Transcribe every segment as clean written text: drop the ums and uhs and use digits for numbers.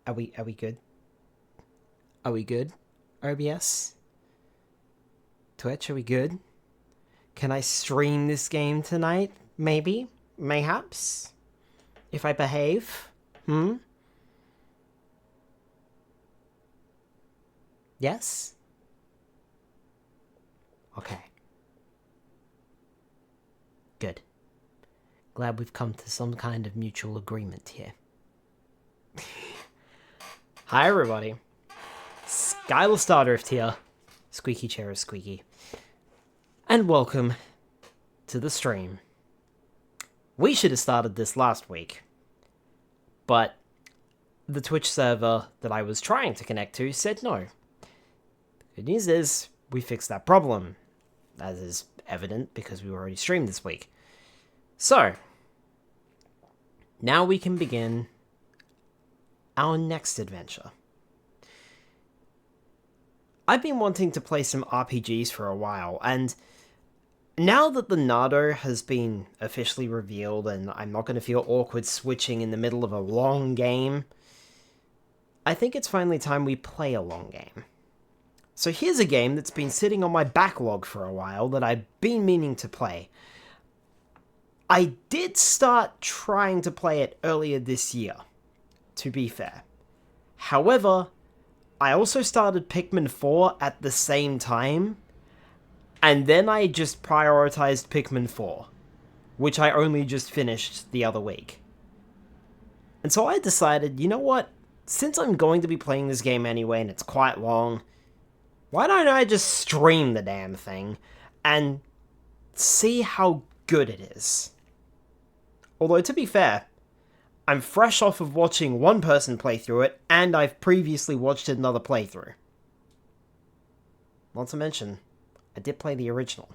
Are we good? Are we good? OBS? Twitch, are we good? Can I stream this game tonight? Maybe? Mayhaps? If I behave? Yes? Okay. Good. Glad we've come to some kind of mutual agreement here. Hi everybody. Skylar Stardrift here. Squeaky chair is squeaky. And welcome to the stream. We should have started this last week, but the Twitch server that I was trying to connect to said no. The good news is, we fixed that problem, as is evident because we already streamed this week. So, now we can begin our next adventure. I've been wanting to play some RPGs for a while, and now that the Nardo has been officially revealed and I'm not going to feel awkward switching in the middle of a long game, I think it's finally time we play a long game. So here's a game that's been sitting on my backlog for a while that I've been meaning to play. I did start trying to play it earlier this year, to be fair. However, I also started Pikmin 4 at the same time, and then I just prioritized Pikmin 4, which I only just finished the other week. And so I decided, you know what? Since I'm going to be playing this game anyway and it's quite long, why don't I just stream the damn thing and see how good it is? Although, to be fair, I'm fresh off of watching one person play through it, and I've previously watched another playthrough. Not to mention, I did play the original.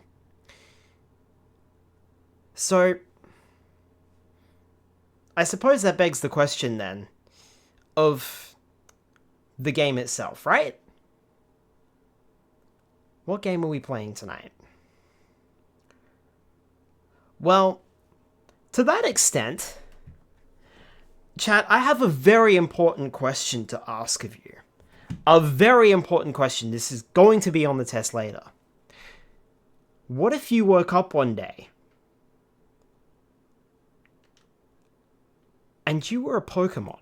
So, I suppose that begs the question then, of the game itself, right? What game are we playing tonight? Well, to that extent, chat, I have a very important question to ask of you. A very important question. This is going to be on the test later. What if you woke up one day and you were a Pokémon?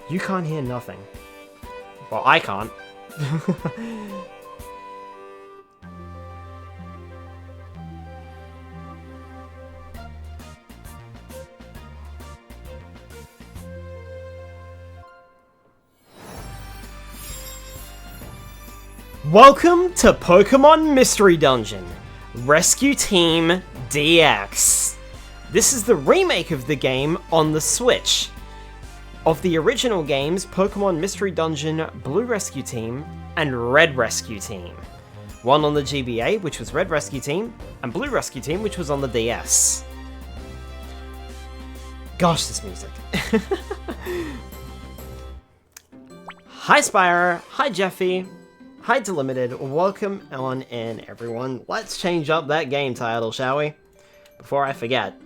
You can't hear nothing. Well, I can't. Welcome to Pokémon Mystery Dungeon, Rescue Team DX. This is the remake of the game on the Switch. Of the original games, Pokémon Mystery Dungeon, Blue Rescue Team, and Red Rescue Team. One on the GBA, which was Red Rescue Team, and Blue Rescue Team, which was on the DS. Gosh, this music. Hi Spyro, hi Jeffy, hi Delimited, welcome on in everyone. Let's change up that game title, shall we? Before I forget.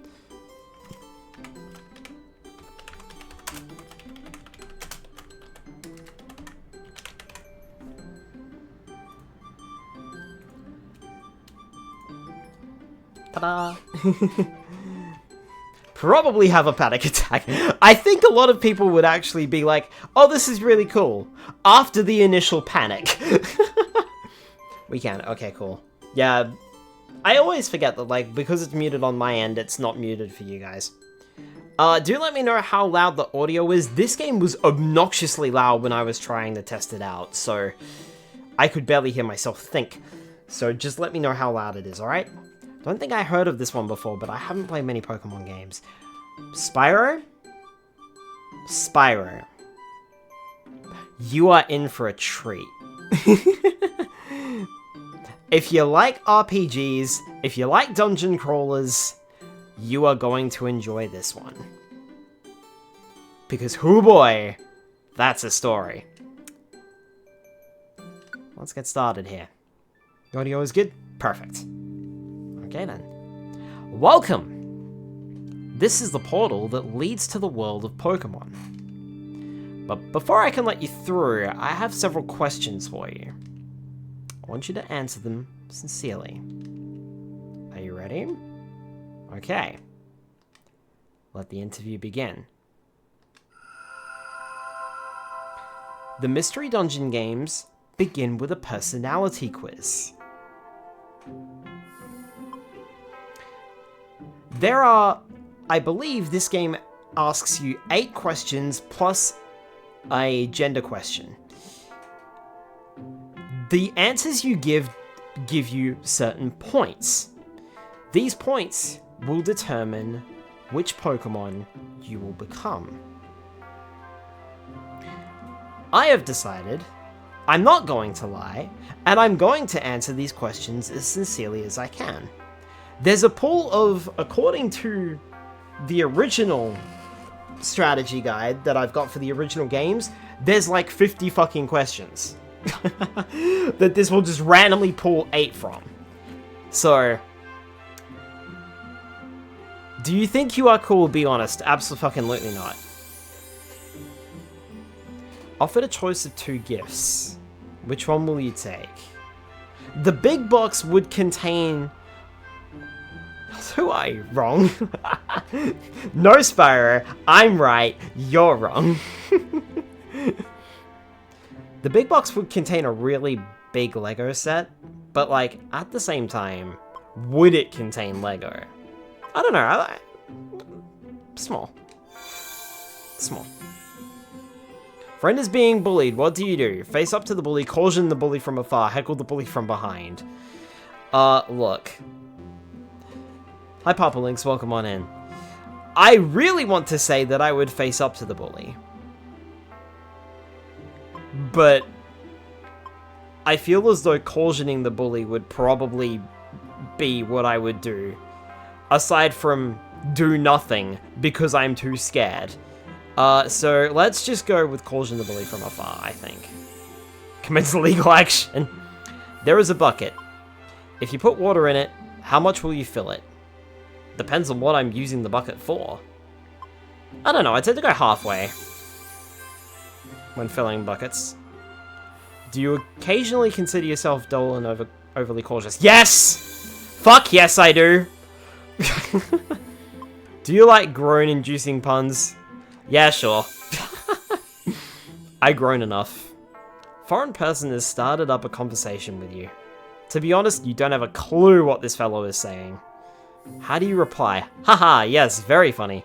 Ta-da! Probably have a panic attack. I think a lot of people would actually be like, oh, this is really cool, after the initial panic. We can. Okay, cool. Yeah, I always forget that, like, because it's muted on my end, it's not muted for you guys. Do let me know how loud the audio is. This game was obnoxiously loud when I was trying to test it out, so I could barely hear myself think. So just let me know how loud it is, alright? Don't think I heard of this one before, but I haven't played many Pokemon games. Spyro? Spyro. You are in for a treat. If you like RPGs, if you like dungeon crawlers, you are going to enjoy this one. Because, hoo boy, that's a story. Let's get started here. Audio is good? Perfect. Okay then. Welcome! This is the portal that leads to the world of Pokémon. But before I can let you through, I have several questions for you. I want you to answer them sincerely. Are you ready? Okay. Let the interview begin. The Mystery Dungeon games begin with a personality quiz. There are, I believe this game asks you 8 questions plus a gender question. The answers you give you certain points. These points will determine which Pokemon you will become. I have decided I'm not going to lie, and I'm going to answer these questions as sincerely as I can. There's a pool of, according to the original strategy guide that I've got for the original games, there's like 50 fucking questions that this will just randomly pull 8 from. So, do you think you are cool? Be honest. Absolutely not. Offered a choice of 2 gifts. Which one will you take? The big box would contain... Who are you? Wrong. No, Spyro. I'm right. You're wrong. The big box would contain a really big Lego set, but like, at the same time, would it contain Lego? I don't know. Small. Small. Friend is being bullied. What do you do? Face up to the bully, caution the bully from afar, heckle the bully from behind. Look. Hi, Papa Lynx. Welcome on in. I really want to say that I would face up to the bully. But I feel as though cautioning the bully would probably be what I would do. Aside from do nothing because I'm too scared. So let's just go with caution the bully from afar, I think. Commence legal action. There is a bucket. If you put water in it, how much will you fill it? Depends on what I'm using the bucket for. I don't know, I tend to go halfway when filling buckets. Do you occasionally consider yourself dull and overly cautious? Yes! Fuck yes, I do! Do you like groan-inducing puns? Yeah, sure. I groan enough. Foreign person has started up a conversation with you. To be honest, you don't have a clue what this fellow is saying. How do you reply? Haha, yes, very funny.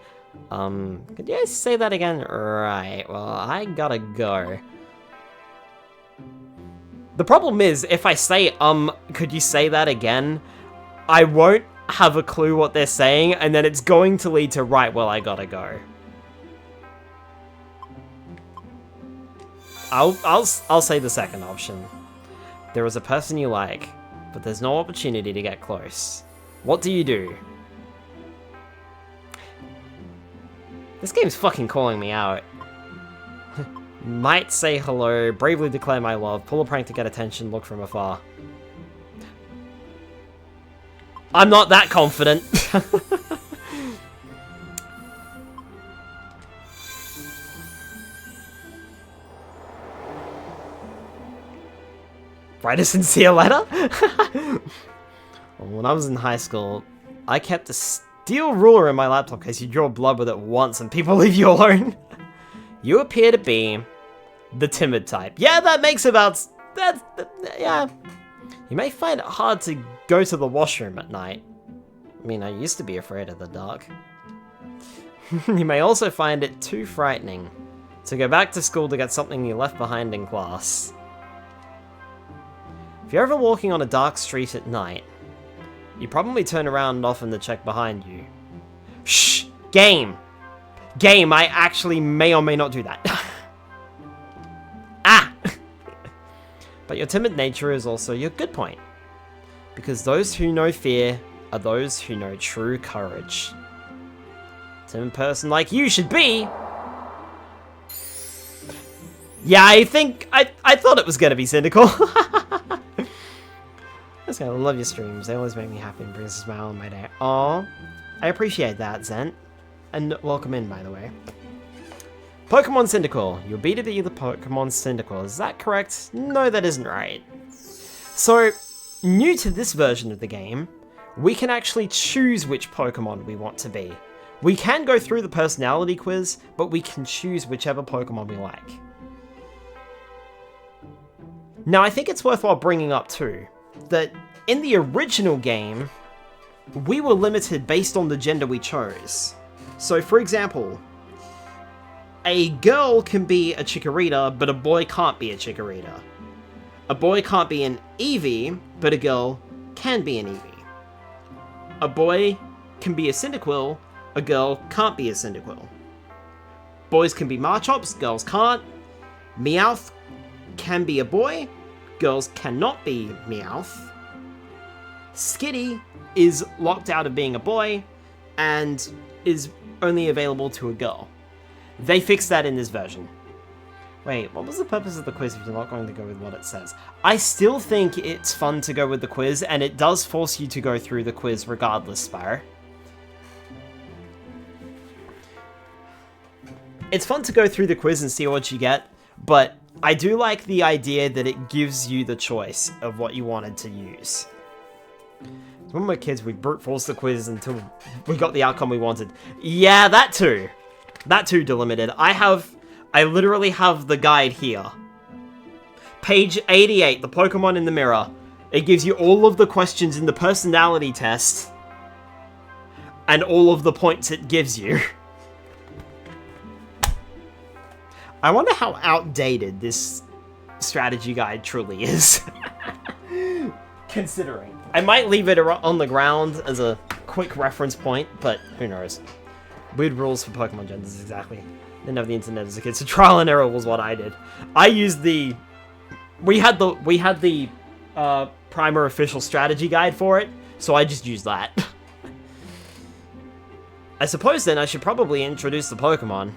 Could you say that again? Right, well, I gotta go. The problem is, if I say, could you say that again? I won't have a clue what they're saying, and then it's going to lead to, right, well, I gotta go. I'll say the second option. There is a person you like, but there's no opportunity to get close. What do you do? This game's fucking calling me out. Might say hello, bravely declare my love, pull a prank to get attention, look from afar. I'm not that confident. Write a sincere letter? When I was in high school, I kept a steel ruler in my laptop in case you draw blood with it once and people leave you alone. You appear to be the timid type. Yeah, that makes about... yeah. You may find it hard to go to the washroom at night. I mean, I used to be afraid of the dark. You may also find it too frightening to go back to school to get something you left behind in class. If you're ever walking on a dark street at night, you probably turn around often to check behind you. Shh! Game! Game, I actually may or may not do that. Ah! But your timid nature is also your good point. Because those who know fear are those who know true courage. A timid person like you should be... Yeah, I thought it was gonna be cynical. Thanks, man. I love your streams. They always make me happy and brings a smile on my day. Aww. I appreciate that, Zent. And welcome in, by the way. Pokemon Cyndaquil. You'll be to be the Pokemon Cyndaquil. Is that correct? No, that isn't right. So, new to this version of the game, we can actually choose which Pokemon we want to be. We can go through the personality quiz, but we can choose whichever Pokemon we like. Now, I think it's worthwhile bringing up too, that in the original game, we were limited based on the gender we chose. So, for example, a girl can be a Chikorita, but a boy can't be a Chikorita. A boy can't be an Eevee, but a girl can be an Eevee. A boy can be a Cyndaquil, a girl can't be a Cyndaquil. Boys can be Marchops, girls can't. Meowth can be a boy, girls cannot be Meowth. Skitty is locked out of being a boy, and is only available to a girl. They fixed that in this version. Wait, what was the purpose of the quiz if you're not going to go with what it says? I still think it's fun to go with the quiz, and it does force you to go through the quiz regardless, Spyro. It's fun to go through the quiz and see what you get, but I do like the idea that it gives you the choice of what you wanted to use. When we were kids, we brute forced the quiz until we got the outcome we wanted. Yeah, that too. That too, Delimited. I literally have the guide here. Page 88, the Pokemon in the mirror. It gives you all of the questions in the personality test. And all of the points it gives you. I wonder how outdated this strategy guide truly is. Considering. I might leave it on the ground as a quick reference point, but who knows. Weird rules for Pokemon genders, exactly. Didn't have the internet as a kid, so trial and error was what I did. I used the... We had the primer official strategy guide for it, so I just used that. I suppose then I should probably introduce the Pokemon.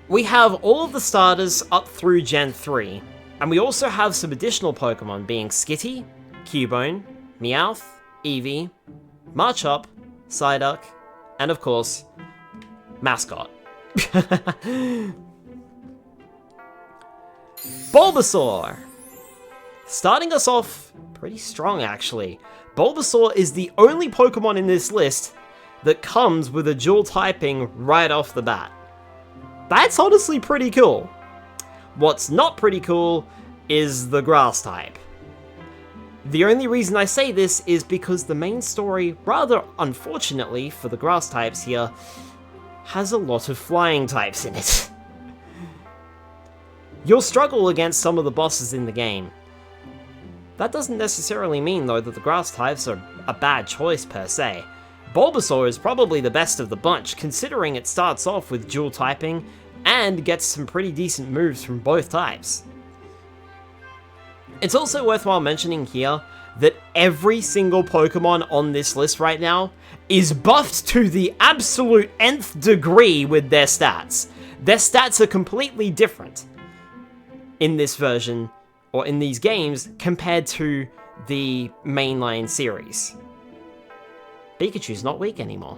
We have all of the starters up through Gen 3, and we also have some additional Pokemon being Skitty, Cubone, Meowth, Eevee, Marchop, Psyduck, and of course, Mascot. Bulbasaur! Starting us off pretty strong, actually. Bulbasaur is the only Pokemon in this list that comes with a dual typing right off the bat. That's honestly pretty cool. What's not pretty cool is the grass type. The only reason I say this is because the main story, rather unfortunately for the grass types here, has a lot of flying types in it. You'll struggle against some of the bosses in the game. That doesn't necessarily mean, though, that the grass types are a bad choice per se. Bulbasaur is probably the best of the bunch, considering it starts off with dual typing and gets some pretty decent moves from both types. It's also worthwhile mentioning here that every single Pokemon on this list right now is buffed to the absolute nth degree with their stats. Their stats are completely different in this version, or in these games, compared to the mainline series. Pikachu's not weak anymore.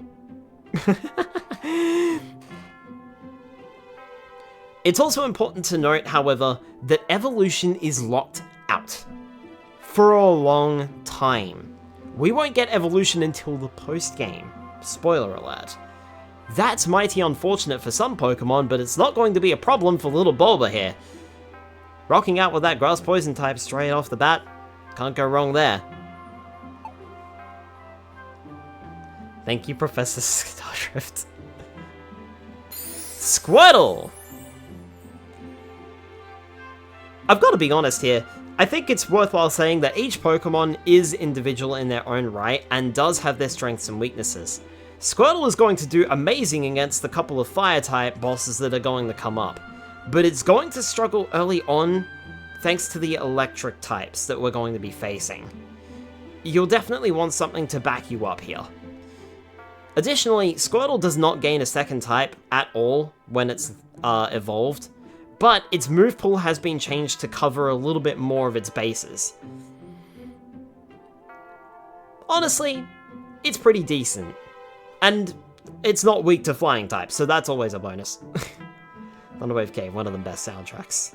It's also important to note, however, that evolution is locked out for a long time. We won't get evolution until the post-game. Spoiler alert. That's mighty unfortunate for some Pokemon, but it's not going to be a problem for little Bulba here. Rocking out with that grass poison type straight off the bat, can't go wrong there. Thank you, Professor Stardrift. Squirtle! I've got to be honest here, I think it's worthwhile saying that each Pokemon is individual in their own right and does have their strengths and weaknesses. Squirtle is going to do amazing against the couple of Fire-type bosses that are going to come up, but it's going to struggle early on thanks to the electric types that we're going to be facing. You'll definitely want something to back you up here. Additionally, Squirtle does not gain a second type at all when it's evolved, but its move pool has been changed to cover a little bit more of its bases. Honestly, it's pretty decent. And it's not weak to flying types, so that's always a bonus. Thunderwave Cave, one of the best soundtracks.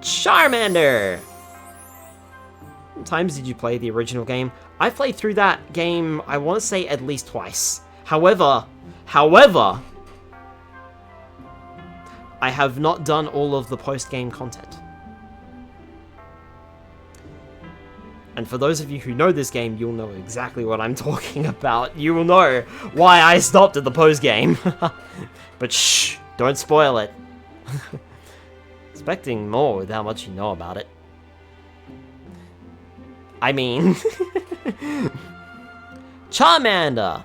Charmander! How many times did you play the original game? I played through that game, I want to say at least twice. However, I have not done all of the post-game content. And for those of you who know this game, you'll know exactly what I'm talking about. You will know why I stopped at the post-game. But shh, don't spoil it. Expecting more with how much you know about it. I mean... Charmander!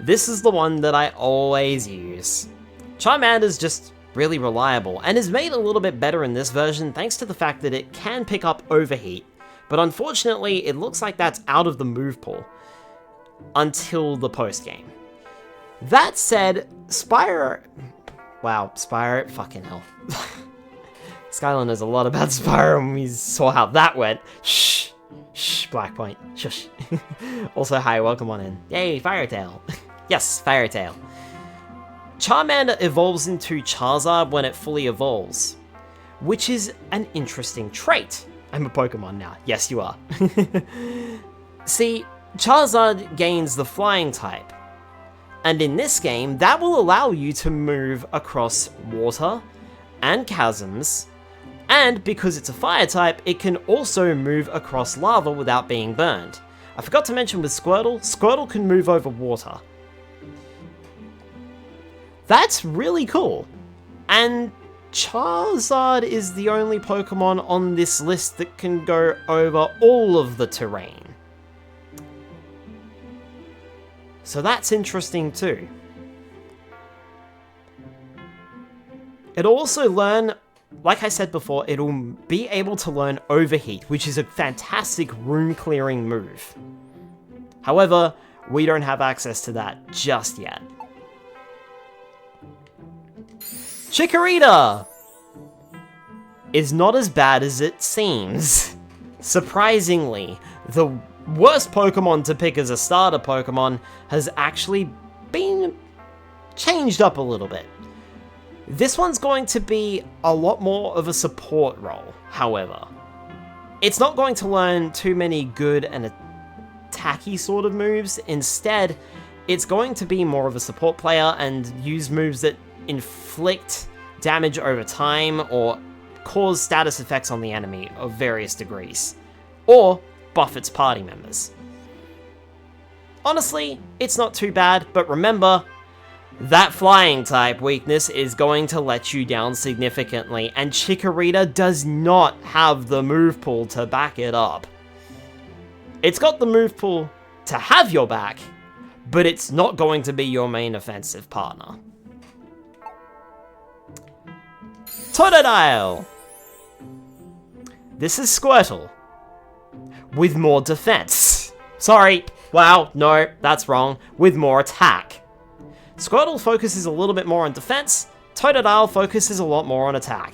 This is the one that I always use. Charmander's just really reliable, and is made a little bit better in this version thanks to the fact that it can pick up Overheat, but unfortunately it looks like that's out of the move pool until the post-game. That said, Spyro... Wow, Spyro... Fucking hell. Skylar knows a lot about Spyro and we saw how that went. Shh! Shh, Blackpoint. Shush. Also, hi, welcome on in. Yay, Firetail. Yes, Firetail. Charmander evolves into Charizard when it fully evolves, which is an interesting trait. I'm a Pokemon now. Yes, you are. See, Charizard gains the flying type, and in this game, that will allow you to move across water and chasms, and because it's a fire type, it can also move across lava without being burned. I forgot to mention with Squirtle, Squirtle can move over water. That's really cool. And Charizard is the only Pokemon on this list that can go over all of the terrain. So that's interesting too. It'll also learn, like I said before, it'll be able to learn Overheat, which is a fantastic room clearing move. However, we don't have access to that just yet. Chikorita is not as bad as it seems. Surprisingly, the worst Pokemon to pick as a starter Pokemon has actually been changed up a little bit. This one's going to be a lot more of a support role, however. It's not going to learn too many good and attacky sort of moves. Instead, it's going to be more of a support player and use moves that inflict damage over time or cause status effects on the enemy of various degrees, or buff its party members. Honestly, it's not too bad, but remember, that flying type weakness is going to let you down significantly, and Chikorita does not have the move pool to back it up. It's got the move pool to have your back, but it's not going to be your main offensive partner. Totodile! This is Squirtle, with more defense. Sorry, wow, no, that's wrong, with more attack. Squirtle focuses a little bit more on defense, Totodile focuses a lot more on attack.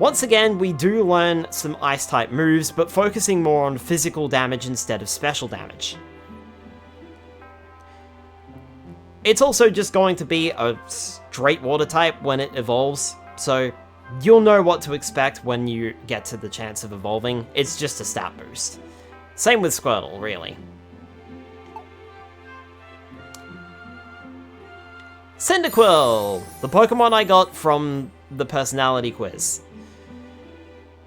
Once again, we do learn some Ice-type moves, but focusing more on physical damage instead of special damage. It's also just going to be a straight water type when it evolves, so you'll know what to expect when you get to the chance of evolving. It's just a stat boost. Same with Squirtle, really. Cyndaquil! The Pokemon I got from the personality quiz.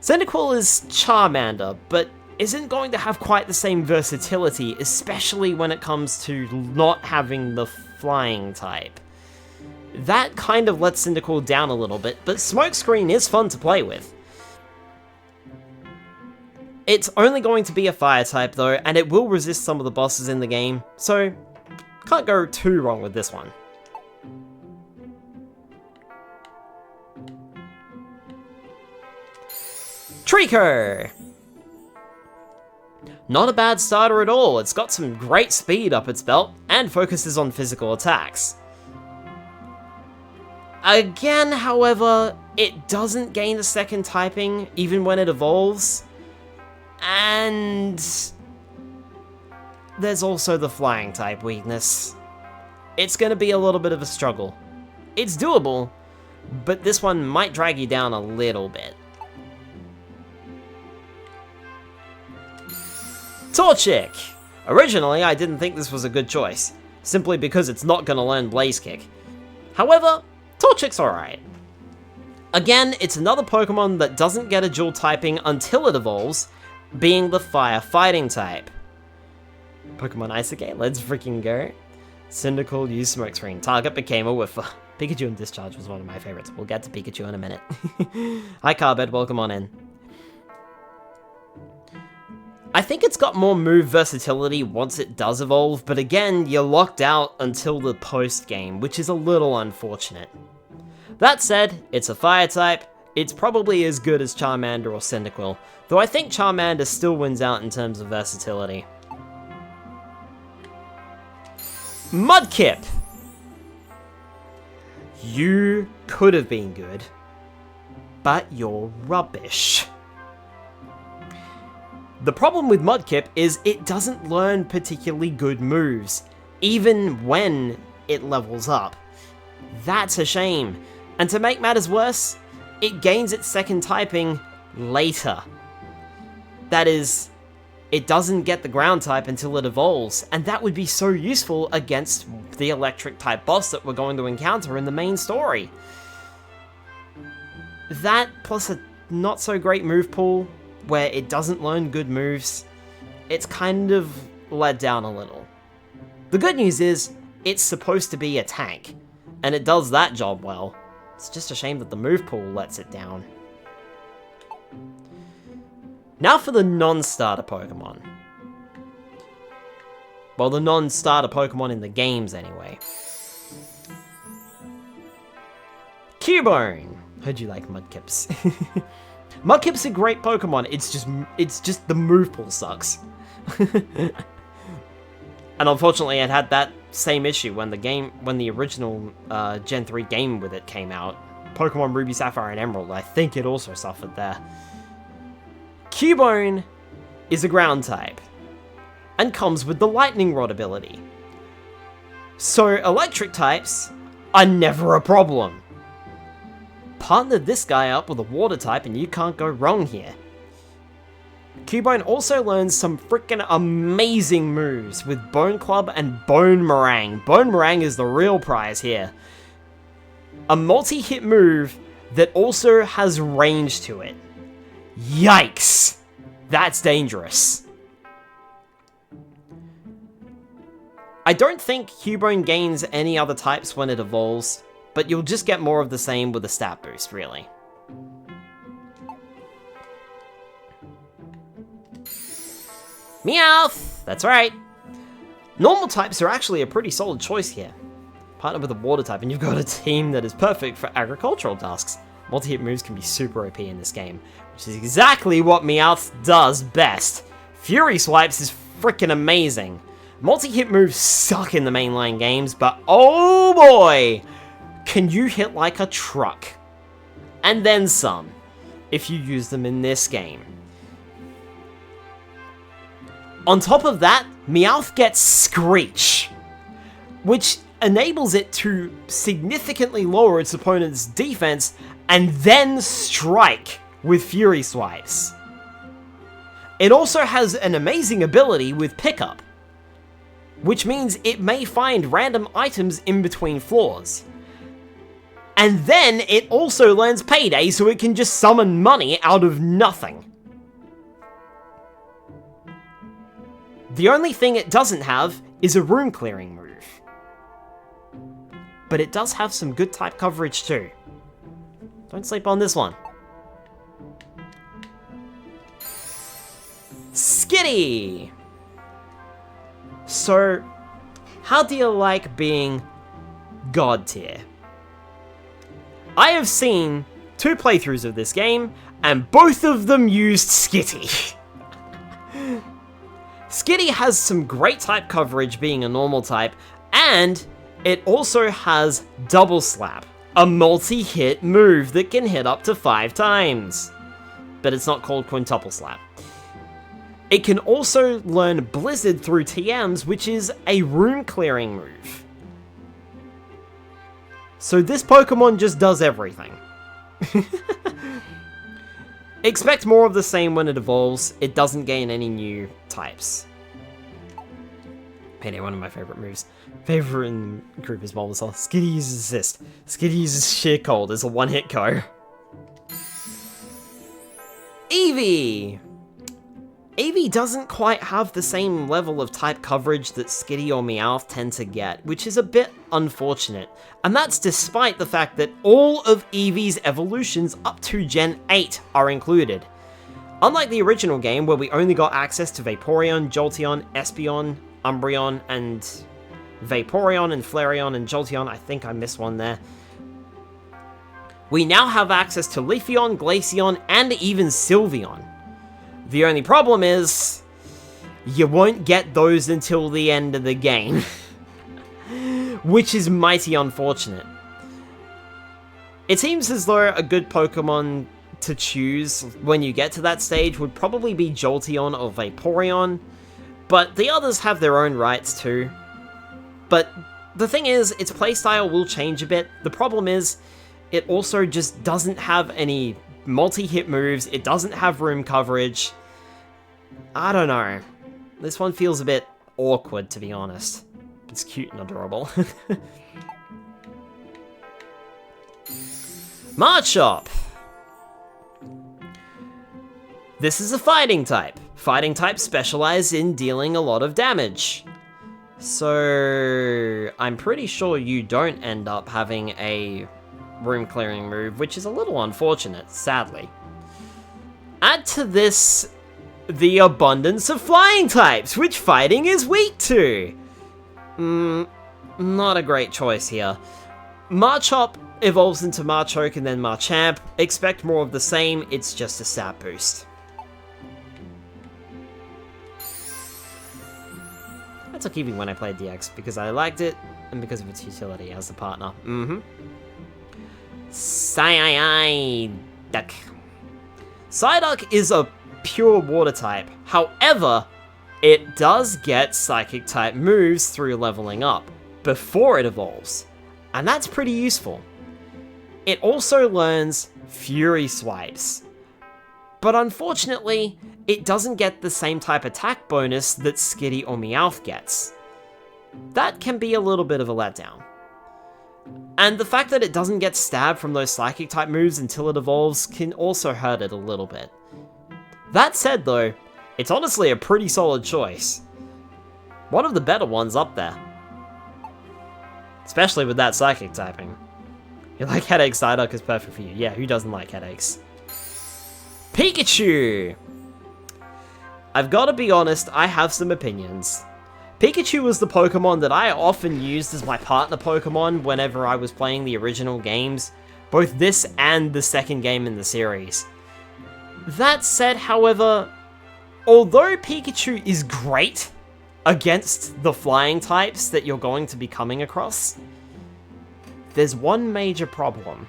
Cyndaquil is Charmander, but isn't going to have quite the same versatility, especially when it comes to not having the flying type. That kind of lets Cyndaquil down a little bit, but Smokescreen is fun to play with. It's only going to be a fire type though, and it will resist some of the bosses in the game, so can't go too wrong with this one. Treecko! Not a bad starter at all, it's got some great speed up its belt, and focuses on physical attacks. Again, however, it doesn't gain a second typing even when it evolves. And there's also the flying type weakness. It's going to be a little bit of a struggle. It's doable, but this one might drag you down a little bit. Torchic! Originally, I didn't think this was a good choice, simply because it's not going to learn Blaze Kick. However, Torchic's alright. Again, it's another Pokemon that doesn't get a dual typing until it evolves, being the Fire Fighting type. Pokemon Ice-Gate, let's freaking go. Cyndaquil, use Smoke Screen. Target became a Whiffer. Pikachu and Discharge was one of my favorites. We'll get to Pikachu in a minute. Hi Carbed, welcome on in. I think it's got more move versatility once it does evolve, but again, you're locked out until the post-game, which is a little unfortunate. That said, it's a Fire type. It's probably as good as Charmander or Cyndaquil, though I think Charmander still wins out in terms of versatility. Mudkip! You could have been good, but you're rubbish. The problem with Mudkip is it doesn't learn particularly good moves, even when it levels up. That's a shame. And to make matters worse, it gains its second typing later. That is, it doesn't get the ground type until it evolves, and that would be so useful against the electric type boss that we're going to encounter in the main story. That, plus a not so great move pool, where it doesn't learn good moves, it's kind of let down a little. The good news is, it's supposed to be a tank, and it does that job well. It's just a shame that the move pool lets it down. Now for the non-starter Pokemon. Well, the non-starter Pokemon in the games anyway. Cubone! Heard you like Mudkips. Mudkip's a great Pokemon, it's just the move pool sucks. And unfortunately it had that same issue when the original Gen 3 game with it came out. Pokemon Ruby, Sapphire, and Emerald, I think it also suffered there. Cubone is a ground type, and comes with the Lightning Rod ability. So electric types are never a problem. Partner this guy up with a water type and you can't go wrong here. Cubone also learns some freaking amazing moves with Bone Club and Bone Meringue. Bone Meringue is the real prize here. A multi-hit move that also has range to it. Yikes! That's dangerous. I don't think Cubone gains any other types when it evolves, but you'll just get more of the same with a stat boost, really. Meowth! That's right. Normal types are actually a pretty solid choice here. Partner with a water type and you've got a team that is perfect for agricultural tasks. Multi-hit moves can be super OP in this game, which is exactly what Meowth does best. Fury Swipes is freaking amazing. Multi-hit moves suck in the mainline games, but oh boy! Can you hit like a truck? And then some, if you use them in this game. On top of that, Meowth gets Screech, which enables it to significantly lower its opponent's defense and then strike with Fury Swipes. It also has an amazing ability with Pickup, which means it may find random items in between floors. And then it also learns Payday, so it can just summon money out of nothing. The only thing it doesn't have is a room clearing move. But it does have some good type coverage too. Don't sleep on this one. Skitty! So, how do you like being God tier? I have seen 2 playthroughs of this game, and both of them used Skitty. Skitty has some great type coverage being a normal type, and it also has Double Slap, a multi-hit move that can hit up to 5 times. But it's not called Quintuple Slap. It can also learn Blizzard through TMs, which is a room clearing move. So this Pokemon just does everything. Expect more of the same when it evolves. It doesn't gain any new types. Payday, one of my favorite moves. Favorite in group is Bulbasaur. Skitty uses Assist. Skitty uses Sheer Cold as a one-hit KO. Eevee! Eevee doesn't quite have the same level of type coverage that Skitty or Meowth tend to get, which is a bit unfortunate. And that's despite the fact that all of Eevee's evolutions up to Gen 8 are included. Unlike the original game, where we only got access to Vaporeon, Jolteon, Espeon, Umbreon, and Vaporeon, and Flareon, and Jolteon, I think I missed one there. We now have access to Leafeon, Glaceon, and even Sylveon. The only problem is, you won't get those until the end of the game. Which is mighty unfortunate. It seems as though a good Pokemon to choose when you get to that stage would probably be Jolteon or Vaporeon, but the others have their own rights too. But the thing is, its playstyle will change a bit. The problem is, it also just doesn't have any multi-hit moves, it doesn't have room coverage. I don't know. This one feels a bit awkward, to be honest. It's cute and adorable. Machop! This is a fighting type. Fighting types specialize in dealing a lot of damage. So I'm pretty sure you don't end up having a room clearing move, which is a little unfortunate, sadly. Add to this the abundance of flying types, which fighting is weak to. Not a great choice here. Machop evolves into Machoke and then Machamp. Expect more of the same, it's just a stat boost. I took Eevee when I played DX because I liked it and because of its utility as a partner. Psyduck. Psyduck is a pure water type. However, it does get psychic type moves through leveling up before it evolves, and that's pretty useful. It also learns Fury Swipes, but unfortunately, it doesn't get the same type attack bonus that Skitty or Meowth gets. That can be a little bit of a letdown. And the fact that it doesn't get stabbed from those psychic type moves until it evolves can also hurt it a little bit. That said though, it's honestly a pretty solid choice. One of the better ones up there. Especially with that psychic typing. You like headaches, Psyduck is perfect for you. Yeah, who doesn't like headaches? Pikachu! I've got to be honest, I have some opinions. Pikachu was the Pokemon that I often used as my partner Pokemon whenever I was playing the original games, both this and the second game in the series. That said, however, although Pikachu is great against the flying types that you're going to be coming across, there's one major problem.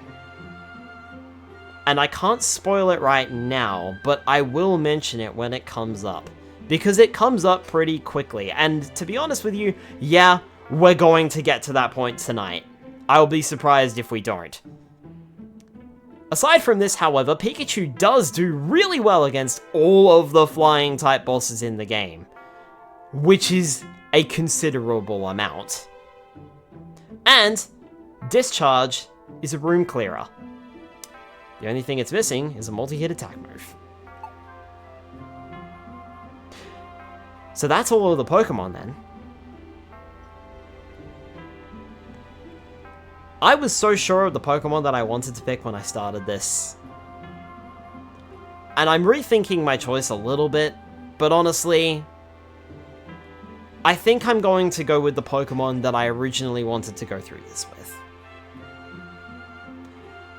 And I can't spoil it right now, but I will mention it when it comes up. Because it comes up pretty quickly, and to be honest with you, yeah, we're going to get to that point tonight. I'll be surprised if we don't. Aside from this, however, Pikachu does do really well against all of the flying type bosses in the game, which is a considerable amount. And Discharge is a room clearer. The only thing it's missing is a multi-hit attack move. So that's all of the Pokemon then. I was so sure of the Pokemon that I wanted to pick when I started this. And I'm rethinking my choice a little bit, but honestly, I think I'm going to go with the Pokemon that I originally wanted to go through this with.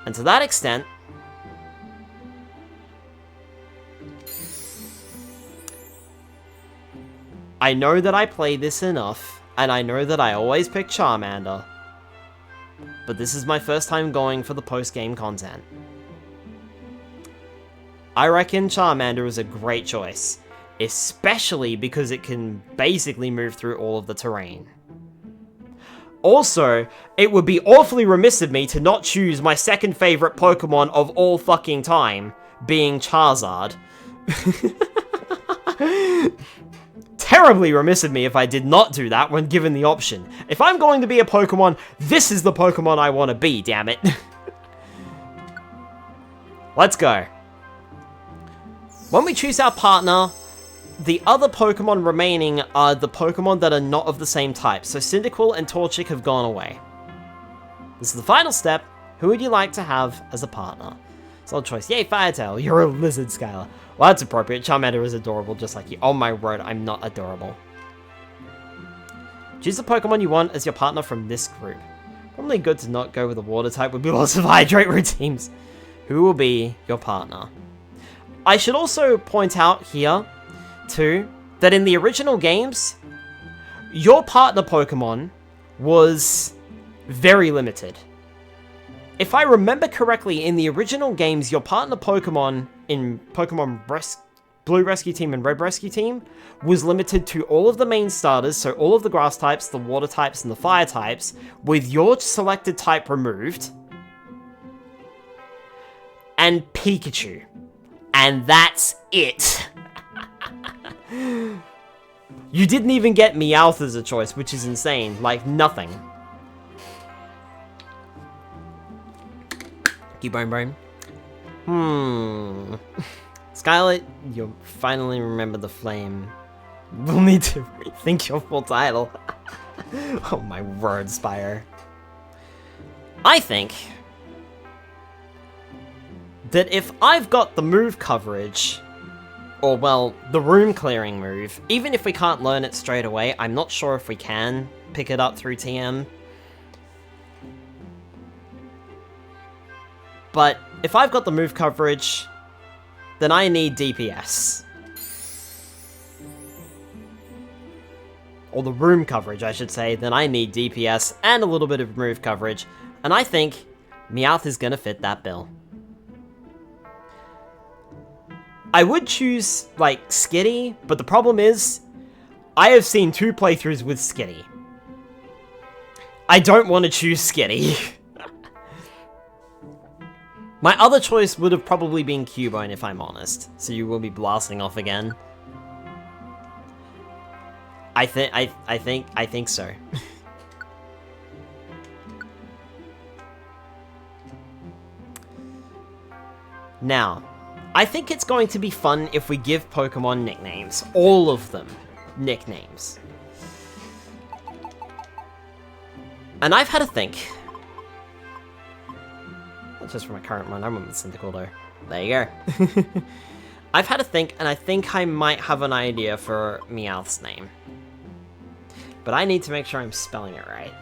And to that extent, I know that I play this enough, and I know that I always pick Charmander. but this is my first time going for the post-game content. I reckon Charmander is a great choice, especially because it can basically move through all of the terrain. Also, it would be awfully remiss of me to not choose my second favorite Pokemon of all fucking time, being Charizard. Terribly remiss of me if I did not do that when given the option. If I'm going to be a Pokemon, this is the Pokemon I want to be, damn it. Let's go. When we choose our partner, the other Pokemon remaining are the Pokemon that are not of the same type, so Cyndaquil and Torchic have gone away. This is the final step. Who would you like to have as a partner? Solid choice. Yay, Firetail, you're a lizard, Skylar. Well, that's appropriate. Charmander is adorable, just like you. Oh my word, I'm not adorable. Choose the Pokemon you want as your partner from this group. Probably good to not go with a water type, would be lots of hydrate routines. Who will be your partner? I should also point out here, too, that in the original games, your partner Pokemon was very limited. If I remember correctly, in the original games, your partner Pokemon in Pokemon Blue Rescue Team and Red Rescue Team was limited to all of the main starters, so all of the grass types, the water types, and the fire types, with your selected type removed, and Pikachu. And that's it. You didn't even get Meowth as a choice, which is insane. Like, nothing. Cubone Brain. Scarlet, you'll finally remember the flame. We'll need to rethink your full title. Oh my word, Spire. I think that if I've got the move coverage, or well, the room clearing move, even if we can't learn it straight away, I'm not sure if we can pick it up through TM. But if I've got the move coverage, then I need DPS. Or the room coverage, I should say. Then I need DPS and a little bit of move coverage. And I think Meowth is gonna fit that bill. I would choose, like, Skitty, but the problem is, I have seen 2 playthroughs with Skitty. I don't want to choose Skitty. My other choice would have probably been Cubone, if I'm honest. So you will be blasting off again. I think so. Now, I think it's going to be fun if we give Pokemon nicknames. All of them. Nicknames. And I've had a think. Not just for my current run, I went with Cyndaquil though. There you go. I've had a think, and I think I might have an idea for Meowth's name. But I need to make sure I'm spelling it right.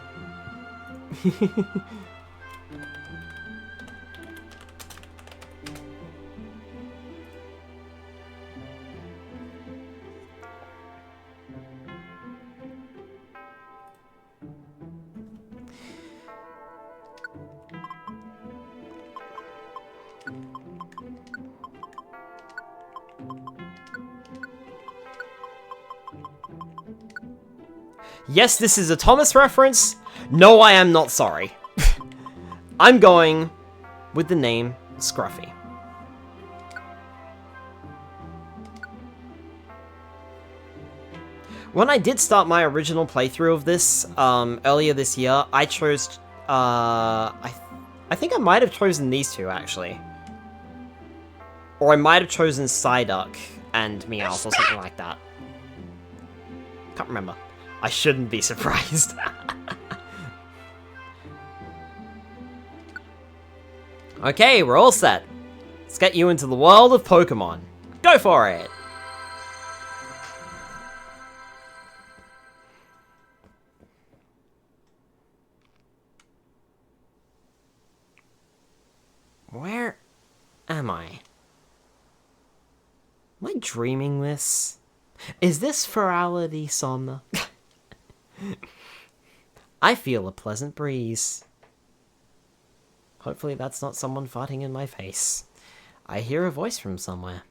Yes, this is a Thomas reference. No, I am not sorry. I'm going with the name Scruffy. When I did start my original playthrough of this earlier this year, I chose... I think I might have chosen these two, actually. Or I might have chosen Psyduck and Meowth or something like that. Can't remember. I shouldn't be surprised. Okay, we're all set. Let's get you into the world of Pokemon. Go for it! Where am I? Am I dreaming this? Is this Ferality Somna? I feel a pleasant breeze. Hopefully that's not someone farting in my face. I hear a voice from somewhere.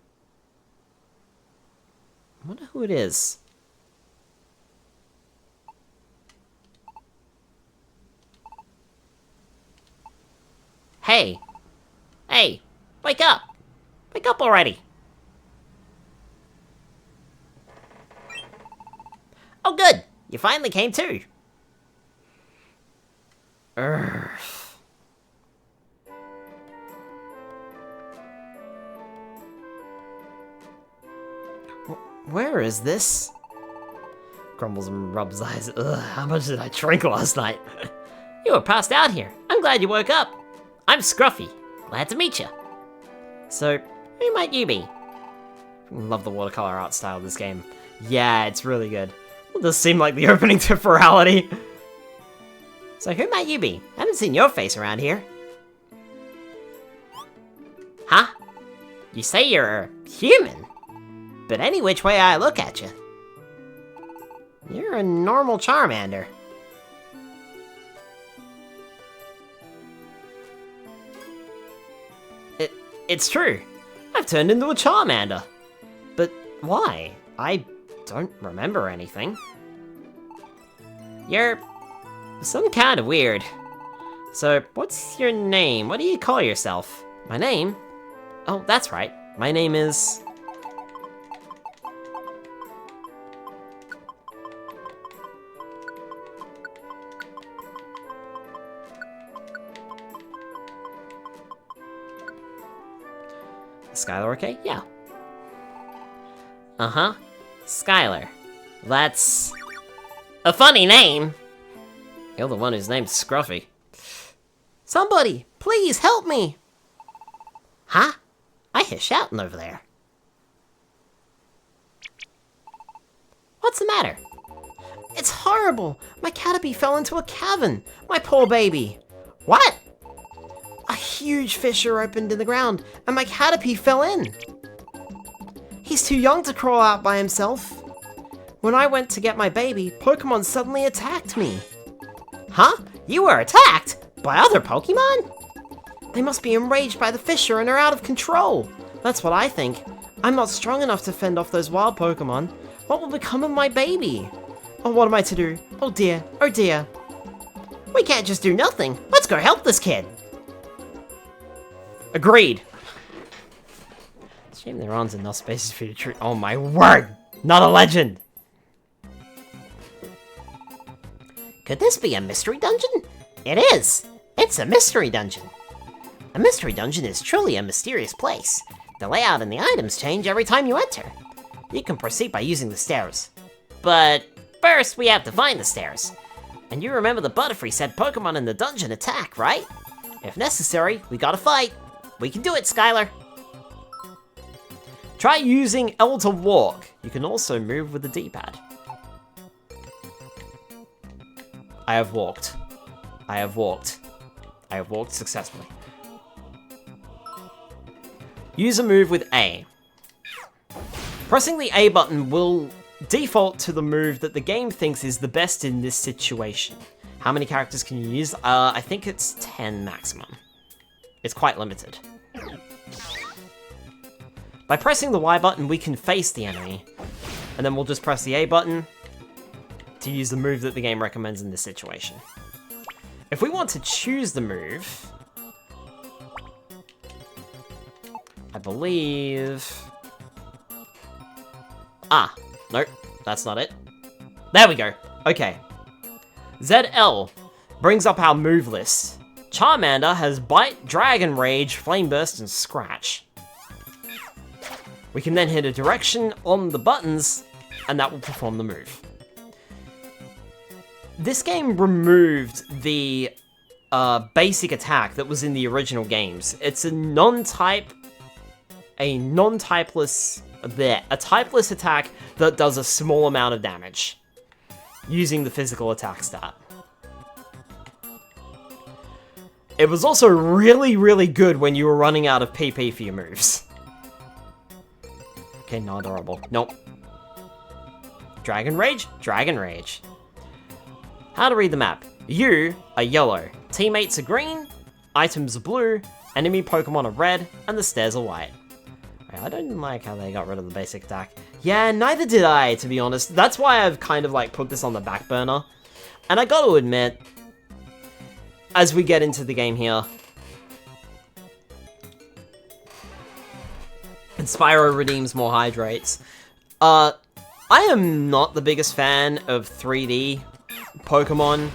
I wonder who it is. Hey! Hey! Wake up! Wake up already! Oh good! You finally came to! Urgh. Where is this? Grumbles and rubs eyes. Ugh, how much did I drink last night? You were passed out here. I'm glad you woke up. I'm Scruffy. Glad to meet you. So, who might you be? Love the watercolor art style of this game. Yeah, it's really good. It does seem like the opening to Ferality. So who might you be? I haven't seen your face around here. Huh? You say you're human? But any which way I look at you, you're a normal Charmander. It's true. I've turned into a Charmander. But why? I don't remember anything. You're some kind of weird. So, what's your name? What do you call yourself? My name? Oh, that's right. My name is... Skylar, okay? Yeah. Uh-huh. Skylar. That's... a funny name! You're the one whose name's Scruffy. Somebody, please help me! Huh? I hear shouting over there. What's the matter? It's horrible! My Caterpie fell into a cavern! My poor baby! What? A huge fissure opened in the ground, and my Caterpie fell in. He's too young to crawl out by himself. When I went to get my baby, Pokémon suddenly attacked me. Huh? You were attacked? By other Pokémon? They must be enraged by the fissure and are out of control. That's what I think. I'm not strong enough to fend off those wild Pokémon. What will become of my baby? Oh, what am I to do? Oh dear, oh dear. We can't just do nothing. Let's go help this kid. Agreed. Shame there aren't enough spaces for you to treat. Oh my word! Not a legend! Could this be a mystery dungeon? It is! It's a mystery dungeon! A mystery dungeon is truly a mysterious place. The layout and the items change every time you enter. You can proceed by using the stairs. But first we have to find the stairs. And you remember the Butterfree said Pokemon in the dungeon attack, right? If necessary, we gotta fight. We can do it, Skylar! Try using L to walk. You can also move with the D-pad. I have walked. I have walked. I have walked successfully. Use a move with A. Pressing the A button will default to the move that the game thinks is the best in this situation. How many characters can you use? I think it's 10 maximum. It's quite limited. By pressing the Y button, we can face the enemy. And then we'll just press the A button to use the move that the game recommends in this situation. If we want to choose the move, I believe... Ah, nope, that's not it. There we go. Okay. ZL brings up our move list. Charmander has Bite, Dragon Rage, Flame Burst, and Scratch. We can then hit a direction on the buttons, and that will perform the move. This game removed the basic attack that was in the original games. It's a typeless attack that does a small amount of damage, using the physical attack stat. It was also really, really good when you were running out of PP for your moves. Okay, not adorable. Nope. Dragon Rage? Dragon Rage. How to read the map. You are yellow. Teammates are green. items are blue, enemy Pokemon are red, and the stairs are white. I don't like how they got rid of the basic attack. Yeah, neither did I, to be honest. That's why I've kind of like put this on the back burner. And I gotta admit, as we get into the game here, and Spyro redeems more hydrates. I am not the biggest fan of 3D Pokemon.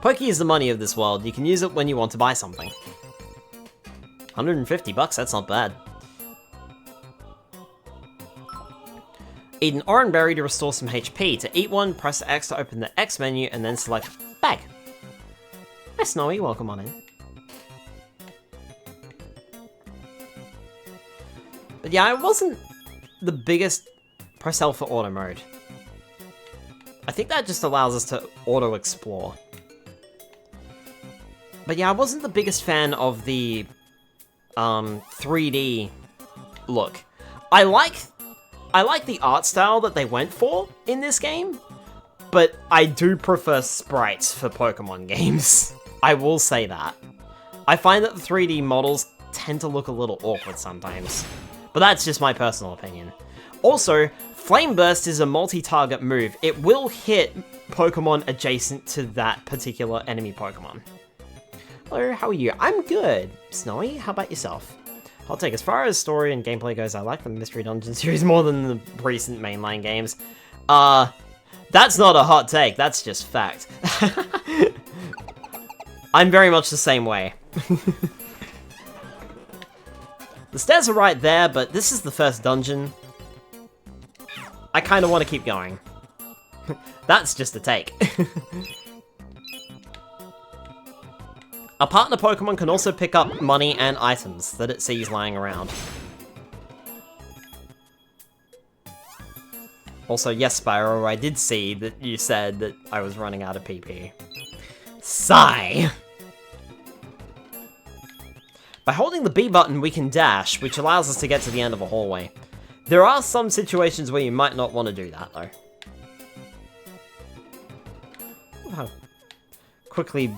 Poké is the money of this world. You can use it when you want to buy something. 150 bucks, that's not bad. Eat an orange berry to restore some HP. To eat one, press X to open the X menu, and then select bag. Hi Snowy, welcome on in. But yeah, I wasn't the biggest press L for auto mode. I think that just allows us to auto-explore. But yeah, I wasn't the biggest fan of the 3D look. I like the art style that they went for in this game, but I do prefer sprites for Pokemon games. I will say that. I find that the 3D models tend to look a little awkward sometimes, but that's just my personal opinion. Also, Flame Burst is a multi-target move. It will hit Pokemon adjacent to that particular enemy Pokemon. Hello, how are you? I'm good. Snowy, how about yourself? I'll take, as far as story and gameplay goes, I like the Mystery Dungeon series more than the recent mainline games. That's not a hot take, that's just fact. I'm very much the same way. The stairs are right there, but this is the first dungeon. I kind of want to keep going. That's just a take. A partner Pokemon can also pick up money and items that it sees lying around. Also, yes, Spyro, I did see that you said that I was running out of PP. Sigh! By holding the B button, we can dash, which allows us to get to the end of a hallway. There are some situations where you might not want to do that, though. How quickly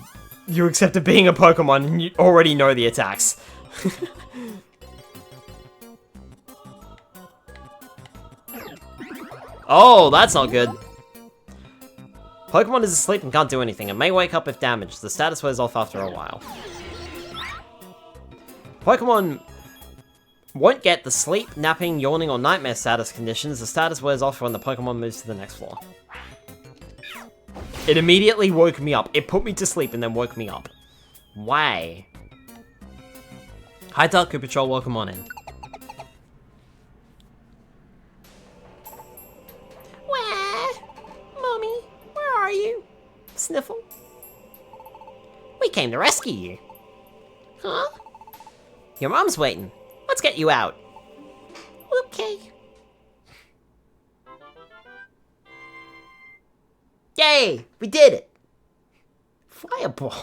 you accepted being a Pokemon and you already know the attacks. Oh, that's not good. Pokemon is asleep and can't do anything. It may wake up if damaged. The status wears off after a while. Pokemon won't get the sleep, napping, yawning, or nightmare status conditions. The status wears off when the Pokemon moves to the next floor. It immediately woke me up. It put me to sleep and then woke me up. Why? Hi, Darku Patrol, welcome on in. Where? Mommy, where are you? Sniffle. We came to rescue you. Huh? Your mom's waiting. Let's get you out. Okay. Yay! We did it! Fireball.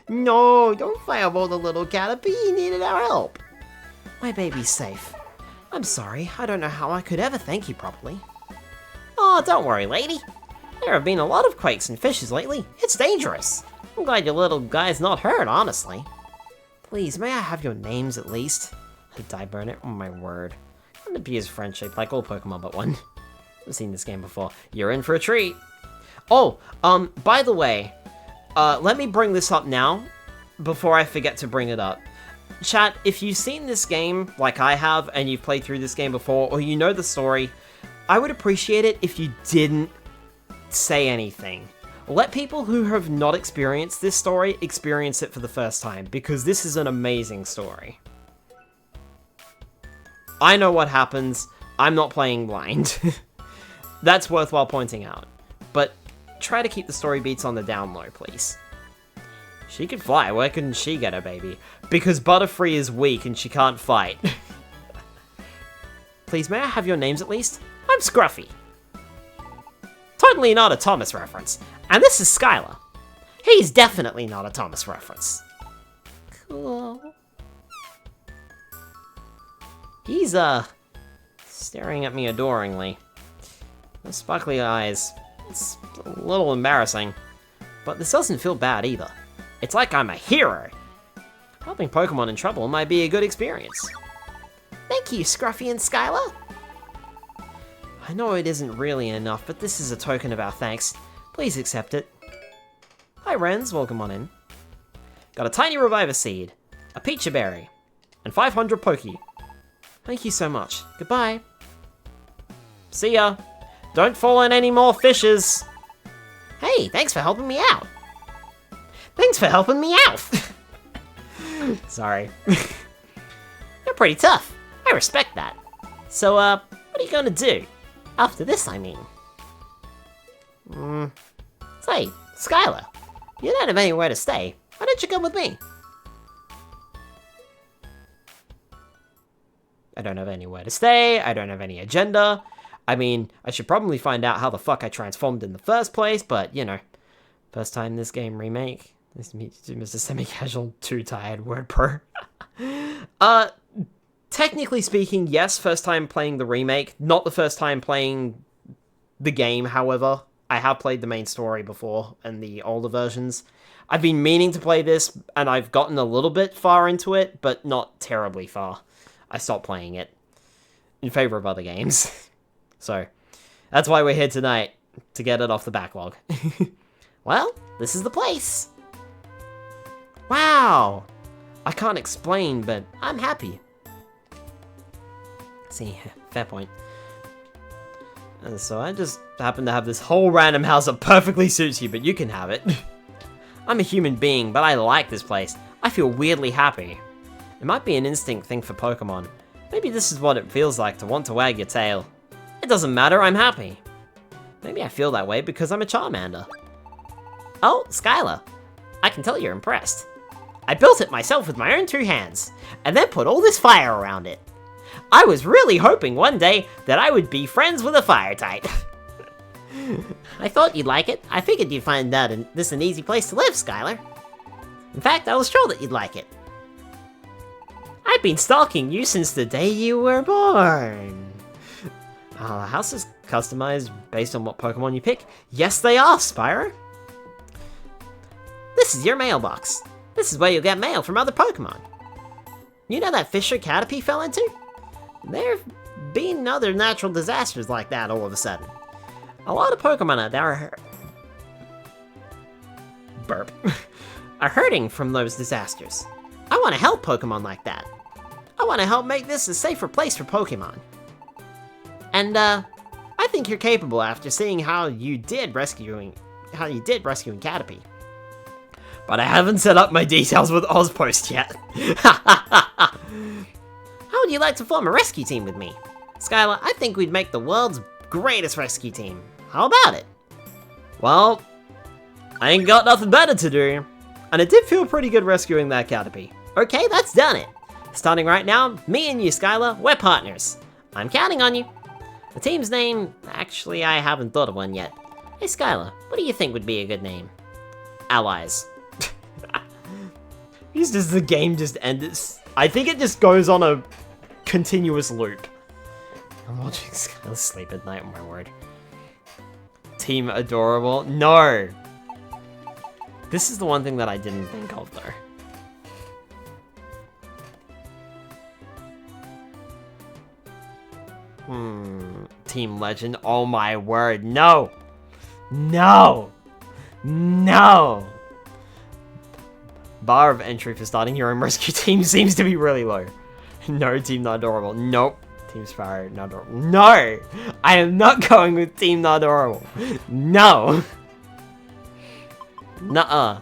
No, don't fireball the little Caterpie. He needed our help. My baby's safe. I'm sorry. I don't know how I could ever thank you properly. Oh, don't worry, lady. There have been a lot of quakes and fishes lately. It's dangerous. I'm glad your little guy's not hurt, honestly. Please, may I have your names at least? Did I burn it? Oh my word. An abused friendship, like all Pokemon but one. I've seen this game before. You're in for a treat. Oh, by the way, let me bring this up now, before I forget to bring it up. Chat, if you've seen this game, like I have, and you've played through this game before, or you know the story, I would appreciate it if you didn't say anything. Let people who have not experienced this story experience it for the first time, because this is an amazing story. I know what happens. I'm not playing blind. That's worthwhile pointing out. But try to keep the story beats on the down low, please. She can fly. Where couldn't she get her baby? Because Butterfree is weak and she can't fight. Please, may I have your names at least? I'm Scruffy. Totally not a Thomas reference. And this is Skylar. He's definitely not a Thomas reference. Cool. He's, staring at me adoringly. Those sparkly eyes. It's a little embarrassing. But this doesn't feel bad either. It's like I'm a hero. Helping Pokemon in trouble might be a good experience. Thank you, Scruffy and Skylar. I know it isn't really enough, but this is a token of our thanks. Please accept it. Hi, Rens. Welcome on in. Got a tiny Reviver Seed, a Peachy Berry, and 500 Poké. Thank you so much. Goodbye. See ya. Don't fall in any more fishes. Hey, thanks for helping me out. Thanks for helping me out. Sorry. You're pretty tough. I respect that. So, what are you gonna do? After this, I mean. Say, Skylar, you don't have anywhere to stay. Why don't you come with me? I don't have anywhere to stay. I don't have any agenda. I mean, I should probably find out how the fuck I transformed in the first place, but, you know. First time this game remake. This is a semi-casual, too tired word pro. Technically speaking, yes, first time playing the remake. Not the first time playing the game, however. I have played the main story before, and the older versions. I've been meaning to play this, and I've gotten a little bit far into it, but not terribly far. I stopped playing it in favor of other games. So, that's why we're here tonight, to get it off the backlog. Well, this is the place. Wow! I can't explain, but I'm happy. See, fair point. And so I just happen to have this whole random house that perfectly suits you, but you can have it. I'm a human being, but I like this place. I feel weirdly happy. It might be an instinct thing for Pokemon. Maybe this is what it feels like to want to wag your tail. It doesn't matter, I'm happy. Maybe I feel that way because I'm a Charmander. Oh, Skylar. I can tell you're impressed. I built it myself with my own 2 hands, and then put all this fire around it. I was really hoping one day that I would be friends with a fire type. I thought you'd like it. I figured you'd find this an easy place to live, Skylar. In fact, I was sure that you'd like it. I've been stalking you since the day you were born. The house is customized based on what Pokemon you pick. Yes, they are, Spyro. This is your mailbox. This is where you'll get mail from other Pokemon. You know that fissure Caterpie fell into? There have been other natural disasters like that all of a sudden. A lot of Pokemon out there are hurting from those disasters. I want to help Pokemon like that. I want to help make this a safer place for Pokemon. And, I think you're capable after seeing how you did rescuing Caterpie. But I haven't set up my details with Ozpost yet. How would you like to form a rescue team with me? Skylar, I think we'd make the world's greatest rescue team. How about it? Well, I ain't got nothing better to do. And it did feel pretty good rescuing that Caterpie. Okay, that's done it. Starting right now, me and you, Skylar, we're partners. I'm counting on you. The team's name, actually, I haven't thought of one yet. Hey, Skylar, what do you think would be a good name? Allies. Does the game just end? I think it just goes on a continuous loop. I'm watching Skylar sleep at night, my word. Team adorable? No! This is the one thing that I didn't think of, though. Team legend? Oh my word, no! No! No! Bar of entry for starting your own rescue team seems to be really low. No, team not adorable. Nope. Team Sparrow, not adorable. No! I am not going with team not adorable. No! Nuh-uh.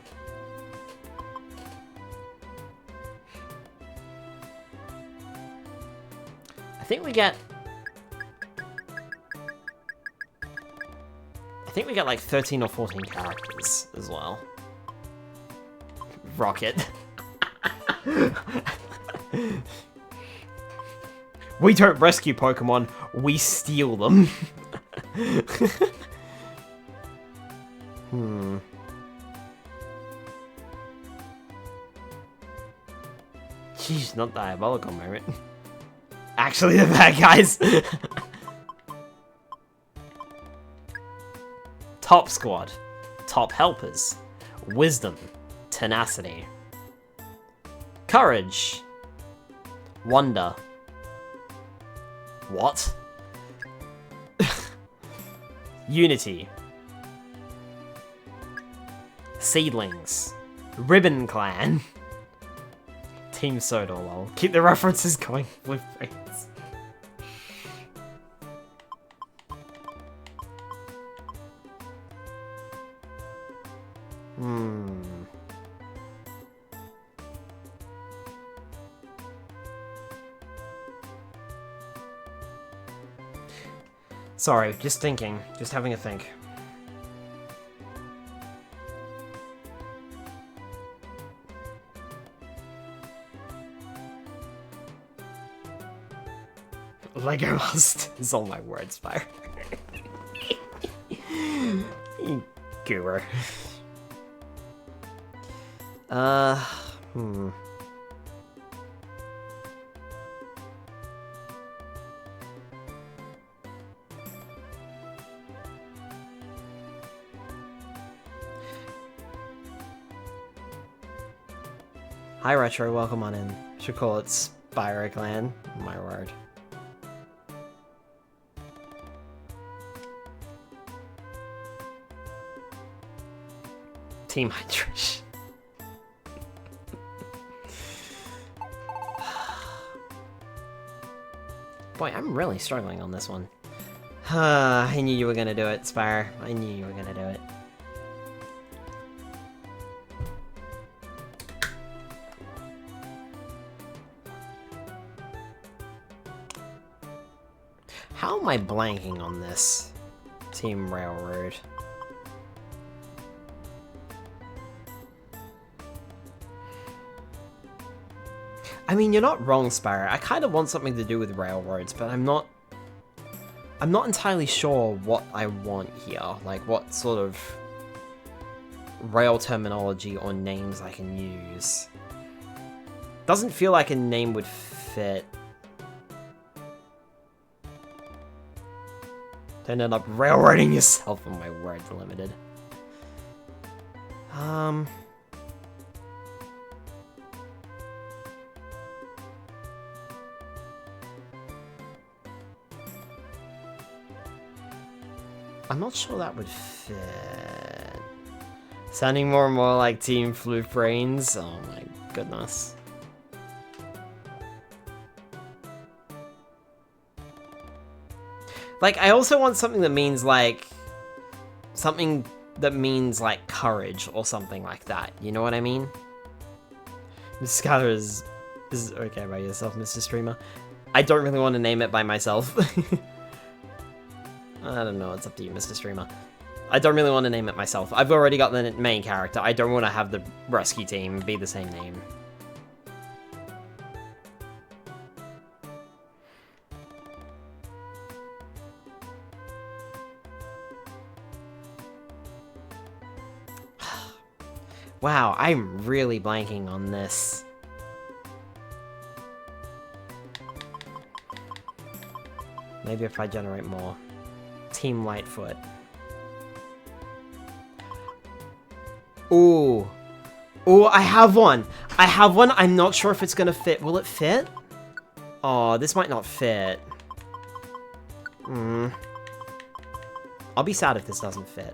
I think we get like 13 or 14 characters as well. Rocket. We don't rescue Pokemon, we steal them. Jeez, not diabolical moment. Actually, the bad guys. Top squad. Top helpers. Wisdom. Tenacity. Courage. Wonder. What? Unity. Seedlings. Ribbon Clan. Team Soda, lol. Keep the references going with brains. Sorry, just thinking. Just having a think. Lego Masters, all my words, fire. You goober. Hi Retro, welcome on in. Should call it Spyro Clan. My word. Team Hydration. Boy, I'm really struggling on this one. I knew you were gonna do it, Spire. I knew you were gonna do it. How am I blanking on this? Team Railroad. I mean, you're not wrong, Spyro. I kind of want something to do with railroads, but I'm not entirely sure what I want here. Like, what sort of rail terminology or names I can use. Doesn't feel like a name would fit. Don't end up railroading yourself. Oh my word, limited. I'm not sure that would fit. Sounding more and more like Team Floof Brains. Oh my goodness. Like, I also want something that means like... something that means like courage or something like that. You know what I mean? Miss Skylar is okay by yourself, Mr. Streamer. I don't really want to name it by myself. I don't know, it's up to you, Mr. Streamer. I don't really want to name it myself. I've already got the main character. I don't want to have the rescue team be the same name. Wow, I'm really blanking on this. Maybe if I generate more. Team Lightfoot. Ooh. Ooh, I have one. I have one. I'm not sure if it's gonna fit. Will it fit? Oh, this might not fit. I'll be sad if this doesn't fit.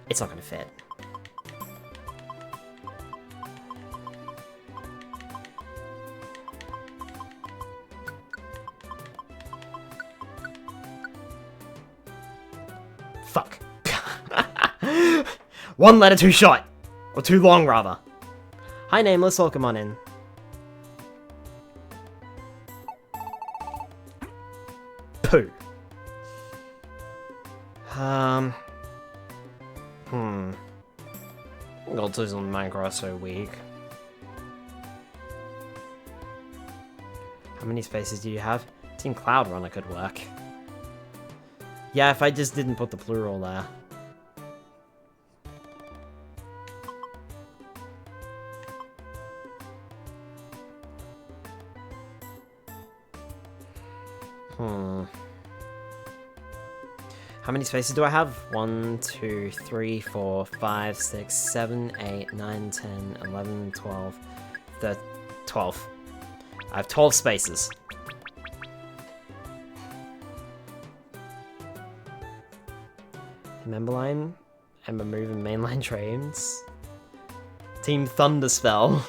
It's not gonna fit. Fuck. One letter too short. Or too long, rather. Hi, Nameless. Welcome on in. Poo. Goldtooth on Minecraft so weak. How many spaces do you have? Team Cloud Runner could work. Yeah, if I just didn't put the plural there. How many spaces do I have? 1, 2, 3, 4, 5, 6, 7, 8, 9, 10, 11, 12, 12. I have 12 spaces. Memberline and removing mainline trains. Team Thunderspell.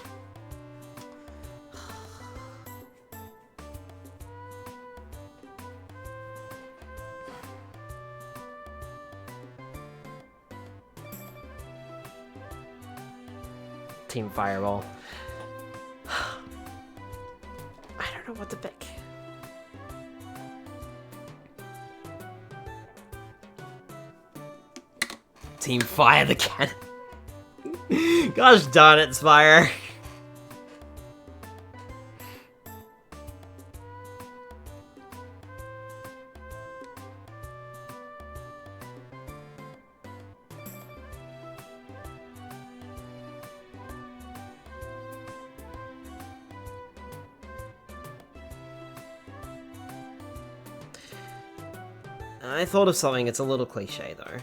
Team Fireball. I don't know what to pick. Team Fire the Cannon. Gosh darn it, Spire. I thought of something, it's a little cliche though.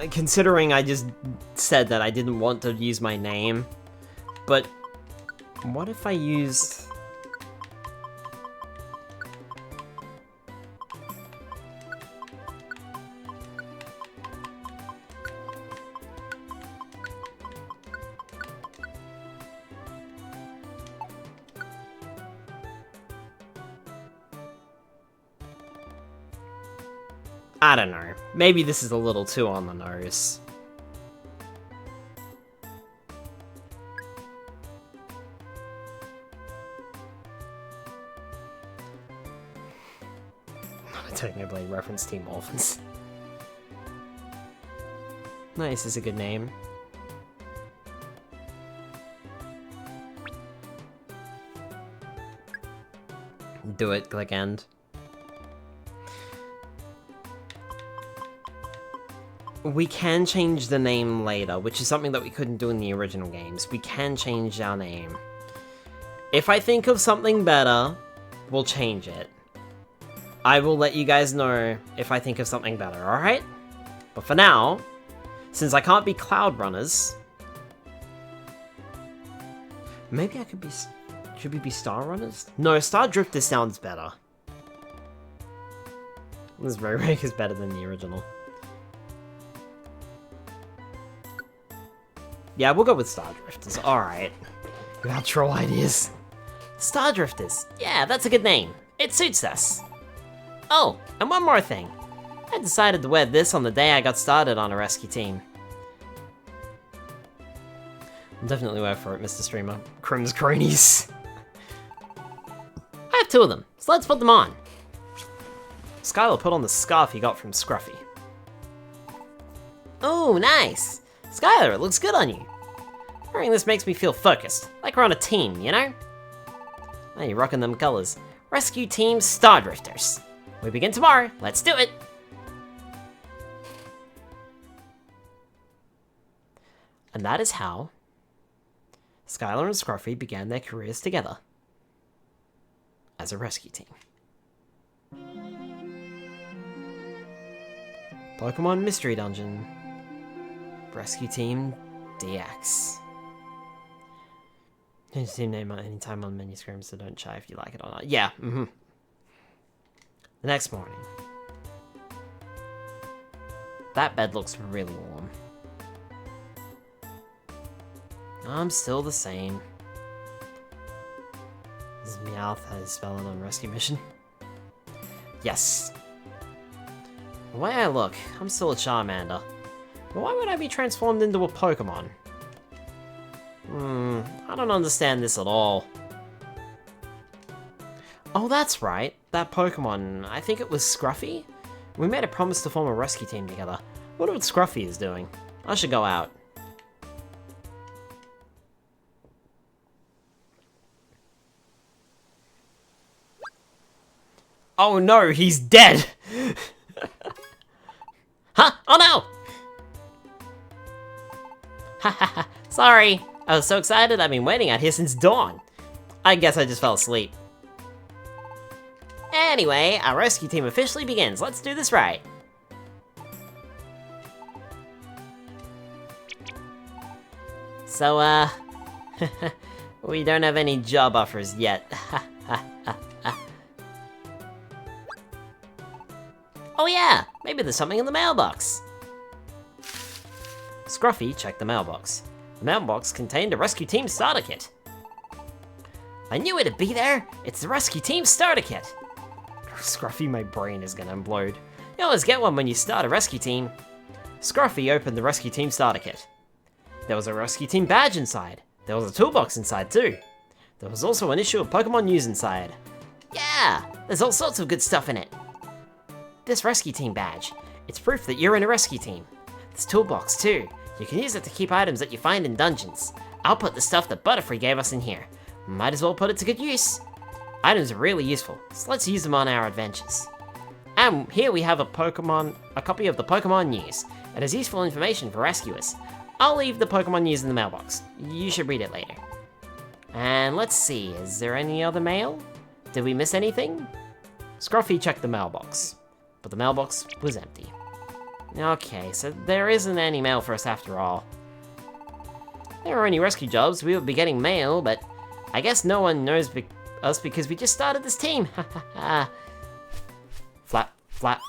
Considering I just said that I didn't want to use my name, but what if I used... I don't know. Maybe this is a little too on the nose. Technically reference Team Orphans. Nice is a good name. Do it, click end. We can change the name later, which is something that we couldn't do in the original games. We can change our name. If I think of something better, we'll change it. I will let you guys know if I think of something better, alright? But for now, since I can't be Cloud Runners, maybe I could be... Should we be Star Runners? No, Star Drifters sounds better. This remake is better than the original. Yeah, we'll go with Star Drifters, alright. Without troll ideas. Star Drifters, yeah, that's a good name. It suits us. Oh, and one more thing. I decided to wear this on the day I got started on a rescue team. I'll definitely wear for it, Mr. Streamer. Crim's Cronies. I have 2 of them, so let's put them on. Skylar put on the scarf he got from Scruffy. Oh, nice! Skylar, it looks good on you. Wearing this makes me feel focused, like we're on a team, you know? Oh, you're rocking them colors. Rescue Team Star Drifters. We begin tomorrow, let's do it! And that is how Skylar and Scruffy began their careers together as a rescue team. Pokémon Mystery Dungeon. Rescue Team DX. Change team name at any time on menu screen, so don't shy if you like it or not. Yeah, The next morning. That bed looks really warm. I'm still the same. This is Meowth has spelling on rescue mission. Yes. The way I look, I'm still a Charmander. But why would I be transformed into a Pokemon? I don't understand this at all. Oh, that's right. That Pokemon, I think it was Scruffy? We made a promise to form a rescue team together. I wonder what Scruffy is doing. I should go out. Oh no, he's dead! Huh? Oh no! Hahaha, sorry. I was so excited, I've been waiting out here since dawn. I guess I just fell asleep. Anyway, our rescue team officially begins. Let's do this right. So, we don't have any job offers yet. Oh yeah, maybe there's something in the mailbox. Scruffy checked the mailbox. The mailbox contained a rescue team starter kit. I knew it'd be there! It's the rescue team starter kit! Scruffy, my brain is gonna implode. You always get one when you start a rescue team. Scruffy opened the rescue team starter kit. There was a rescue team badge inside. There was a toolbox inside too. There was also an issue of Pokemon news inside. Yeah, there's all sorts of good stuff in it. This rescue team badge, it's proof that you're in a rescue team. This toolbox too, you can use it to keep items that you find in dungeons. I'll put the stuff that Butterfree gave us in here. Might as well put it to good use. Items are really useful, so let's use them on our adventures. And here we have a copy of the Pokemon news. It has useful information for rescuers. I'll leave the Pokemon news in the mailbox. You should read it later. And let's see, is there any other mail? Did we miss anything? Scruffy checked the mailbox, but the mailbox was empty. Okay, so there isn't any mail for us after all. If there were any rescue jobs, we would be getting mail, but I guess no one knows us because we just started this team. Ha ha ha. Flap, flap.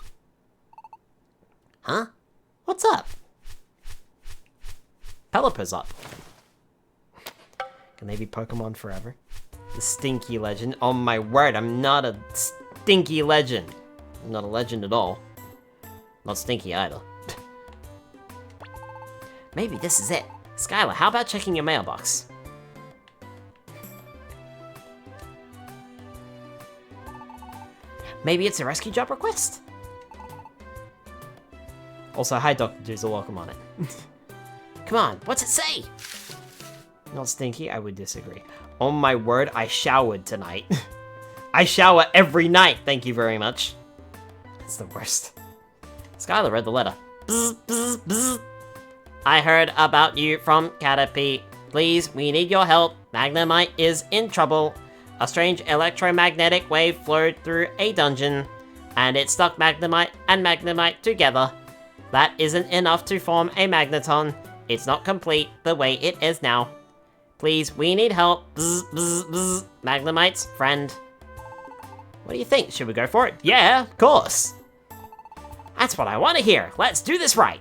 Huh? What's up? Pelipper's up. Can they be Pokemon forever? The Stinky Legend. Oh my word, I'm not a Stinky Legend. I'm not a legend at all. Not Stinky either. Maybe this is it. Skylar, how about checking your mailbox? Maybe it's a rescue job request? Also, hi Dr. Doozle, welcome on it. Come on, what's it say? Not Stinky, I would disagree. Oh my word, I showered tonight. I shower every night, thank you very much. It's the worst. Skylar read the letter. Bzz, bzz, bzz. I heard about you from Caterpie. Please, we need your help. Magnemite is in trouble. A strange electromagnetic wave flowed through a dungeon, and it stuck Magnemite and Magnemite together. That isn't enough to form a Magneton. It's not complete the way it is now. Please, we need help. Bzz, bzz, bzz. Magnemite's friend. What do you think? Should we go for it? Yeah, of course. That's what I want to hear. Let's do this right.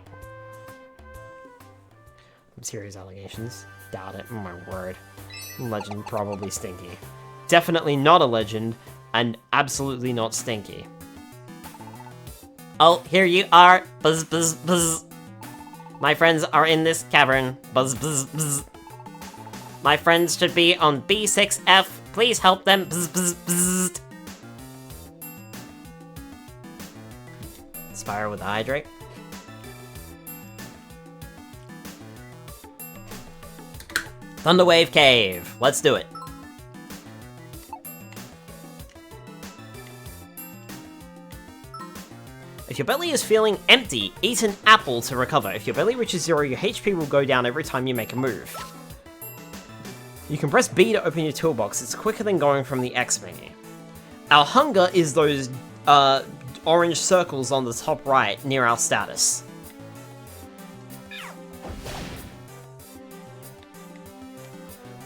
Serious allegations. Doubt it. Oh my word. Legend, probably Stinky. Definitely not a legend, and absolutely not Stinky. Oh, here you are. Buzz, buzz, buzz. My friends are in this cavern. Buzz, buzz, buzz. My friends should be on B6F. Please help them. Buzz, buzz, buzz. Spyro with the Hydrate. Thunderwave Cave. Let's do it. If your belly is feeling empty, eat an apple to recover. If your belly reaches 0, your HP will go down every time you make a move. You can press B to open your toolbox. It's quicker than going from the X menu. Our hunger is those orange circles on the top right near our status.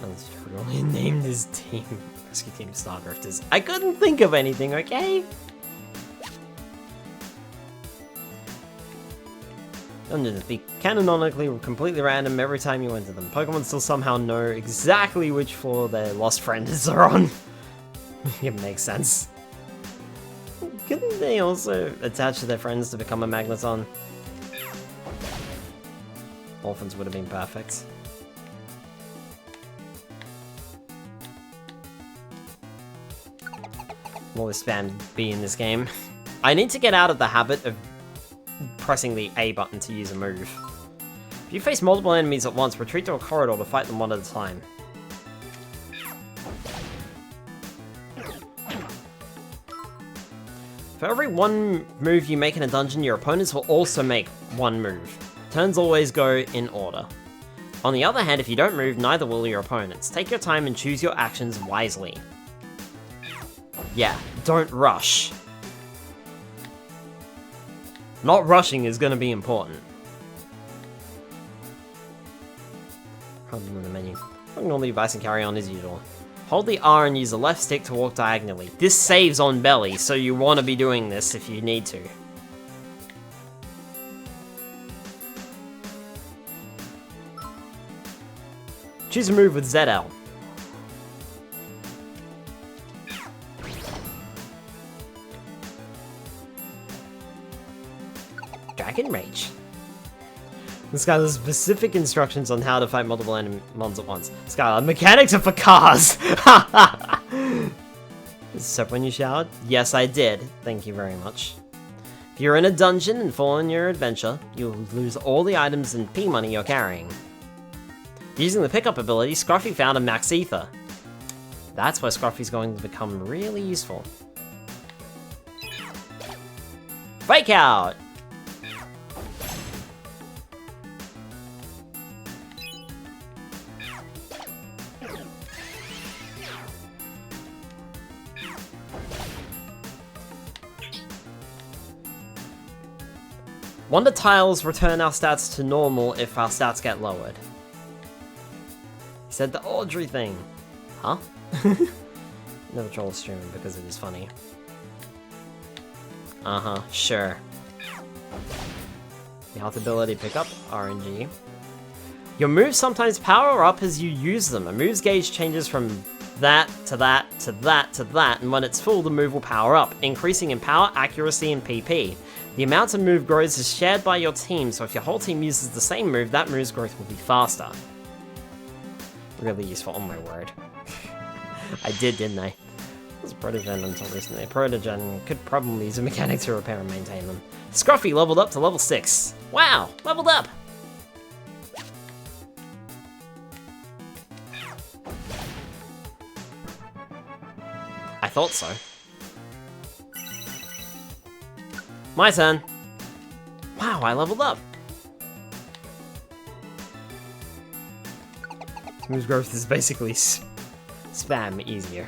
Let's really name this team Rescue Team Star Drifters. I couldn't think of anything, okay? Dungeons be canonically completely random every time you enter them. Pokemon still somehow know exactly which floor their lost friends are on. It makes sense. Couldn't they also attach to their friends to become a Magneton? Orphans would have been perfect. Always spam B in this game. I need to get out of the habit of pressing the A button to use a move. If you face multiple enemies at once, retreat to a corridor to fight them one at a time. For every one move you make in a dungeon, your opponents will also make one move. Turns always go in order. On the other hand, if you don't move, neither will your opponents. Take your time and choose your actions wisely. Yeah, don't rush. Not rushing is going to be important. Problem in the menu. Ignore the device and carry on as usual. Hold the R and use the left stick to walk diagonally. This saves on belly, so you want to be doing this if you need to. Choose a move with ZL. Dragon Rage. This guy has specific instructions on how to fight multiple mons at once. Skylar, mechanics are for cars! Except when you showered? Yes, I did. Thank you very much. If you're in a dungeon and fall on your adventure, you'll lose all the items and P-money you're carrying. Using the pickup ability, Scruffy found a max ether. That's where Scruffy's going to become really useful. Fake out! Wonder tiles return our stats to normal if our stats get lowered. He said the Audrey thing. Huh? Never troll streaming because it is funny. Uh-huh, sure. The health ability pickup, RNG. Your moves sometimes power up as you use them. A move's gauge changes from that to that to that to that, and when it's full, the move will power up, increasing in power, accuracy, and PP. The amount of move growth is shared by your team, so if your whole team uses the same move, that move's growth will be faster. Really useful, oh my word. I did, didn't I? I was a Protogen until recently. Protogen could probably use a mechanic to repair and maintain them. Scruffy leveled up to level 6. Wow, leveled up! I thought so. My turn. Wow, I leveled up. Moves growth is basically spam easier.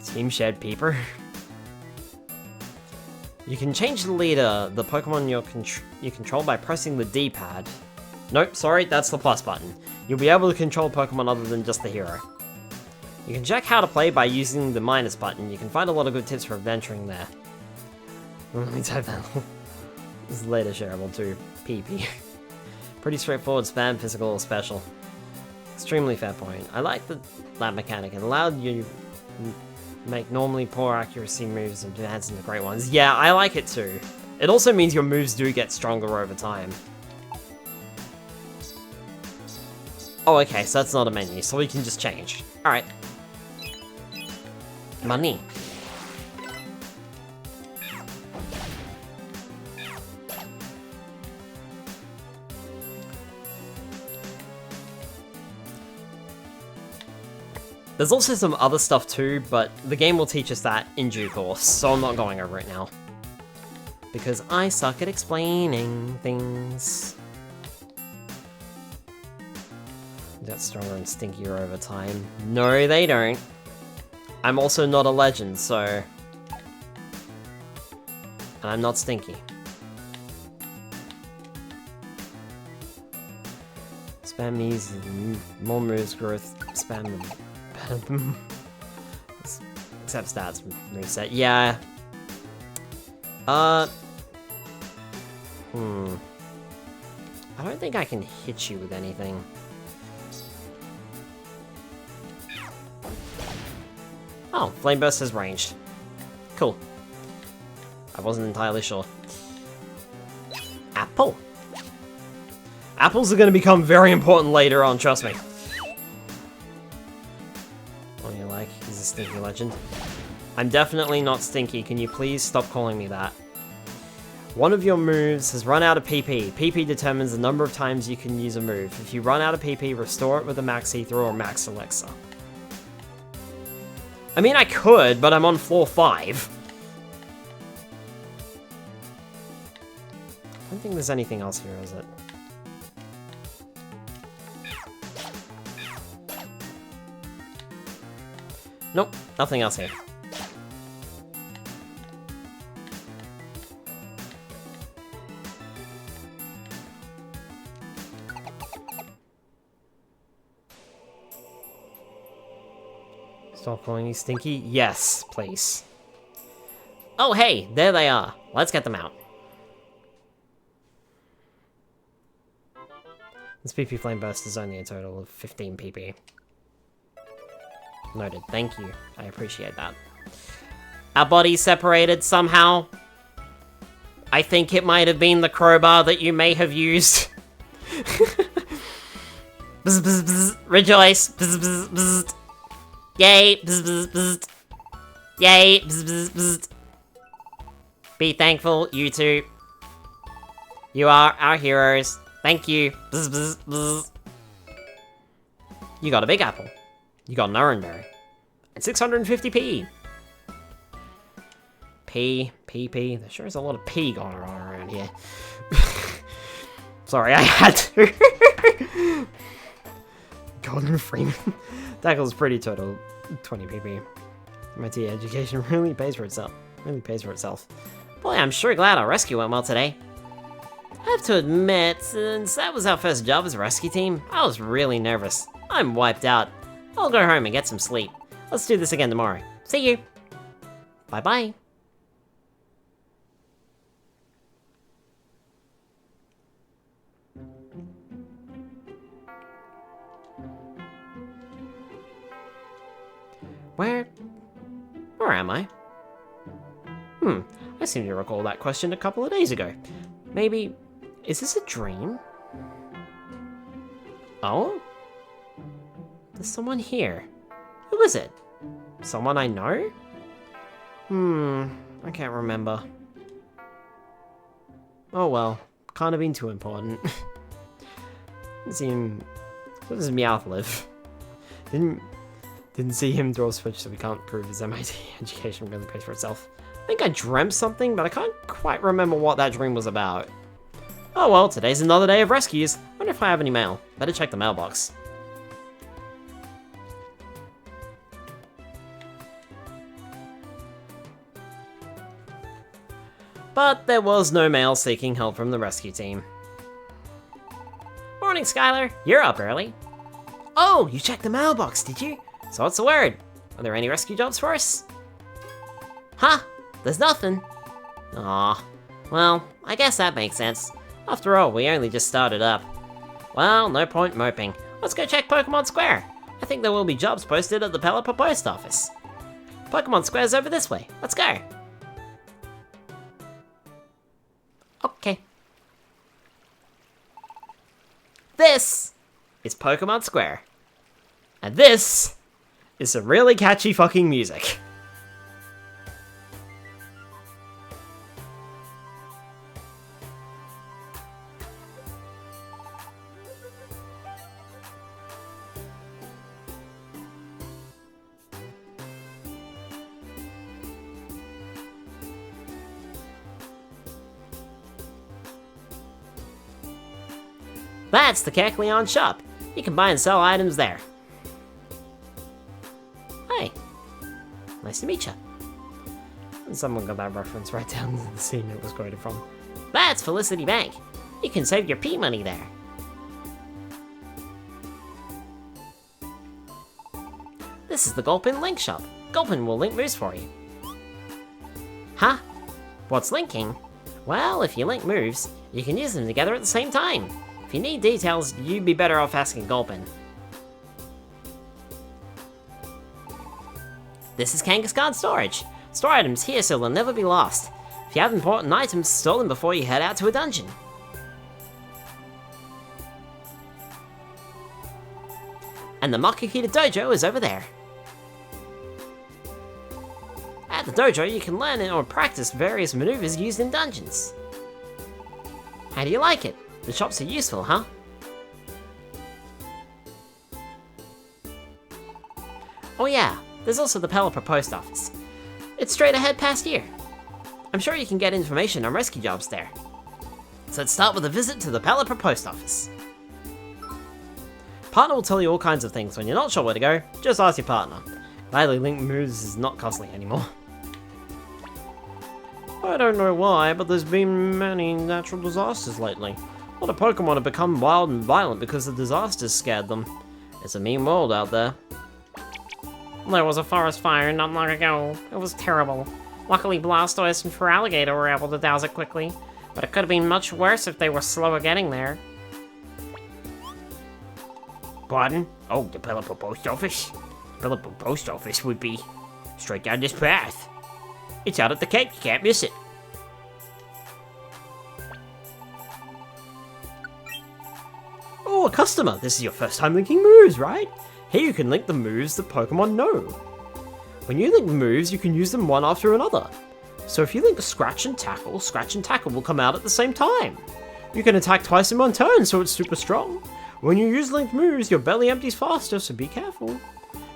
Team Shed Peeper. You can change the leader, the Pokemon you control by pressing the D-pad. Nope, sorry, that's the plus button. You'll be able to control Pokemon other than just the hero. You can check how to play by using the minus button. You can find a lot of good tips for adventuring there. Let me type that. This is later shareable too. PP. Pretty straightforward spam, physical or special. Extremely fair point. I like that mechanic. It allowed you to make normally poor accuracy moves and advance into great ones. Yeah, I like it too. It also means your moves do get stronger over time. Oh, okay, so that's not a menu, so we can just change. Alright. Money. There's also some other stuff too, but the game will teach us that in due course, so I'm not going over it now. Because I suck at explaining things. They get stronger and stinkier over time. No, they don't. I'm also not a legend, so... And I'm not stinky. Spam easy, more moves growth, spam them. Except stats moveset. Yeah. I don't think I can hit you with anything. Oh, Flame Burst is ranged. Cool. I wasn't entirely sure. Apple. Apples are going to become very important later on, trust me. What do you like? He's a stinky legend. I'm definitely not stinky. Can you please stop calling me that? One of your moves has run out of PP. PP determines the number of times you can use a move. If you run out of PP, restore it with a max ether or max elixir. I mean, I could, but I'm on floor 5. I don't think there's anything else here, is it? Nope, nothing else here. Stop calling you Stinky? Yes, please. Oh hey, there they are. Let's get them out. This PP Flame Burst is only a total of 15 PP. Noted, thank you. I appreciate that. Our bodies separated somehow. I think it might have been the crowbar that you may have used. Bzz, bzz, bzz. Rejoice. Bzz, bzz, bzz. Yay. Bzz, bzz, bzz. Yay. Bzz, bzz, bzz. Be thankful, you two. You are our heroes. Thank you. Bzz, bzz, bzz. You got a big apple. You got an Oranberry. And 650p. P. There sure is a lot of P going on around here. Sorry, I had to. Golden Freeman. Tackle's pretty total. 20 PP. MIT education really pays for itself. Boy, I'm sure glad our rescue went well today. I have to admit, since that was our first job as a rescue team, I was really nervous. I'm wiped out. I'll go home and get some sleep. Let's do this again tomorrow. See you. Bye-bye. Where am I? I seem to recall that question a couple of days ago. Maybe, is this a dream? Oh? There's someone here. Who is it? Someone I know? I can't remember. Oh well, can't have been too important. Didn't see him. Where does Meowth live? Didn't see him throw a switch, so we can't prove his MIT education really pays for itself. I think I dreamt something, but I can't quite remember what that dream was about. Oh well, today's another day of rescues. Wonder if I have any mail. Better check the mailbox. But there was no mail seeking help from the rescue team. Morning, Skylar. You're up early. Oh, you checked the mailbox, did you? So what's the word? Are there any rescue jobs for us? Huh? There's nothing. Aw. Well, I guess that makes sense. After all, we only just started up. Well, no point moping. Let's go check Pokémon Square. I think there will be jobs posted at the Pelipper post office. Pokémon Square's over this way. Let's go. Okay. This is Pokémon Square. And this is some really catchy fucking music. That's the Kecleon shop. You can buy and sell items there. Hi. Nice to meet you. And someone got that reference right down to the scene it was quoted from. That's Felicity Bank. You can save your P money there. This is the Gulpin Link shop. Gulpin will link moves for you. Huh? What's linking? Well, if you link moves, you can use them together at the same time. If you need details, you'd be better off asking Gulpin. This is Kangaskhan Storage. Store items here so they'll never be lost. If you have important items, store them before you head out to a dungeon. And the Makihita Dojo is over there. At the dojo, you can learn or practice various maneuvers used in dungeons. How do you like it? The shops are useful, huh? Oh yeah, there's also the Pelipper post office. It's straight ahead past here. I'm sure you can get information on rescue jobs there. So let's start with a visit to the Pelipper post office. Partner will tell you all kinds of things. When you're not sure where to go, just ask your partner. Gladly link moves is not costly anymore. I don't know why, but there's been many natural disasters lately. A lot of Pokemon have become wild and violent because the disasters scared them. It's a mean world out there. There was a forest fire not long ago. It was terrible. Luckily, Blastoise and Feraligatr were able to douse it quickly, but it could have been much worse if they were slower getting there. Pardon? Oh, the Pelipper post office? Pelipper post office would be straight down this path. It's out at the cake, you can't miss it. Oh, a customer! This is your first time linking moves, right? Here you can link the moves that Pokemon know. When you link moves, you can use them one after another. So if you link Scratch and Tackle will come out at the same time. You can attack twice in one turn, so it's super strong. When you use linked moves, your belly empties faster, so be careful.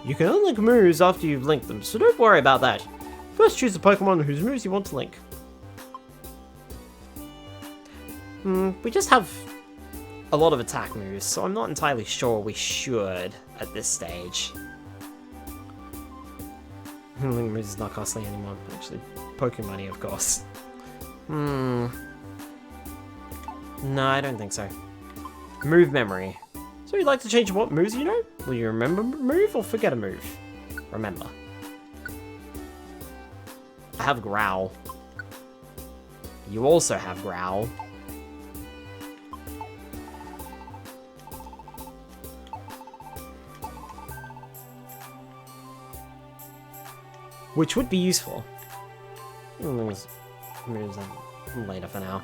You can unlink moves after you've linked them, so don't worry about that. First choose the Pokemon whose moves you want to link. We just have a lot of attack moves, so I'm not entirely sure we should at this stage. Link moves is not costly anymore. Actually, Pokemon money, of course. No, I don't think so. Move memory. So you'd like to change what moves you know? Will you remember a move or forget a move? Remember. I have Growl. You also have Growl. Which would be useful. Moves later for now.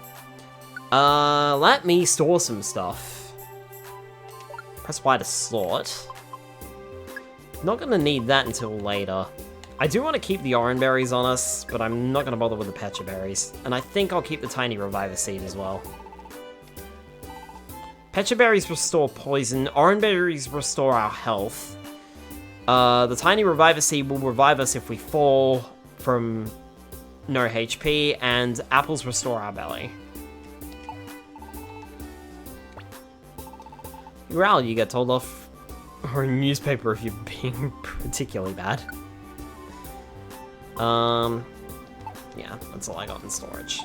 Let me store some stuff. Press Y to sort. Not gonna need that until later. I do want to keep the orange berries on us, but I'm not gonna bother with the Pecha berries. And I think I'll keep the tiny reviver seed as well. Pecha berries restore poison, orange berries restore our health. The tiny reviver seed will revive us if we fall from no HP, and apples restore our belly. Growl, you get told off, or a newspaper if you're being particularly bad. Yeah, that's all I got in storage.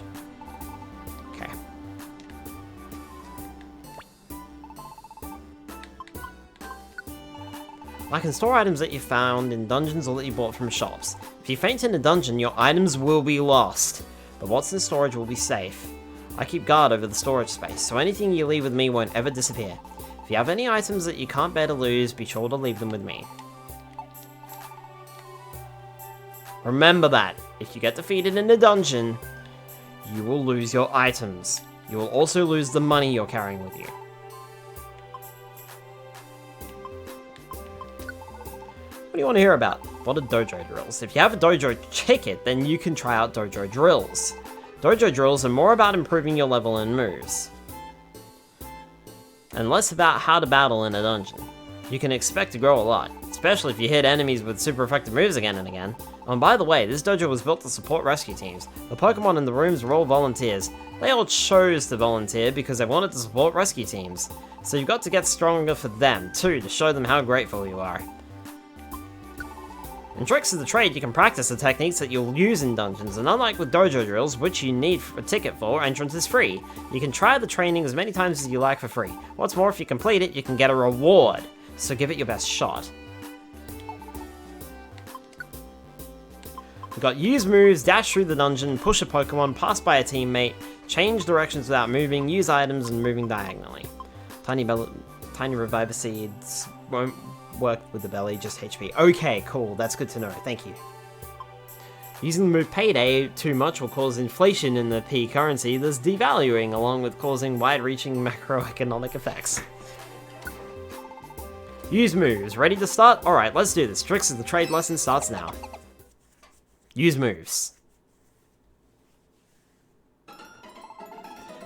Okay. I can store items that you found in dungeons or that you bought from shops. If you faint in a dungeon, your items will be lost, but what's in storage will be safe. I keep guard over the storage space, so anything you leave with me won't ever disappear. If you have any items that you can't bear to lose, be sure to leave them with me. Remember that, if you get defeated in a dungeon, you will lose your items. You will also lose the money you're carrying with you. What do you want to hear about? What are dojo drills? If you have a dojo ticket, then you can try out dojo drills. Dojo drills are more about improving your level and moves, and less about how to battle in a dungeon. You can expect to grow a lot, especially if you hit enemies with super effective moves again and again. And by the way, this dojo was built to support rescue teams. The Pokemon in the rooms were all volunteers. They all chose to volunteer because they wanted to support rescue teams. So you've got to get stronger for them, too, to show them how grateful you are. In Tricks of the Trade, you can practice the techniques that you'll use in dungeons, and unlike with dojo drills, which you need a ticket for, entrance is free. You can try the training as many times as you like for free. What's more, if you complete it, you can get a reward, so give it your best shot. We've got use moves, dash through the dungeon, push a Pokemon, pass by a teammate, change directions without moving, use items, and moving diagonally. Tiny reviver seeds won't work with the belly, just HP. Okay, cool, that's good to know, thank you. Using the move Payday too much will cause inflation in the P currency, thus devaluing, along with causing wide-reaching macroeconomic effects. Use moves, ready to start? Alright, let's do this. Tricks of the Trade lesson starts now. Use moves.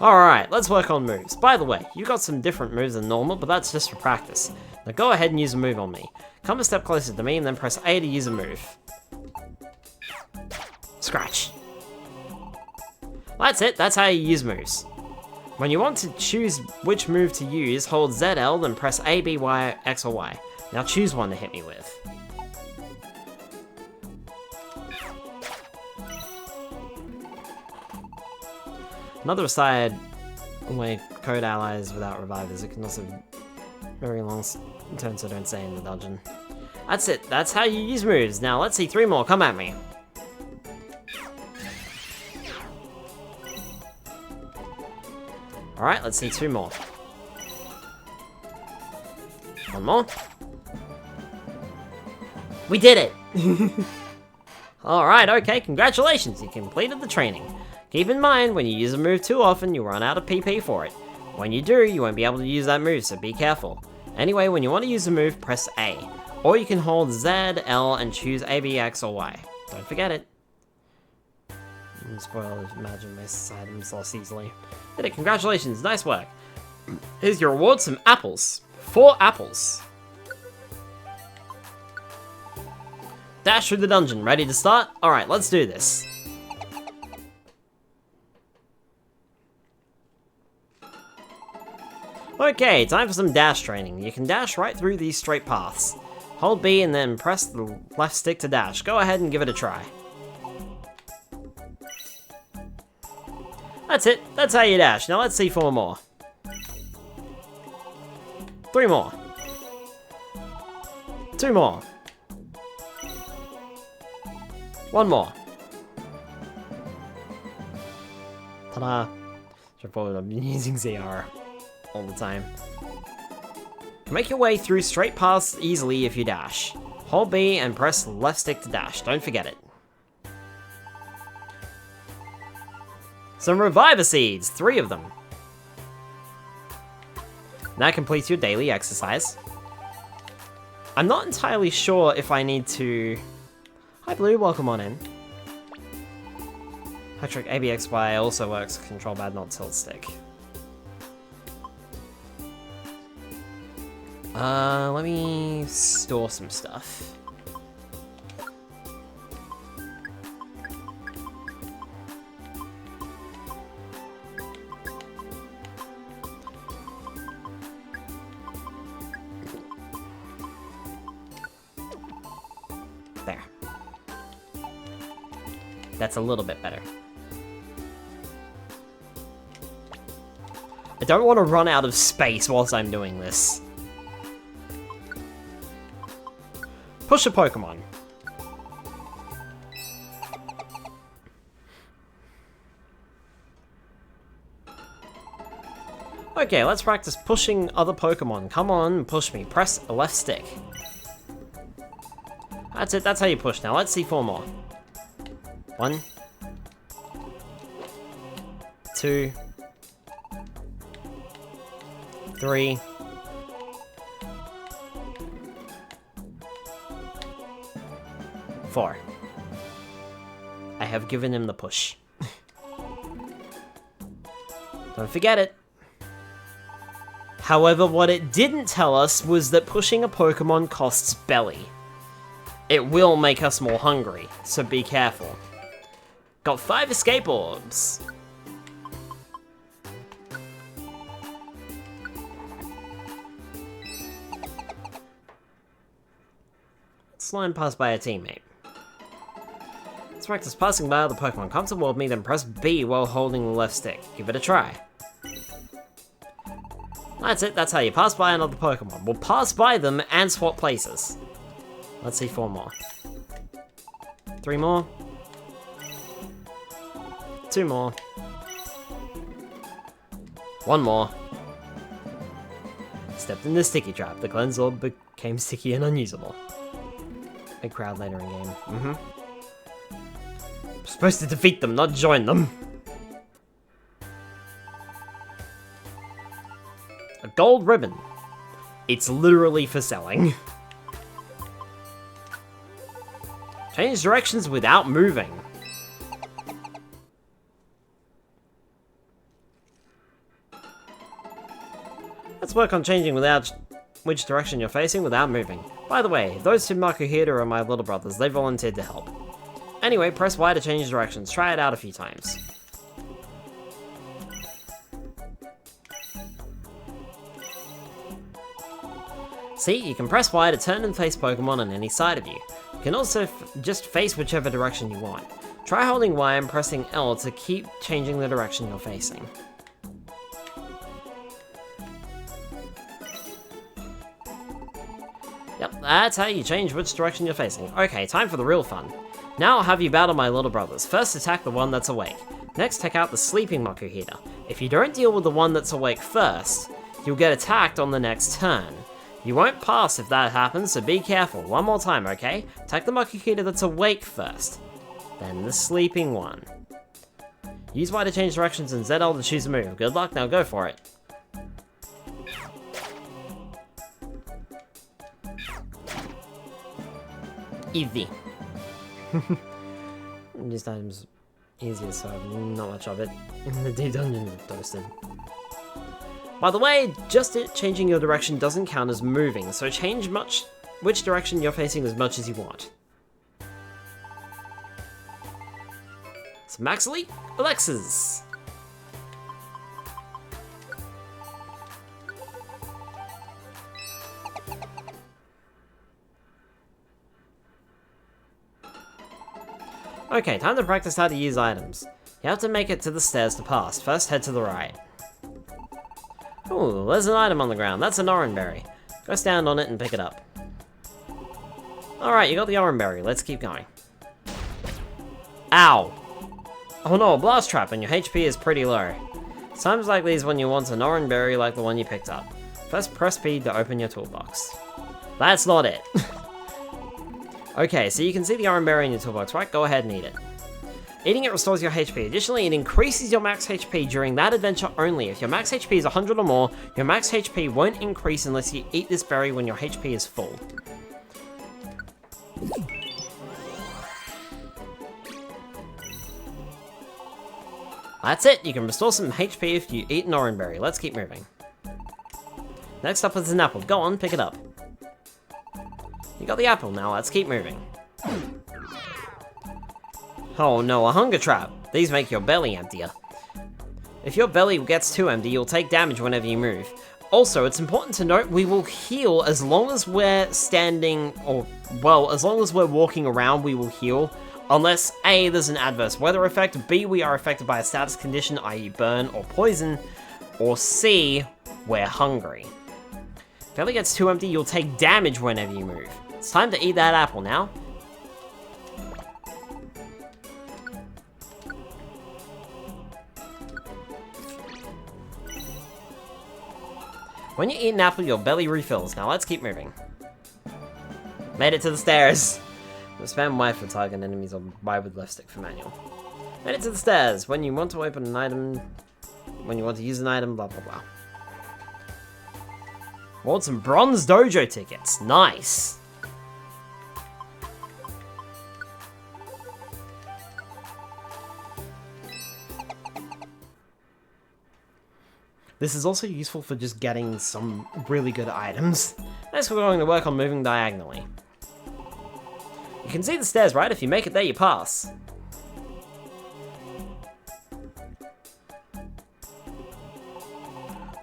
Alright, let's work on moves. By the way, you got some different moves than normal, but that's just for practice. Now go ahead and use a move on me. Come a step closer to me and then press A to use a move. Scratch. That's it, that's how you use moves. When you want to choose which move to use, hold ZL, then press A, B, Y, X, or Y. Now choose one to hit me with. Another aside, when code allies without revivers, it can also very long turns, so don't stay in the dungeon. That's it. That's how you use moves. Now let's see 3 more. Come at me. Alright, let's see 2 more. 1 more. We did it! Alright, okay, congratulations, you completed the training. Keep in mind, when you use a move too often, you'll run out of PP for it. When you do, you won't be able to use that move, so be careful. Anyway, when you want to use a move, press A. Or you can hold Z, L, and choose A, B, X, or Y. Don't forget it. Spoilers, imagine miss items lost easily. Did it, congratulations, nice work. Here's your reward, some apples. 4 apples. Dash through the dungeon, ready to start? Alright, let's do this. Okay, time for some dash training. You can dash right through these straight paths. Hold B and then press the left stick to dash. Go ahead and give it a try. That's it, that's how you dash. Now let's see 4 more. 3 more. 2 more. 1 more. Ta-da. Straightforward, I've been using ZR all the time. Make your way through straight paths easily if you dash. Hold B and press left stick to dash, don't forget it. Some Reviver Seeds, 3 of them. That completes your daily exercise. I'm not entirely sure if I need to... Hi Blue, welcome on in. Hat-trick ABXY also works, control pad, not tilt stick. Let me store some stuff. There. That's a little bit better. I don't want to run out of space whilst I'm doing this. Push a Pokemon. Okay, let's practice pushing other Pokemon. Come on, push me. Press the left stick. That's it, that's how you push now. Let's see 4 more. 1, 2, 3. 4. I have given him the push. Don't forget it. However, what it didn't tell us was that pushing a Pokemon costs belly. It will make us more hungry, so be careful. Got 5 escape orbs. Slime passed by a teammate. Let's practice passing by other Pokemon. Come toward me, then press B while holding the left stick. Give it a try. That's it, that's how you pass by another Pokemon. We'll pass by them and swap places. Let's see 4 more. 3 more. 2 more. 1 more. Stepped in the sticky trap. The cleanse orb became sticky and unusable. Big crowd later in game. Supposed to defeat them, not join them. A gold ribbon. It's literally for selling. Change directions without moving. Let's work on changing without which direction you're facing without moving. By the way, those 2 Makuhita are my little brothers. They volunteered to help. Anyway, press Y to change directions. Try it out a few times. See, you can press Y to turn and face Pokemon on any side of you. You can also just face whichever direction you want. Try holding Y and pressing L to keep changing the direction you're facing. Yep, That's how you change which direction you're facing. Okay, time for the real fun. Now I'll have you battle my little brothers. First attack the one that's awake. Next take out the sleeping Makuhita. If you don't deal with the one that's awake first, you'll get attacked on the next turn. You won't pass if that happens, so be careful. One more time, okay? Attack the Makuhita that's awake first. Then the sleeping one. Use Y to change directions and ZL to choose a move. Good luck, now go for it. Easy. These items easier, so not much of it. In the deep dungeon is toasted. By the way, just it changing your direction doesn't count as moving, so change which direction you're facing as much as you want. So Max Elite, Alexis. Okay, time to practice how to use items. You have to make it to the stairs to pass. First, head to the right. Ooh, there's an item on the ground. That's an orange berry. Go stand on it and pick it up. Alright, you got the orange berry. Let's keep going. Ow! Oh no, a blast trap and your HP is pretty low. Times like these when you want an orange berry like the one you picked up. First, press B to open your toolbox. That's not it. Okay, so you can see the orange berry in your toolbox, right? Go ahead and eat it. Eating it restores your HP. Additionally, it increases your max HP during that adventure only. If your max HP is 100 or more, your max HP won't increase unless you eat this berry when your HP is full. That's it, you can restore some HP if you eat an orange berry. Let's keep moving. Next up is an apple. Go on, pick it up. You got the apple now, let's keep moving. Oh no, a hunger trap. These make your belly emptier. If your belly gets too empty, you'll take damage whenever you move. Also, it's important to note we will heal as long as we're standing, or, well, as long as we're walking around, we will heal. Unless A, there's an adverse weather effect, B, we are affected by a status condition, i.e. burn or poison, or C, we're hungry. If belly gets too empty, you'll take damage whenever you move. It's time to eat that apple now. When you eat an apple, your belly refills. Now let's keep moving. Made it to the stairs. Spam Y for target enemies or Y with left stick for manual. Made it to the stairs. When you want to open an item, when you want to use an item, blah blah blah. Want some bronze dojo tickets. Nice. This is also useful for just getting some really good items. Next we're going to work on moving diagonally. You can see the stairs, right? If you make it there, you pass.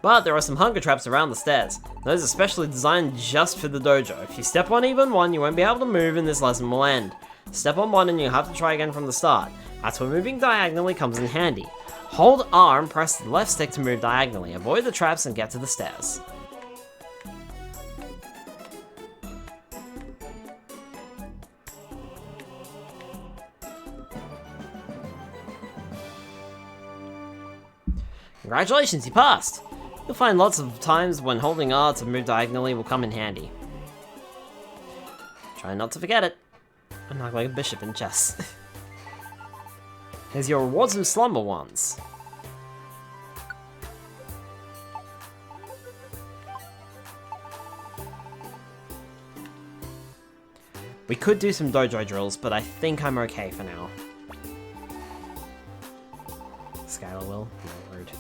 But there are some hunger traps around the stairs. Those are specially designed just for the dojo. If you step on even one, you won't be able to move and this lesson will end. Step on one and you'll have to try again from the start. That's where moving diagonally comes in handy. Hold R and press the left stick to move diagonally. Avoid the traps and get to the stairs. Congratulations, you passed! You'll find lots of times when holding R to move diagonally will come in handy. Try not to forget it. I'm not like a bishop in chess. Here's your rewards and slumber ones. We could do some dojo drills, but I think I'm okay for now. Skylar will? No, rude.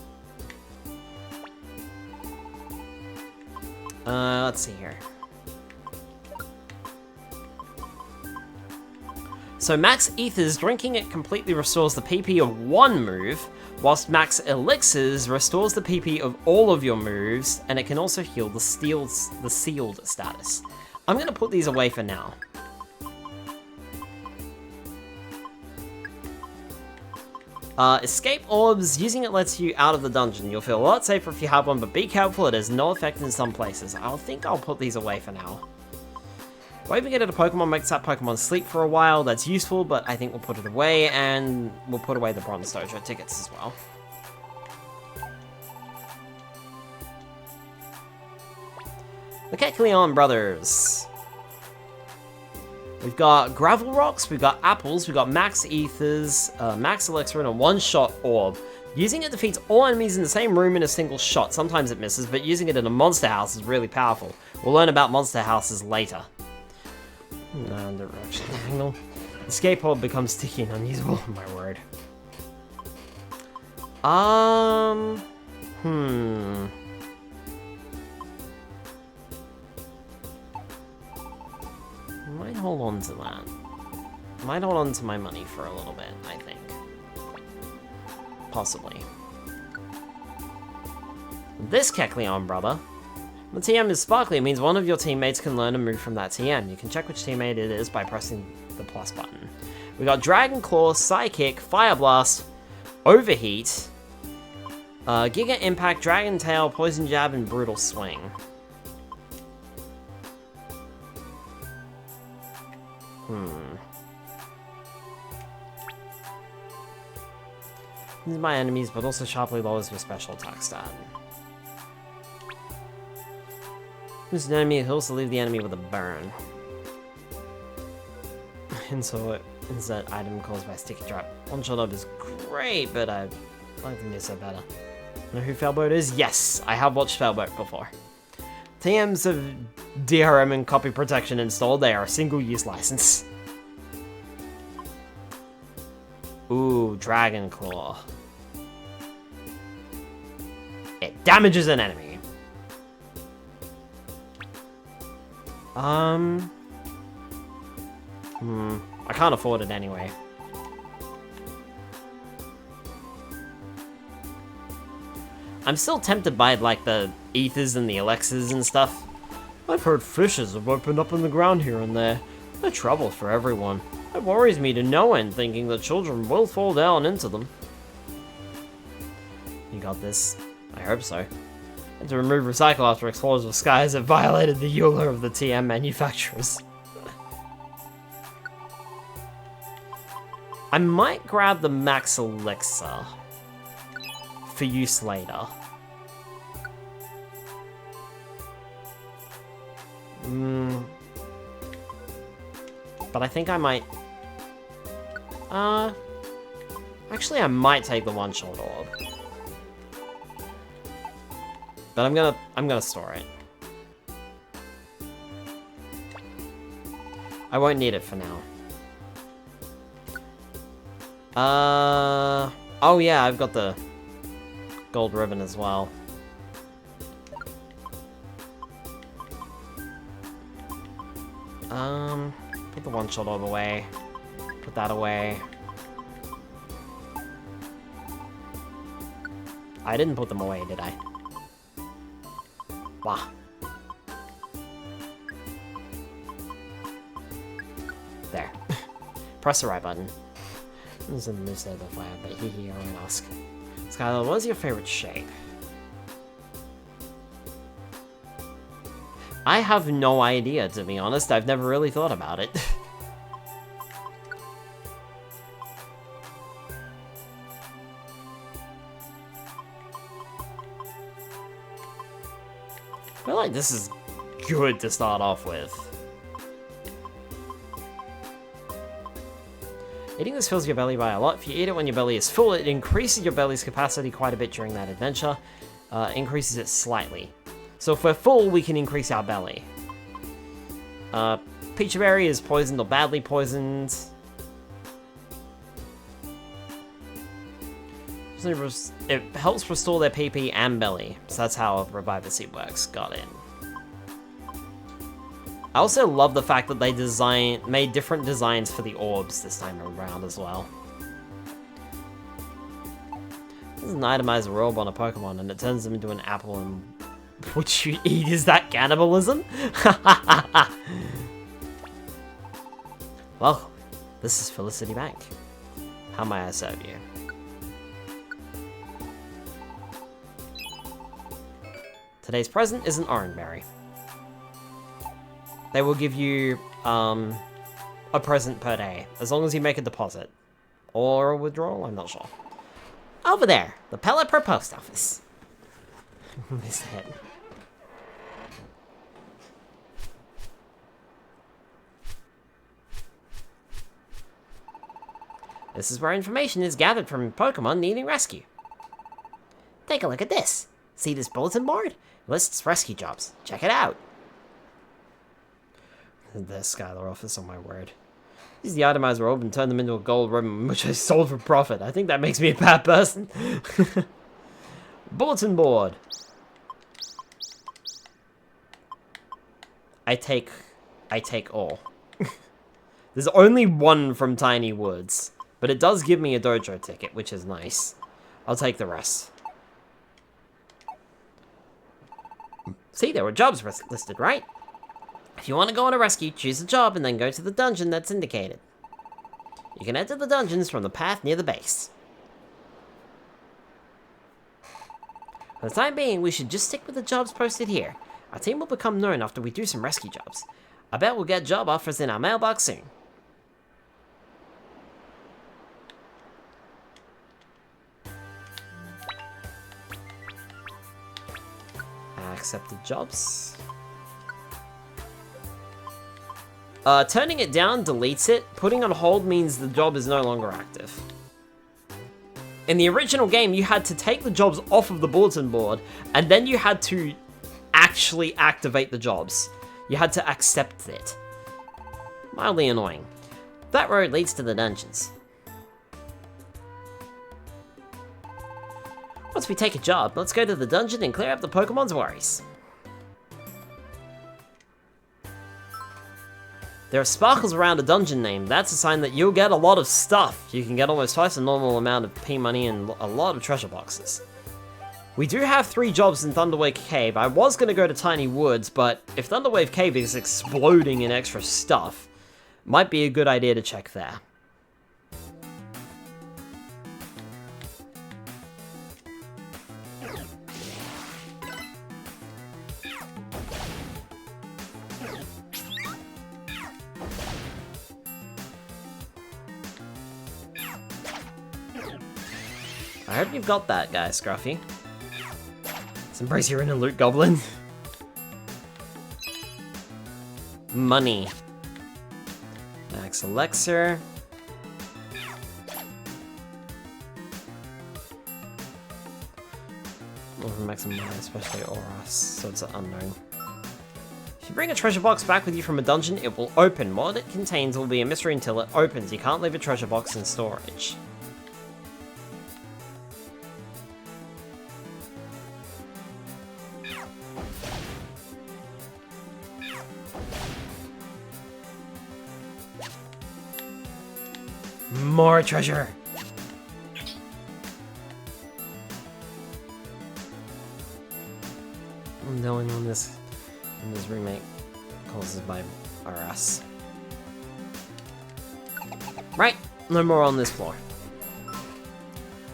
Let's see here. So Max Ethers, drinking it completely restores the PP of one move, whilst Max Elixirs restores the PP of all of your moves, and it can also heal the sealed status. I'm going to put these away for now. Escape orbs, using it lets you out of the dungeon. You'll feel a lot safer if you have one, but be careful, it has no effect in some places. I think I'll put these away for now. Waving it at a Pokemon makes that Pokemon sleep for a while. That's useful, but I think we'll put it away, and we'll put away the Bronze Dojo tickets as well. The Kecleon Brothers. We've got Gravel Rocks, we've got Apples, we've got Max Ethers, Max Elixir, and a one-shot Orb. Using it defeats all enemies in the same room in a single shot. Sometimes it misses, but using it in a monster house is really powerful. We'll learn about monster houses later. No, direction angle. Escape Orb becomes sticky and unusable. My word. Might hold on to that. Might hold on to my money for a little bit, I think. Possibly. This Kecleon brother. The TM is sparkly. It means one of your teammates can learn a move from that TM. You can check which teammate it is by pressing the plus button. We got Dragon Claw, Psychic, Fire Blast, Overheat, Giga Impact, Dragon Tail, Poison Jab, and Brutal Swing. These are my enemies, but also sharply lowers your special attack stat. This is an enemy who also leave the enemy with a burn. Insert item caused by sticky trap. One shot up is great, but I don't think this are better. Know who Failboat is? Yes, I have watched Failboat before. TMs of DRM and copy protection installed. They are a single-use license. Ooh, Dragon Claw. It damages an enemy. I can't afford it anyway. I'm still tempted by, like, the ethers and the elixirs and stuff. I've heard fishes have opened up in the ground here and there. They're trouble for everyone. It worries me to no end thinking that children will fall down into them. You got this? I hope so. And to remove recycle after explosive skies have violated the EULA of the TM manufacturers. I might grab the Max Elixir for use later. But I think I might... Actually, I might take the one-shot orb. But I'm gonna store it. I won't need it for now. Oh yeah, I've got the gold ribbon as well. Put the one-shot orb away. Put that away. I didn't put them away, did I? Wah. There. Press the right button. This is in the moveset of the fire, but I won't ask. Skylar, what is your favorite shape? I have no idea, to be honest. I've never really thought about it. I feel like this is good to start off with. Eating this fills your belly by a lot. If you eat it when your belly is full, it increases your belly's capacity quite a bit during that adventure. Increases it slightly. So if we're full, we can increase our belly. Peach Berry is poisoned or badly poisoned. It helps restore their PP and belly. So that's how Revive the Seed works. Got it. I also love the fact that they made different designs for the orbs this time around as well. This is an itemized orb on a Pokemon, and it turns them into an apple and... What you eat? Is that cannibalism? Welcome. This is Felicity Bank. How may I serve you? Today's present is an orange berry. they will give you a present per day, as long as you make a deposit. Or a withdrawal, I'm not sure. Over there, the Pellet Pro Post Office. Missed it. This is where information is gathered from Pokemon needing rescue. Take a look at this. See this bulletin board? It lists rescue jobs. Check it out. The Skylar office, on my word. Use the itemizer orb and turn them into a gold ribbon, which I sold for profit. I think that makes me a bad person. Bulletin board. I take all. There's only one from Tiny Woods, but it does give me a dojo ticket, which is nice. I'll take the rest. See, there were jobs listed, right? If you want to go on a rescue, choose a job and then go to the dungeon that's indicated. You can enter the dungeons from the path near the base. For the time being, we should just stick with the jobs posted here. Our team will become known after we do some rescue jobs. I bet we'll get job offers in our mailbox soon. Accepted jobs. Turning it down deletes it. Putting on hold means the job is no longer active. In the original game, you had to take the jobs off of the bulletin board, and then you had to actually activate the jobs. You had to accept it. Mildly annoying. That road leads to the dungeons. Once we take a job, let's go to the dungeon and clear up the Pokemon's worries. There are sparkles around a dungeon name. That's a sign that you'll get a lot of stuff. You can get almost twice the normal amount of P money and a lot of treasure boxes. We do have 3 jobs in Thunderwave Cave. I was going to go to Tiny Woods, but if Thunderwave Cave is exploding in extra stuff, might be a good idea to check there. I hope you've got that, guy, Scruffy. Let's embrace your inner loot goblin. Money. Max Elixir. More from Max and Mine, especially Auras, so it's unknown. If you bring a treasure box back with you from a dungeon, it will open. What it contains will be a mystery until it opens. You can't leave a treasure box in storage. More treasure! I'm the only one in this remake causes my RS. Right, no more on this floor.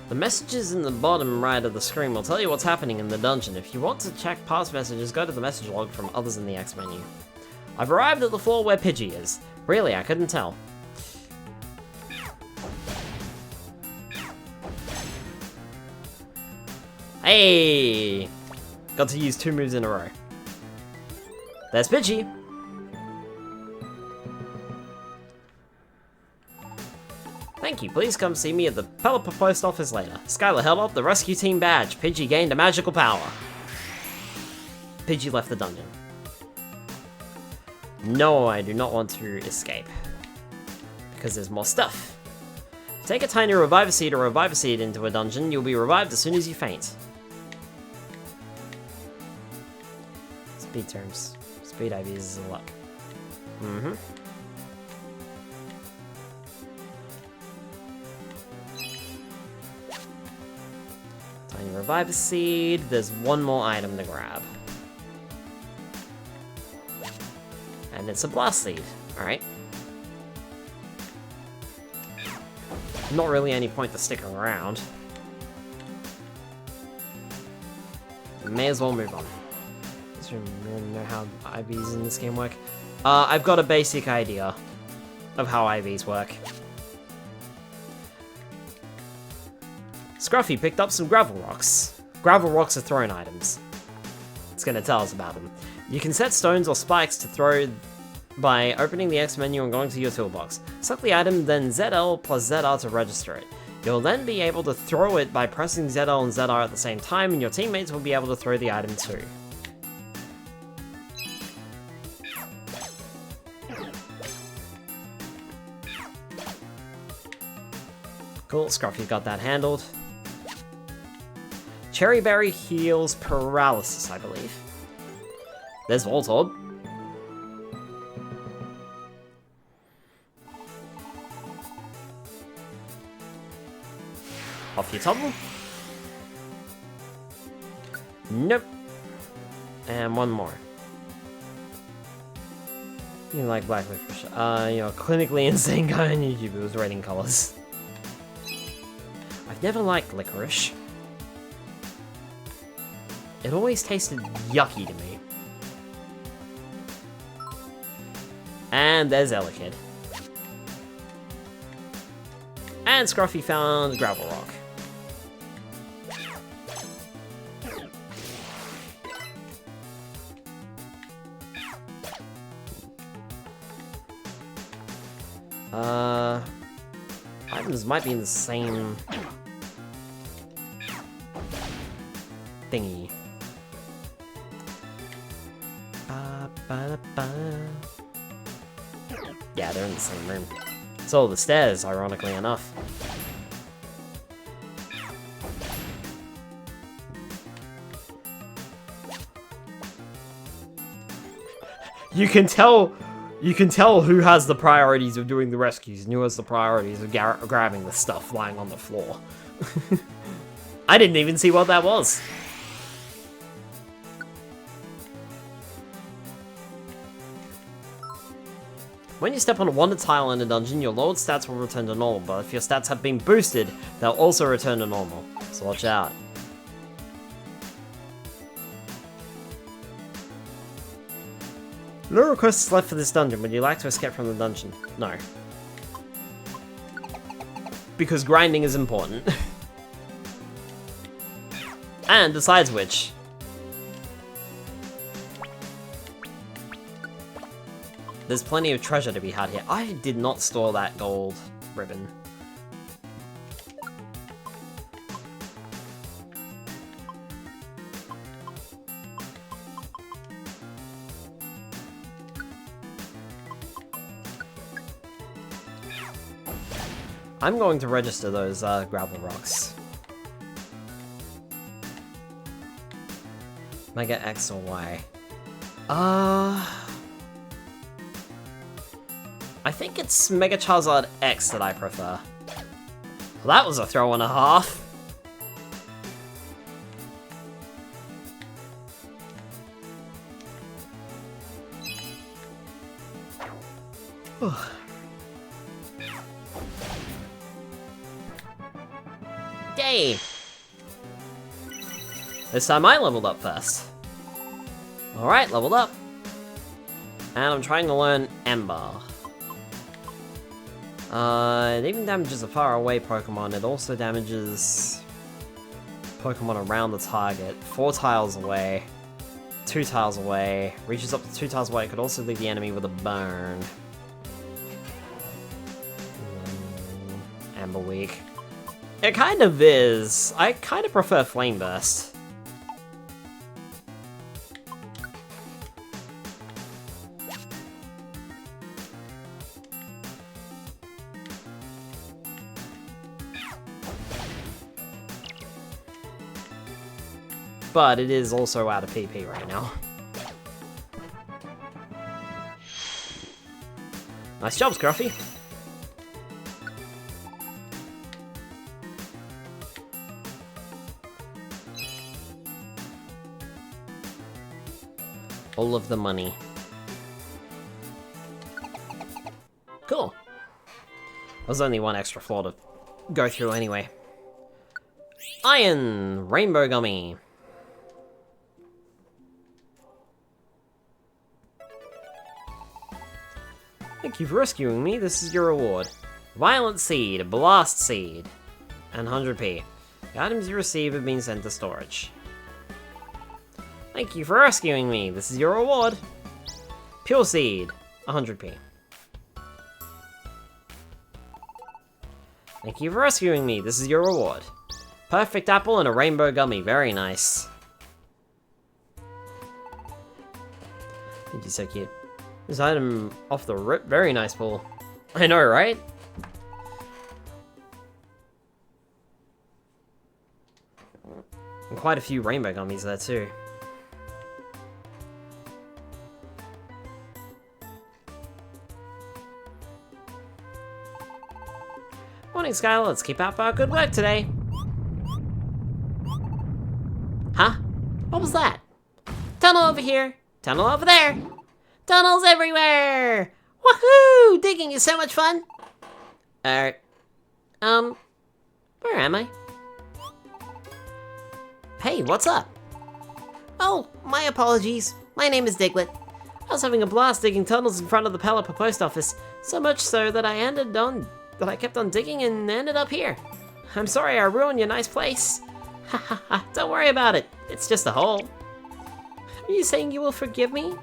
The messages in the bottom right of the screen will tell you what's happening in the dungeon. If you want to check past messages, go to the message log from others in the X menu. I've arrived at the floor where Pidgey is. Really, I couldn't tell. Hey! Got to use 2 moves in a row. There's Pidgey! Thank you, please come see me at the Pelipper Post Office later. Skylar held up the rescue team badge. Pidgey gained a magical power. Pidgey left the dungeon. No, I do not want to escape. Because there's more stuff. Take a tiny reviver seed or reviver seed into a dungeon, you'll be revived as soon as you faint. Speed terms. Speed IVs is a luck. Tiny reviver seed. There's one more item to grab. And it's a blast seed. Alright. Not really any point to stick around. May as well move on. Just remember to know how IVs in this game work. I've got a basic idea of how IVs work. Scruffy picked up some gravel rocks. Gravel rocks are thrown items. It's gonna tell us about them. You can set stones or spikes to throw by opening the X menu and going to your toolbox. Select the item, then ZL plus ZR to register it. You'll then be able to throw it by pressing ZL and ZR at the same time, and your teammates will be able to throw the item too. Cool, Scruffy got that handled. Cherry Berry heals paralysis, I believe. There's Voltorb. Off you topple. Nope. And one more. You like black licorice. You're clinically insane guy on YouTube who was rating colors. I've never liked licorice. It always tasted yucky to me. And there's Elekid. And Scruffy found Gravel Rock. Items might be in the same thingy. Yeah, they're in the same room. So the stairs, ironically enough. You can tell who has the priorities of doing the rescues and who has the priorities of grabbing the stuff lying on the floor. I didn't even see what that was. When you step on a wander tile in a dungeon, your lowered stats will return to normal, but if your stats have been boosted, they'll also return to normal, so watch out. No requests left for this dungeon. Would you like to escape from the dungeon? No. Because grinding is important. And besides which, there's plenty of treasure to be had here. I did not store that gold ribbon. I'm going to register those gravel rocks. Mega X or Y? I think it's Mega Charizard X that I prefer. Well, that was a throw and a half. Yay! This time I leveled up first. Alright, leveled up. And I'm trying to learn Ember. It even damages a far away Pokemon. It also damages Pokemon around the target. 4 tiles away. 2 tiles away. Reaches up to 2 tiles away. It could also leave the enemy with a burn. Amber weak. It kind of is. I kind of prefer Flame Burst. But it is also out of PP right now. Nice job, Scruffy. All of the money. Cool. There's only one extra floor to go through anyway. Iron Rainbow Gummy. Thank you for rescuing me, this is your reward. Violent Seed, Blast Seed, and 100p. The items you receive have been sent to storage. Thank you for rescuing me, this is your reward. Pure Seed, 100p. Thank you for rescuing me, this is your reward. Perfect Apple and a Rainbow Gummy, very nice. Thank you, so cute. This item off the rip, very nice ball. I know, right? And quite a few rainbow gummies there too. Morning, Skylar. Let's keep up our good work today. Huh? What was that? Tunnel over here. Tunnel over there. Tunnels everywhere! Woohoo! Digging is so much fun! Where am I? Hey, what's up? Oh, my apologies. My name is Diglett. I was having a blast digging tunnels in front of the Pelipper post office, so much so that I kept on digging and ended up here. I'm sorry I ruined your nice place. Ha ha ha, don't worry about it. It's just a hole. Are you saying you will forgive me?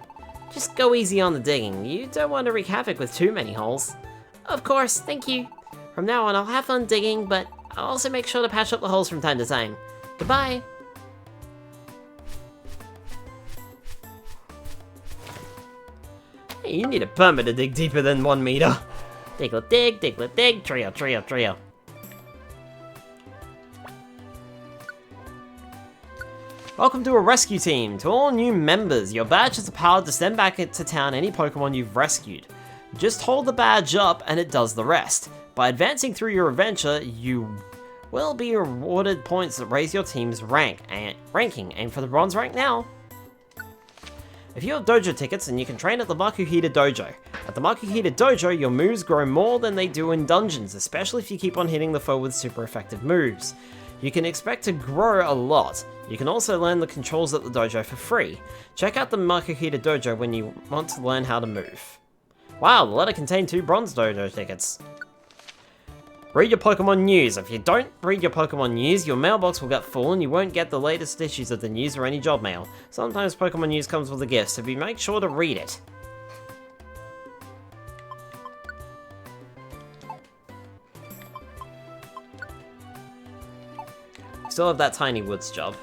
Just go easy on the digging. You don't want to wreak havoc with too many holes. Of course, thank you. From now on, I'll have fun digging, but I'll also make sure to patch up the holes from time to time. Goodbye. Hey, you need a permit to dig deeper than 1 meter. Diglett dig, trio, trio, trio. Welcome to a rescue team. To all new members, your badge has the power to send back into town any Pokemon you've rescued. Just hold the badge up and it does the rest. By advancing through your adventure, you will be rewarded points that raise your team's ranking. Aim for the bronze rank now. If you have dojo tickets, then you can train at the Makuhita Dojo. At the Makuhita Dojo, your moves grow more than they do in dungeons, especially if you keep on hitting the foe with super effective moves. You can expect to grow a lot. You can also learn the controls at the dojo for free. Check out the Makuhita Dojo when you want to learn how to move. Wow, the letter contained 2 bronze dojo tickets. Read your Pokemon news. If you don't read your Pokemon news, your mailbox will get full and you won't get the latest issues of the news or any job mail. Sometimes Pokemon news comes with a gift, so make sure to read it. Still have that tiny woods job.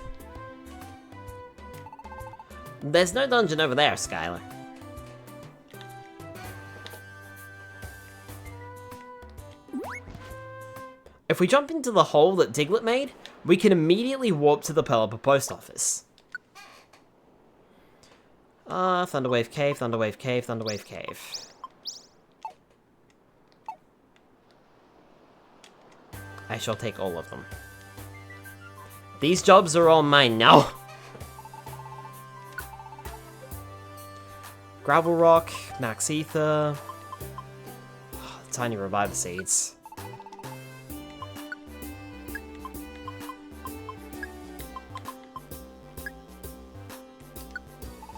There's no dungeon over there, Skylar. If we jump into the hole that Diglett made, we can immediately warp to the Pelipper post office. Thunderwave Cave, Thunderwave Cave, Thunderwave Cave. I shall take all of them. These jobs are all mine now. Gravel Rock, Max Ether, Tiny Reviver Seeds.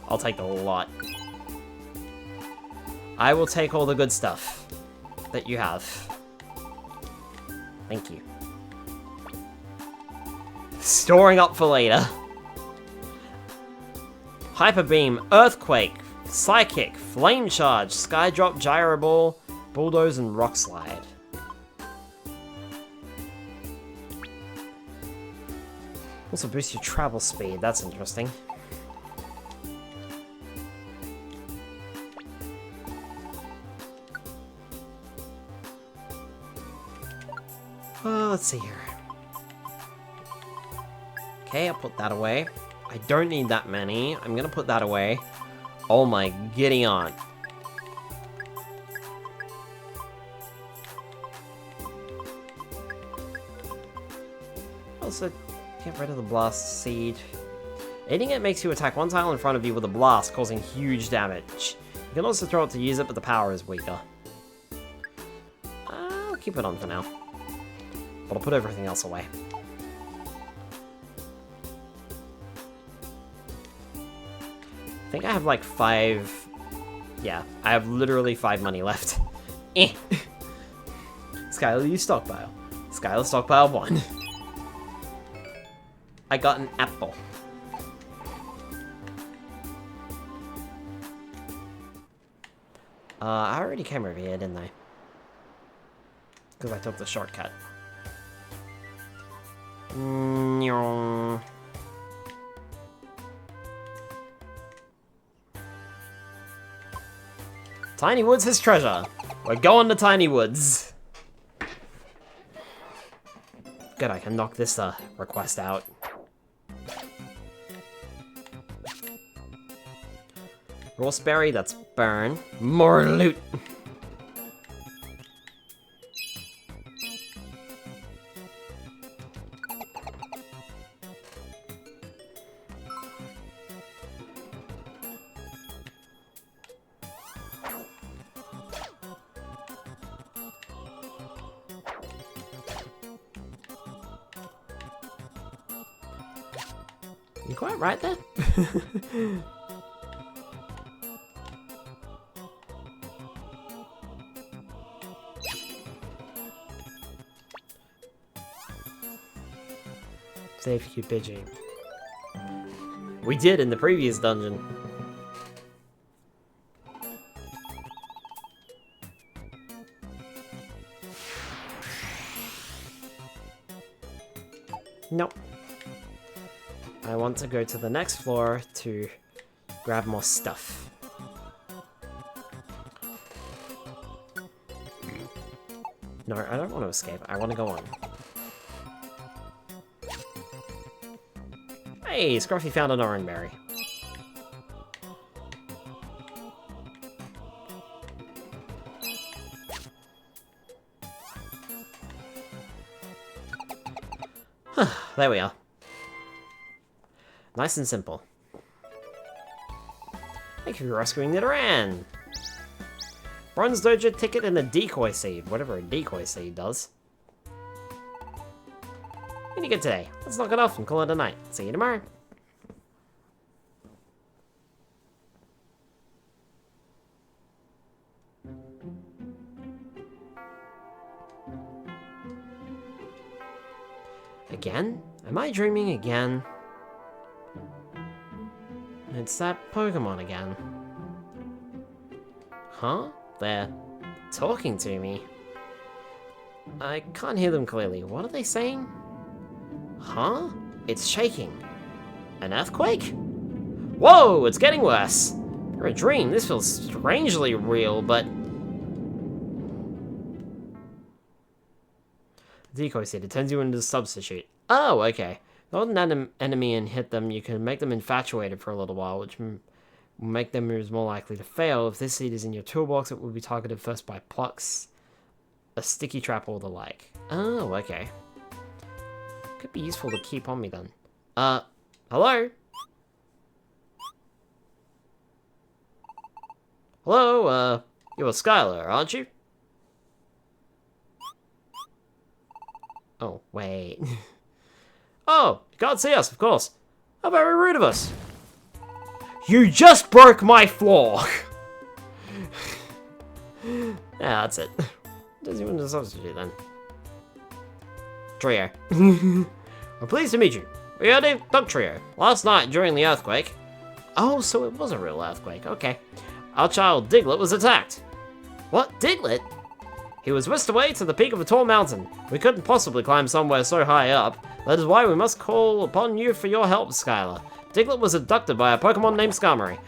I'll take a lot. I will take all the good stuff that you have. Thank you. Storing up for later. Hyper Beam, Earthquake, Psychic, Flame Charge, Skydrop, Gyro Ball, Bulldoze, and Rock Slide. Also boost your travel speed, that's interesting. Let's see here. Okay, I'll put that away. I don't need that many. I'm gonna put that away. Oh my giddy aunt. Also, get rid of the blast seed. Eating it makes you attack one tile in front of you with a blast, causing huge damage. You can also throw it to use it, but the power is weaker. I'll keep it on for now. But I'll put everything else away. I think I have like 5 Yeah, I have literally 5 money left. Eh. Skylar, you stockpile. Skylar, stockpile 1. I got an apple. I already came over here, didn't I? Because I took the shortcut. Nyong. Tiny Woods has treasure. We're going to Tiny Woods. Good, I can knock this request out. Raspberry, that's burn. More loot. You quite right there. Save you, Pidgey. We did in the previous dungeon. Nope. I want to go to the next floor to grab more stuff. No, I don't want to escape. I want to go on. Hey, Scruffy found an orangeberry. There we are. Nice and simple. Thank you for rescuing the Duran. Bronze Doja ticket and a decoy seed, whatever a decoy seed does. Pretty good today. Let's knock it off and call it a night. See you tomorrow. Again? Am I dreaming again? It's that Pokemon again. Huh? They're talking to me. I can't hear them clearly. What are they saying? Huh? It's shaking. An earthquake? Whoa, it's getting worse. For a dream, this feels strangely real, but... Decoy seed, it turns you into a substitute. Oh, okay. Hold an enemy and hit them, you can make them infatuated for a little while, which will make them moves more likely to fail. If this seed is in your toolbox, it will be targeted first by plucks, a sticky trap, or the like. Oh, okay. Could be useful to keep on me then. Hello? Hello, you're Skylar, aren't you? Oh, wait. Oh, you can't see us, of course. How very rude of us. You just broke my floor! Yeah, that's it. Doesn't even substitute then. Trio. I'm pleased to meet you. We are the Dog Trio. Last night during the earthquake. Oh, so it was a real earthquake. Okay. Our child Diglett was attacked. What? Diglett? He was whisked away to the peak of a tall mountain. We couldn't possibly climb somewhere so high up. That is why we must call upon you for your help, Skylar. Diglett was abducted by a Pokemon named Skarmory.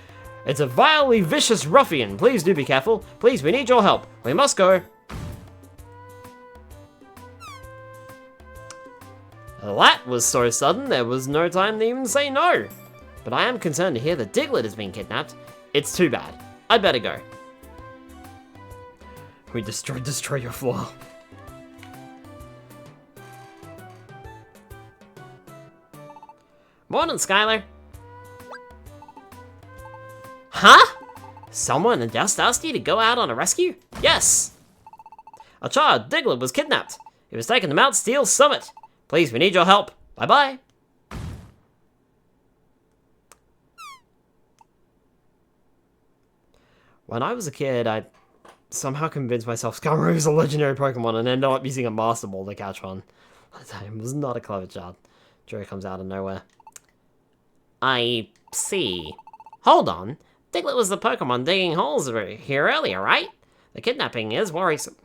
It's a vilely vicious ruffian. Please do be careful. Please, we need your help. We must go. That was so sudden, there was no time to even say no. But I am concerned to hear that Diglett has been kidnapped. It's too bad. I'd better go. We destroy your floor. Morning, Skylar. Huh? Someone just asked you to go out on a rescue? Yes. Our child, Diglett, was kidnapped. He was taken to Mount Steel Summit. Please, we need your help. Bye-bye. When I was a kid, I somehow convinced myself Skarmory was a legendary Pokemon and ended up using a Master Ball to catch one. I was not a clever child. Joey comes out of nowhere. I see. Hold on. Diglett was the Pokemon digging holes here earlier, right? The kidnapping is worrisome.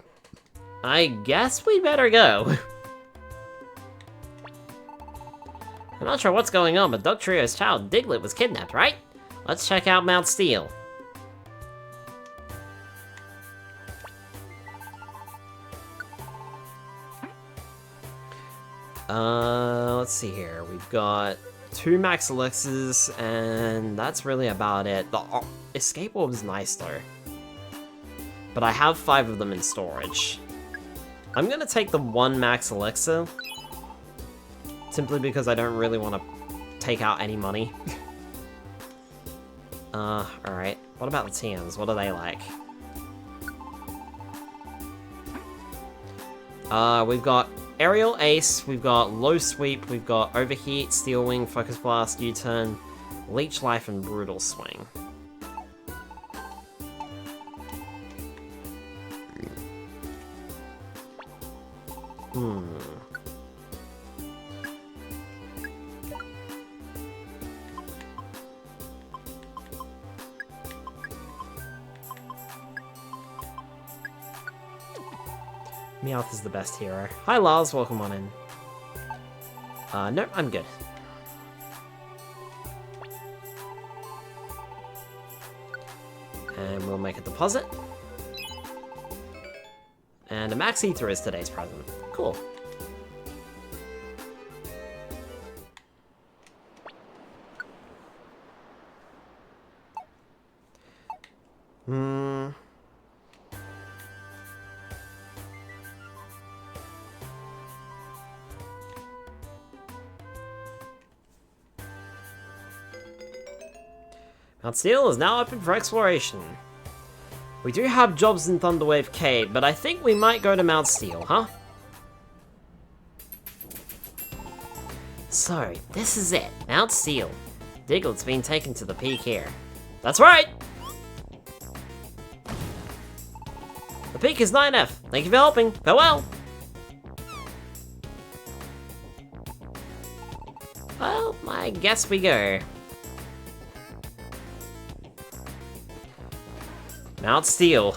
I guess we better go. I'm not sure what's going on, but Doug Trio's child, Diglett, was kidnapped, right? Let's check out Mount Steel. Let's see here. We've got 2 Max Elixirs, and that's really about it. The Escape Orb's nice, though. But I have 5 of them in storage. I'm gonna take the 1 Max Elixir, simply because I don't really want to take out any money. Alright. What about the TMs? What are they like? We've got Aerial Ace, we've got Low Sweep, we've got Overheat, Steel Wing, Focus Blast, U-Turn, Leech Life, and Brutal Swing. Meowth is the best hero. Hi Lars, welcome on in. Nope, I'm good. And we'll make a deposit. And a Max Ether is today's present. Cool. Mount Steel is now open for exploration. We do have jobs in Thunderwave Cave, but I think we might go to Mount Steel, huh? So, this is it. Mount Steel. Diglett's been taken to the peak here. That's right! The peak is 9F. Thank you for helping. Farewell! Well, I guess we go. Mount Steel.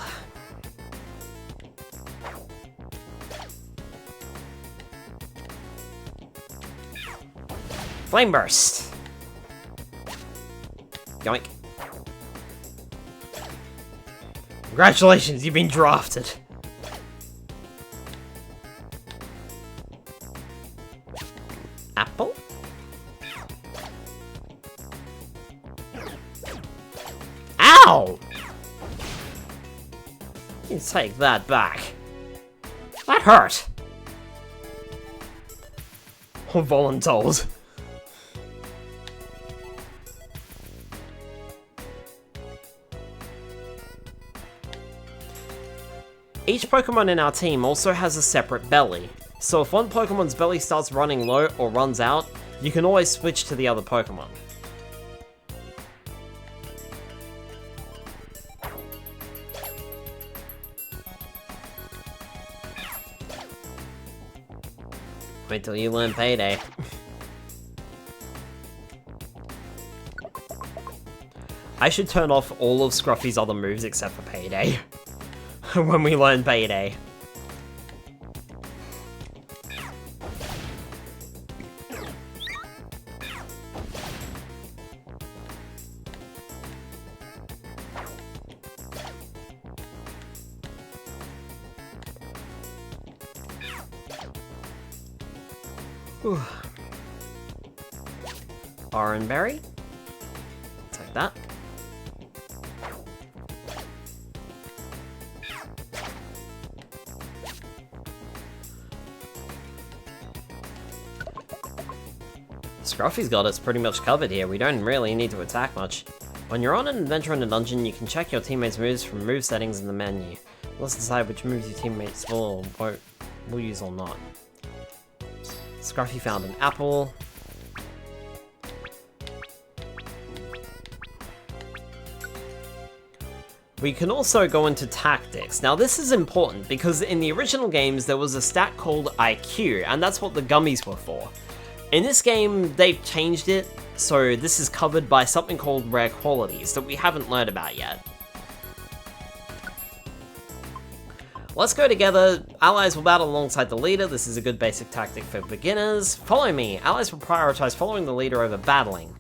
Flame Burst. Yoink. Congratulations, you've been drafted. Apple. Ow! You take that back. That hurt. Or voluntold. Each Pokemon in our team also has a separate belly, so if one Pokemon's belly starts running low or runs out, you can always switch to the other Pokemon. Wait till you learn Payday. I should turn off all of Scruffy's other moves except for Payday. When we learn Payday. Oranberry. Take that. Scruffy's got us pretty much covered here. We don't really need to attack much. When you're on an adventure in a dungeon, you can check your teammates' moves from move settings in the menu. Let's decide which moves your teammates will or will use or not. Scruffy found an apple. we can also go into tactics. Now this is important because in the original games there was a stat called IQ, and that's what the gummies were for. In this game they've changed it, so this is covered by something called rare qualities that we haven't learned about yet. Let's go together. Allies will battle alongside the leader. This is a good basic tactic for beginners. Follow me. Allies will prioritize following the leader over battling.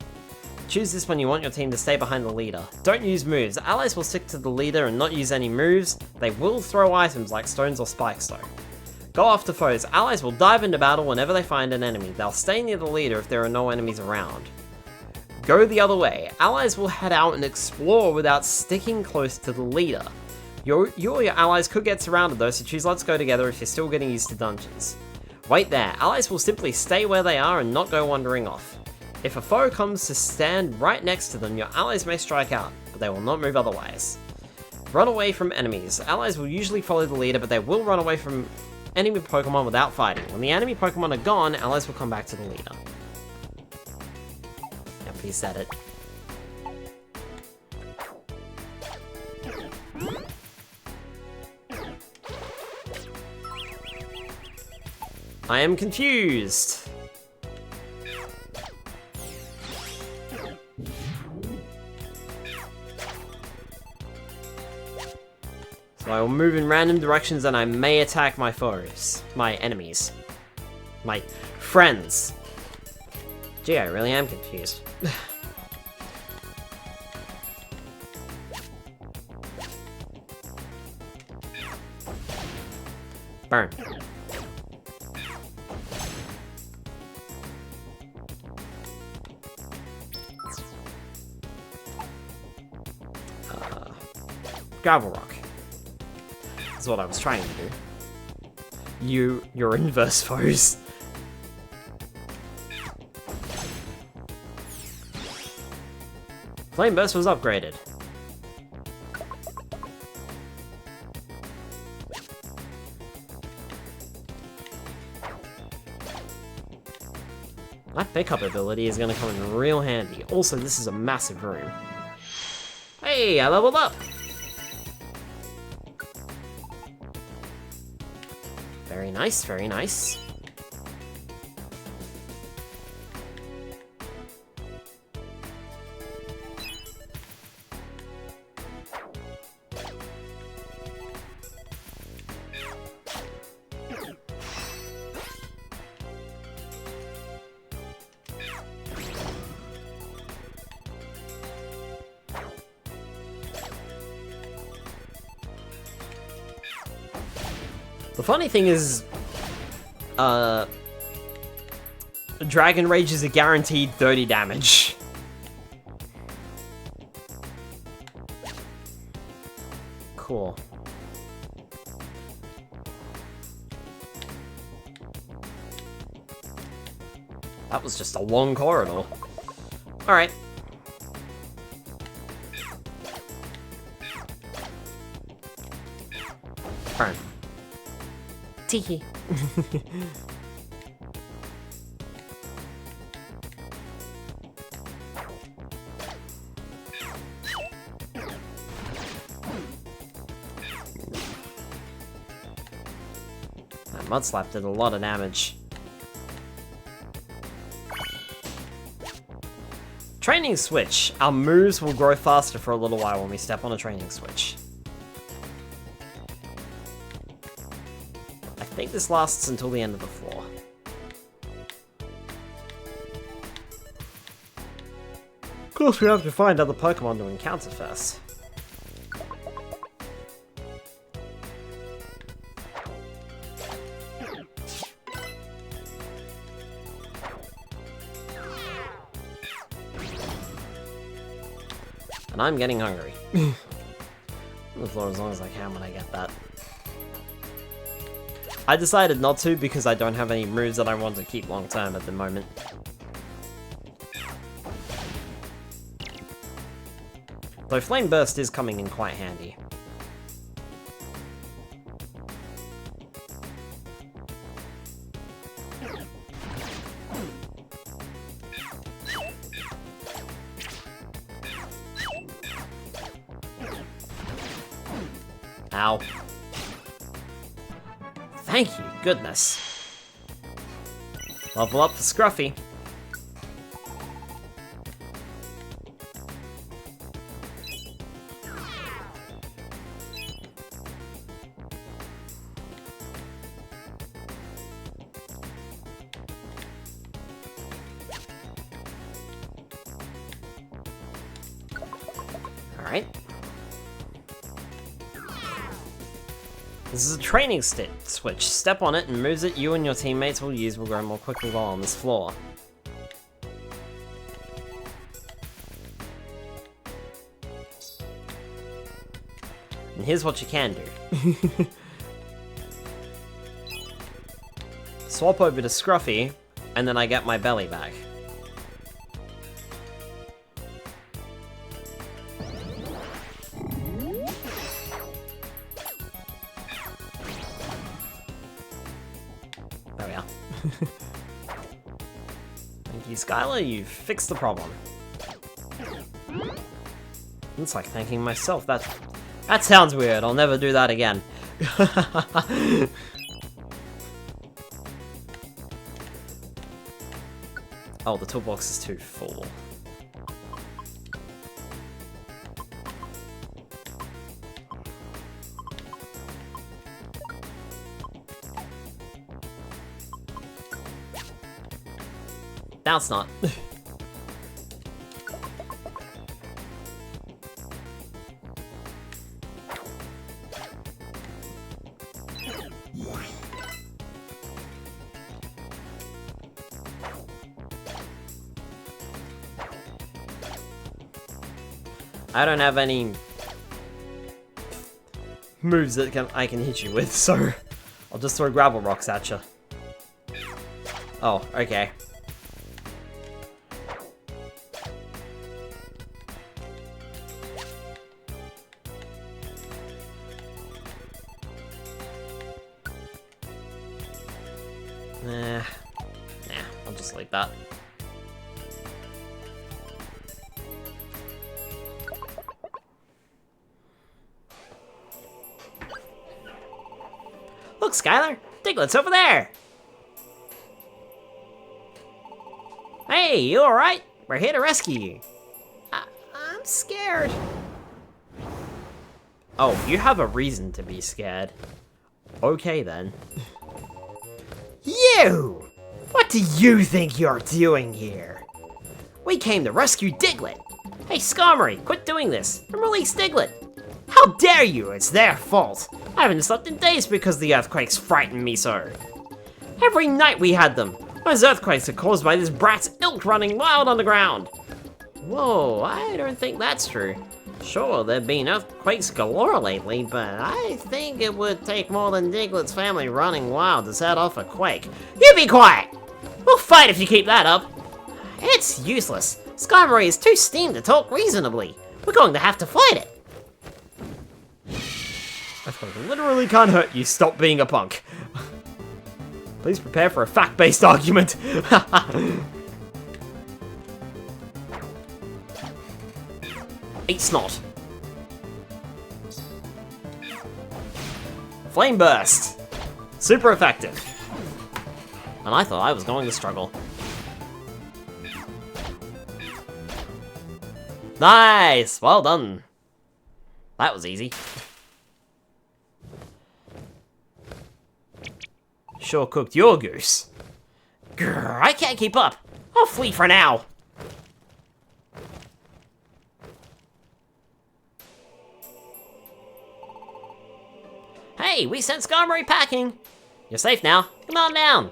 Choose this when you want your team to stay behind the leader. Don't use moves. Allies will stick to the leader and not use any moves. They will throw items like stones or spikes though. Go after foes. Allies will dive into battle whenever they find an enemy. They'll stay near the leader if there are no enemies around. Go the other way. Allies will head out and explore without sticking close to the leader. You or your allies could get surrounded though, so choose let's go together if you're still getting used to dungeons. Wait there. Allies will simply stay where they are and not go wandering off. If a foe comes to stand right next to them, your allies may strike out, but they will not move otherwise. Run away from enemies. Allies will usually follow the leader, but they will run away from enemy Pokemon without fighting. When the enemy Pokemon are gone, allies will come back to the leader. Yep, he said it. I am confused. So I will move in random directions and I may attack my foes. My enemies. My friends. Gee, I really am confused. Burn. Gravel Rock. That's what I was trying to do. Your inverse foes. Flame Burst was upgraded. My pickup ability is going to come in real handy. Also, this is a massive room. Hey, I leveled up! Very nice, very nice. The funny thing is, Dragon Rage is a guaranteed 30 damage. Cool. That was just a long corridor. Alright. Burn. Teehee. That Mud Slap did a lot of damage. Training Switch. Our moves will grow faster for a little while when we step on a training switch. I think this lasts until the end of the floor. Of course, we have to find other Pokemon to encounter first. And I'm getting hungry. On the floor as long as I can when I get that. I decided not to because I don't have any moves that I want to keep long term at the moment. Though Flame Burst is coming in quite handy. Ow. Thank you, goodness. Level up for Scruffy. Alright. This is a training switch. Step on it and moves that you and your teammates will use will grow more quickly while on this floor. And here's what you can do. Swap over to Scruffy, and then I get my belly back. There we are. Thank you, Skylar. You fixed the problem. It's like thanking myself. That sounds weird. I'll never do that again. Oh, the toolbox is too full. Now it's not. I don't have any moves that I can hit you with, so I'll just throw gravel rocks at you. Oh, okay. Nah, I'll just leave that. Look, Skylar! Diglett's over there! Hey, you alright? We're here to rescue you. I'm scared. Oh, you have a reason to be scared. Okay, then. You! What do you think you're doing here? We came to rescue Diglett! Hey, Skarmory, quit doing this and release Diglett! How dare you? It's their fault! I haven't slept in days because the earthquakes frightened me so. Every night we had them. Those earthquakes are caused by this brat's ilk running wild on the ground. Whoa, I don't think that's true. Sure, there've been earthquakes galore lately, but I think it would take more than Diglett's family running wild to set off a quake. You be quiet! We'll fight if you keep that up. It's useless. Skarmory is too steamed to talk reasonably. We're going to have to fight it. Earthquake literally can't hurt you. Stop being a punk. Please prepare for a fact-based argument. Eat snot. Flame burst. Super effective. And I thought I was going to struggle. Nice! Well done. That was easy. Sure cooked your goose. Grr, I can't keep up. I'll flee for now. Hey, we sent Skarmory packing. You're safe now. Come on down.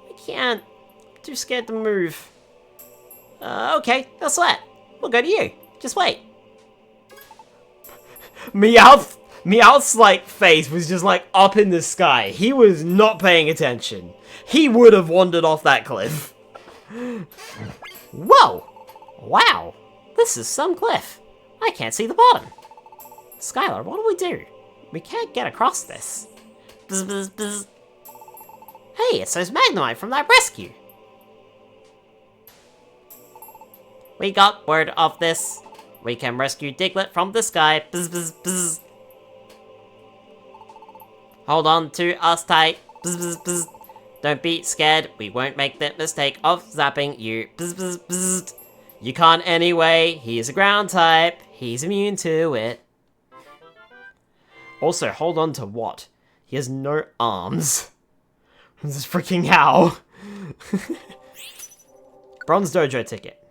I can't. I'm too scared to move. Okay, no sweat. We'll go to you. Just wait. Meowth's like face was just like up in the sky. He was not paying attention. He would have wandered off that cliff. Whoa! Wow! This is some cliff. I can't see the bottom. Skylar, what do we do? We can't get across this. Bzz, bzz, bzz. Hey, it's those Magnemite from that rescue. We got word of this. We can rescue Diglett from the sky. Bzz, bzz, bzz. Hold on to us tight. Bzz, bzz, bzz. Don't be scared. We won't make the mistake of zapping you. Bzz, bzz, bzz. You can't anyway. He's a ground type. He's immune to it. Also, hold on to what? He has no arms. This is freaking how. Bronze Dojo ticket.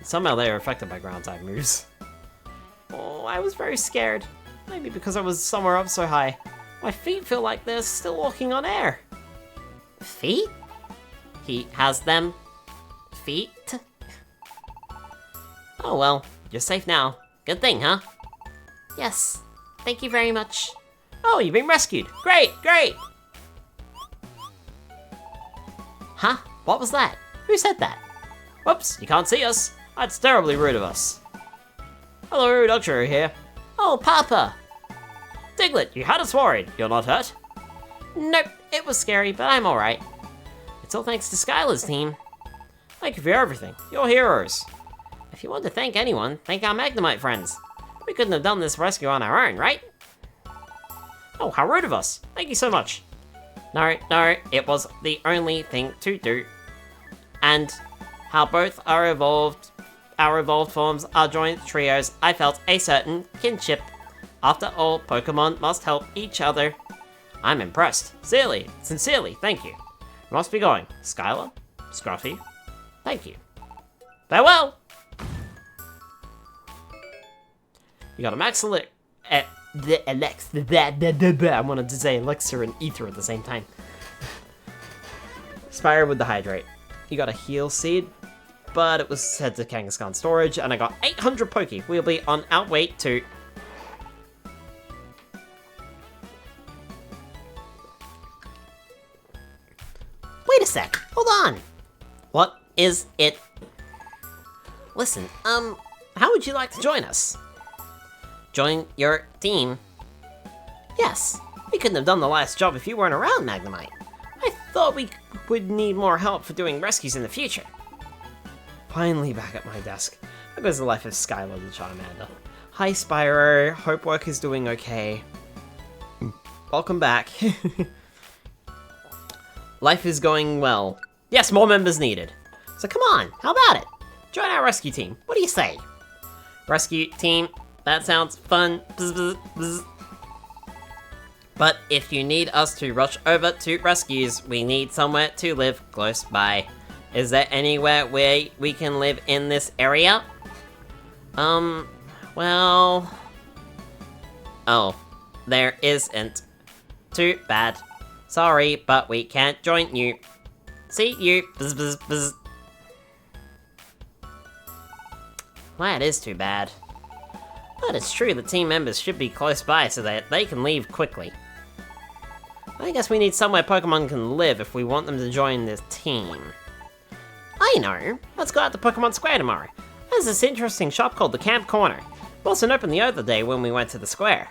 Somehow they are affected by ground type moves. Oh, I was very scared. Maybe because I was somewhere up so high. My feet feel like they're still walking on air. Feet? He has them. Feet? Oh well, you're safe now. Good thing, huh? Yes. Thank you very much. Oh, you've been rescued. Great, great. Huh? What was that? Who said that? Whoops, you can't see us. That's terribly rude of us. Hello, Doctor here. Oh, Papa! Diglett, you had us worried. You're not hurt? Nope, it was scary, but I'm alright. It's all thanks to Skylar's team. Thank you for everything. You're heroes. If you want to thank anyone, thank our Magnemite friends. We couldn't have done this rescue on our own, right? Oh, how rude of us. Thank you so much. No, it was the only thing to do. And how both our evolved forms are joined trios, I felt a certain kinship. After all, Pokemon must help each other. I'm impressed. Sincerely, thank you. We must be going. Skylar, Scruffy, thank you. Farewell! You got a max elixir. I wanted to say elixir and ether at the same time. Spire with the hydrate. You got a heal seed, but it was sent to Kangaskhan storage, and I got 800 Poke. We'll be on our way to... Wait a sec, hold on. What is it? Listen, how would you like to join us? Join your team? Yes, we couldn't have done the last job if you weren't around, Magnemite. I thought we would need more help for doing rescues in the future. Finally back at my desk. How goes the life of Skylar the Charmander? Hi Spyro, hope work is doing okay. Welcome back. Life is going well. Yes, more members needed. So come on, how about it? Join our rescue team. What do you say? Rescue team, that sounds fun. Bzz, bzz, bzz. But if you need us to rush over to rescues, we need somewhere to live close by. Is there anywhere where we can live in this area? Well... Oh, there isn't. Too bad. Sorry, but we can't join you. See you. Bzz, bzz, bzz. That is too bad. But it's true the team members should be close by so that they can leave quickly. I guess we need somewhere Pokemon can live if we want them to join this team. I know! Let's go out to Pokemon Square tomorrow. There's this interesting shop called the Camp Corner. It wasn't open the other day when we went to the square.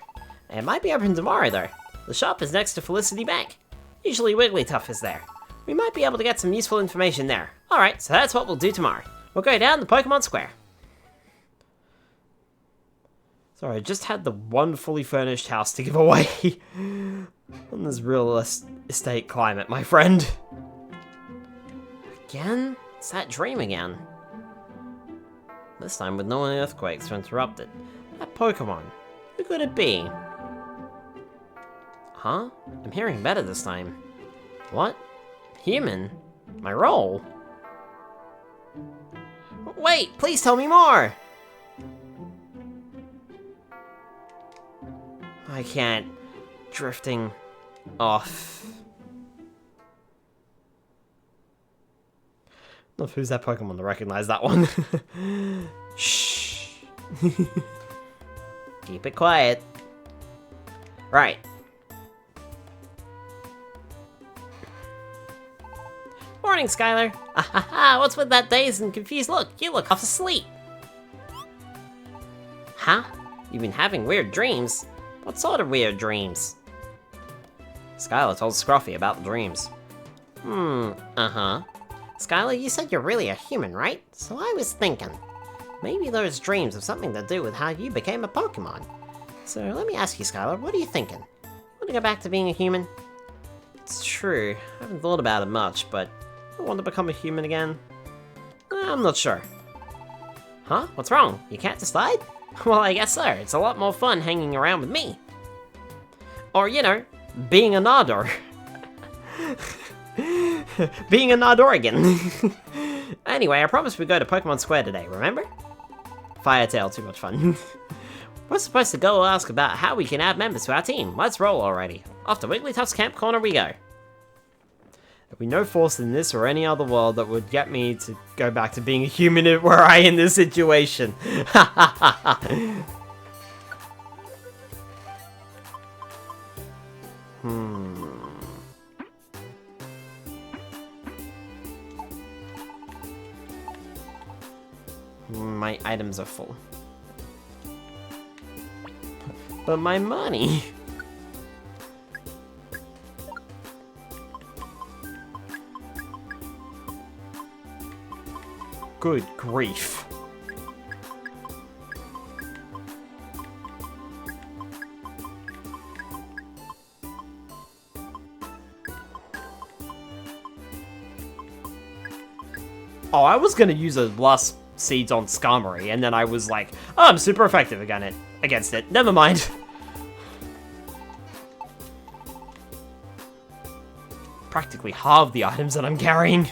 It might be open tomorrow though. The shop is next to Felicity Bank. Usually Wigglytuff is there. We might be able to get some useful information there. Alright, so that's what we'll do tomorrow. We'll go down to Pokemon Square. Sorry, I just had the one fully furnished house to give away. On this real estate climate, my friend. Again? It's that dream again. This time with no earthquakes to interrupt it. That Pokemon. Who could it be? Huh? I'm hearing better this time. What? Human? My role? Wait, please tell me more! I can't. Drifting off. Love who's that Pokemon to recognize that one. Shh. Keep it quiet. Right. Morning, Skylar. Ahaha, what's with that dazed and confused look? You look half asleep. Huh? You've been having weird dreams? What sort of weird dreams? Skylar told Scruffy about the dreams. Uh-huh. Skylar, you said you're really a human, right? So I was thinking, Maybe those dreams have something to do with how you became a Pokemon. So let me ask you, Skylar, what are you thinking? Want to go back to being a human? It's true. I haven't thought about it much, but I want to become a human again. I'm not sure. Huh? What's wrong? You can't decide? Well, I guess so. It's a lot more fun hanging around with me. Or, you know, Being a Nardor. Being a Nardorigan. anyway, I promised we'd go to Pokemon Square today, remember? Firetail, too much fun. We're supposed to go ask about how we can add members to our team. Let's roll already. Off to Wigglytuff's Camp Corner we go. There'll be no force in this or any other world that would get me to go back to being a human were I in this situation. My items are full. But my money... Good grief. Oh, I was gonna use a Blast Seeds on Skarmory, and then I was like, oh, I'm super effective against it. Never mind. Practically half the items that I'm carrying.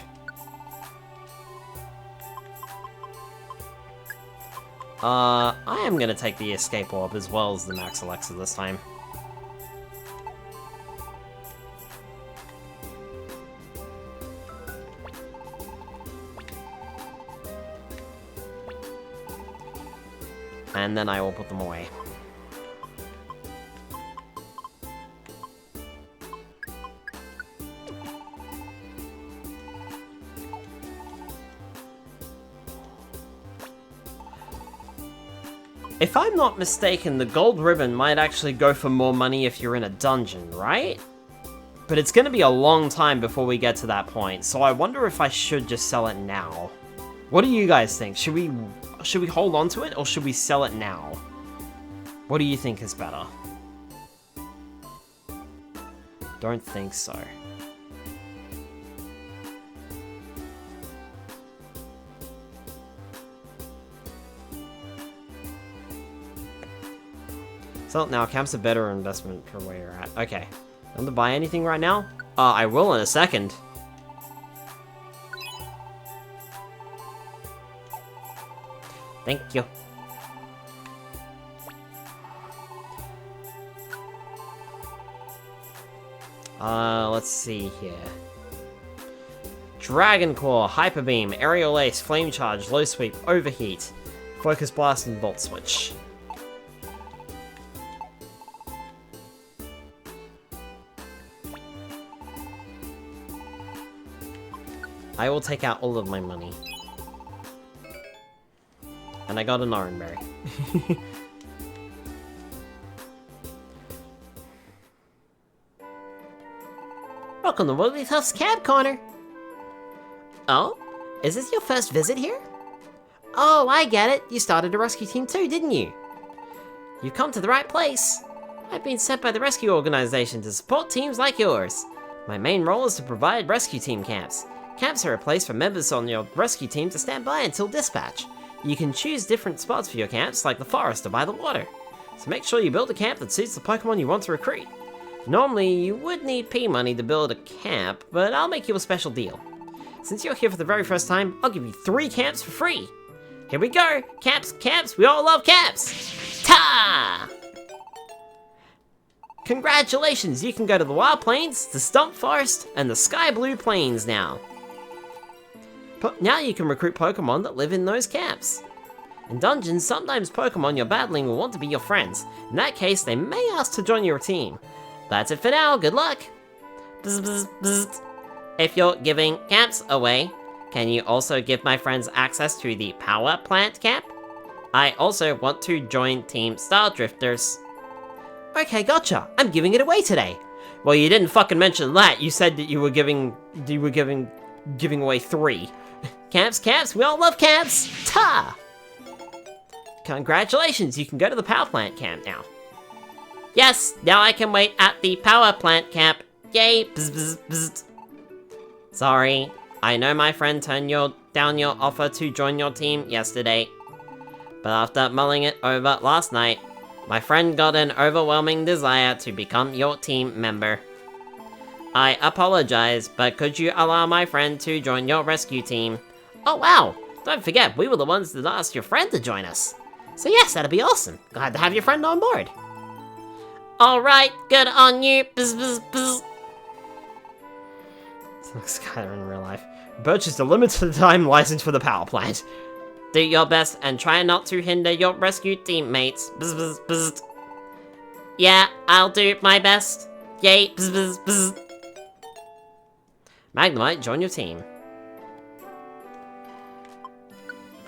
I am gonna take the Escape Orb as well as the Max Alexa this time. And then I will put them away. If I'm not mistaken, the gold ribbon might actually go for more money if you're in a dungeon, right? But it's gonna be a long time before we get to that point, so I wonder if I should just sell it now. What do you guys think? Should we hold on to it, or should we sell it now? What do you think is better? Don't think so. So now camp's a better investment for where you're at. Okay. Want to buy anything right now? I will in a second. Thank you. Let's see here. Dragon Claw, Hyper Beam, Aerial Ace, Flame Charge, Low Sweep, Overheat, Focus Blast, and Volt Switch. I will take out all of my money. And I got an orange berry. Welcome to Wigglytuff's Camp Corner. Oh? Is this your first visit here? Oh, I get it. You started a rescue team too, didn't you? You've come to the right place. I've been sent by the rescue organization to support teams like yours. My main role is to provide rescue team camps. Camps are a place for members on your rescue team to stand by until dispatch. You can choose different spots for your camps, like the forest or by the water. So make sure you build a camp that suits the Pokemon you want to recruit. Normally, you would need P-money to build a camp, but I'll make you a special deal. Since you're here for the very first time, I'll give you 3 camps for free. Here we go! Camps, camps, we all love camps! Ta! Congratulations, you can go to the Wild Plains, the Stump Forest, and the Sky Blue Plains now. Now you can recruit Pokemon that live in those camps. In dungeons, sometimes Pokemon you're battling will want to be your friends. In that case, they may ask to join your team. That's it for now, good luck! Bzz, bzz, bzz. If you're giving camps away, can you also give my friends access to the Power Plant Camp? I also want to join Team Star Drifters. Okay, gotcha. I'm giving it away today. Well, you didn't fucking mention that. You said that you were giving away 3. Camps, camps, we all love camps! Ta! Congratulations, you can go to the power plant camp now. Yes, now I can wait at the power plant camp. Yay! Bzz, bzz, bzz. Sorry, I know my friend turned down your offer to join your team yesterday. But after mulling it over last night, my friend got an overwhelming desire to become your team member. I apologize, but could you allow my friend to join your rescue team? Oh wow! Don't forget, we were the ones that asked your friend to join us. So yes, that'd be awesome. Glad to have your friend on board. Alright, good on you. Bzz, bzz, bzz. This looks kind of in real life. Purchased a limited time license for the power plant. Do your best and try not to hinder your rescue teammates. Bzz, bzz, bzz. Yeah, I'll do my best. Yay, bzz, bzz, bzz. Magnemite, join your team.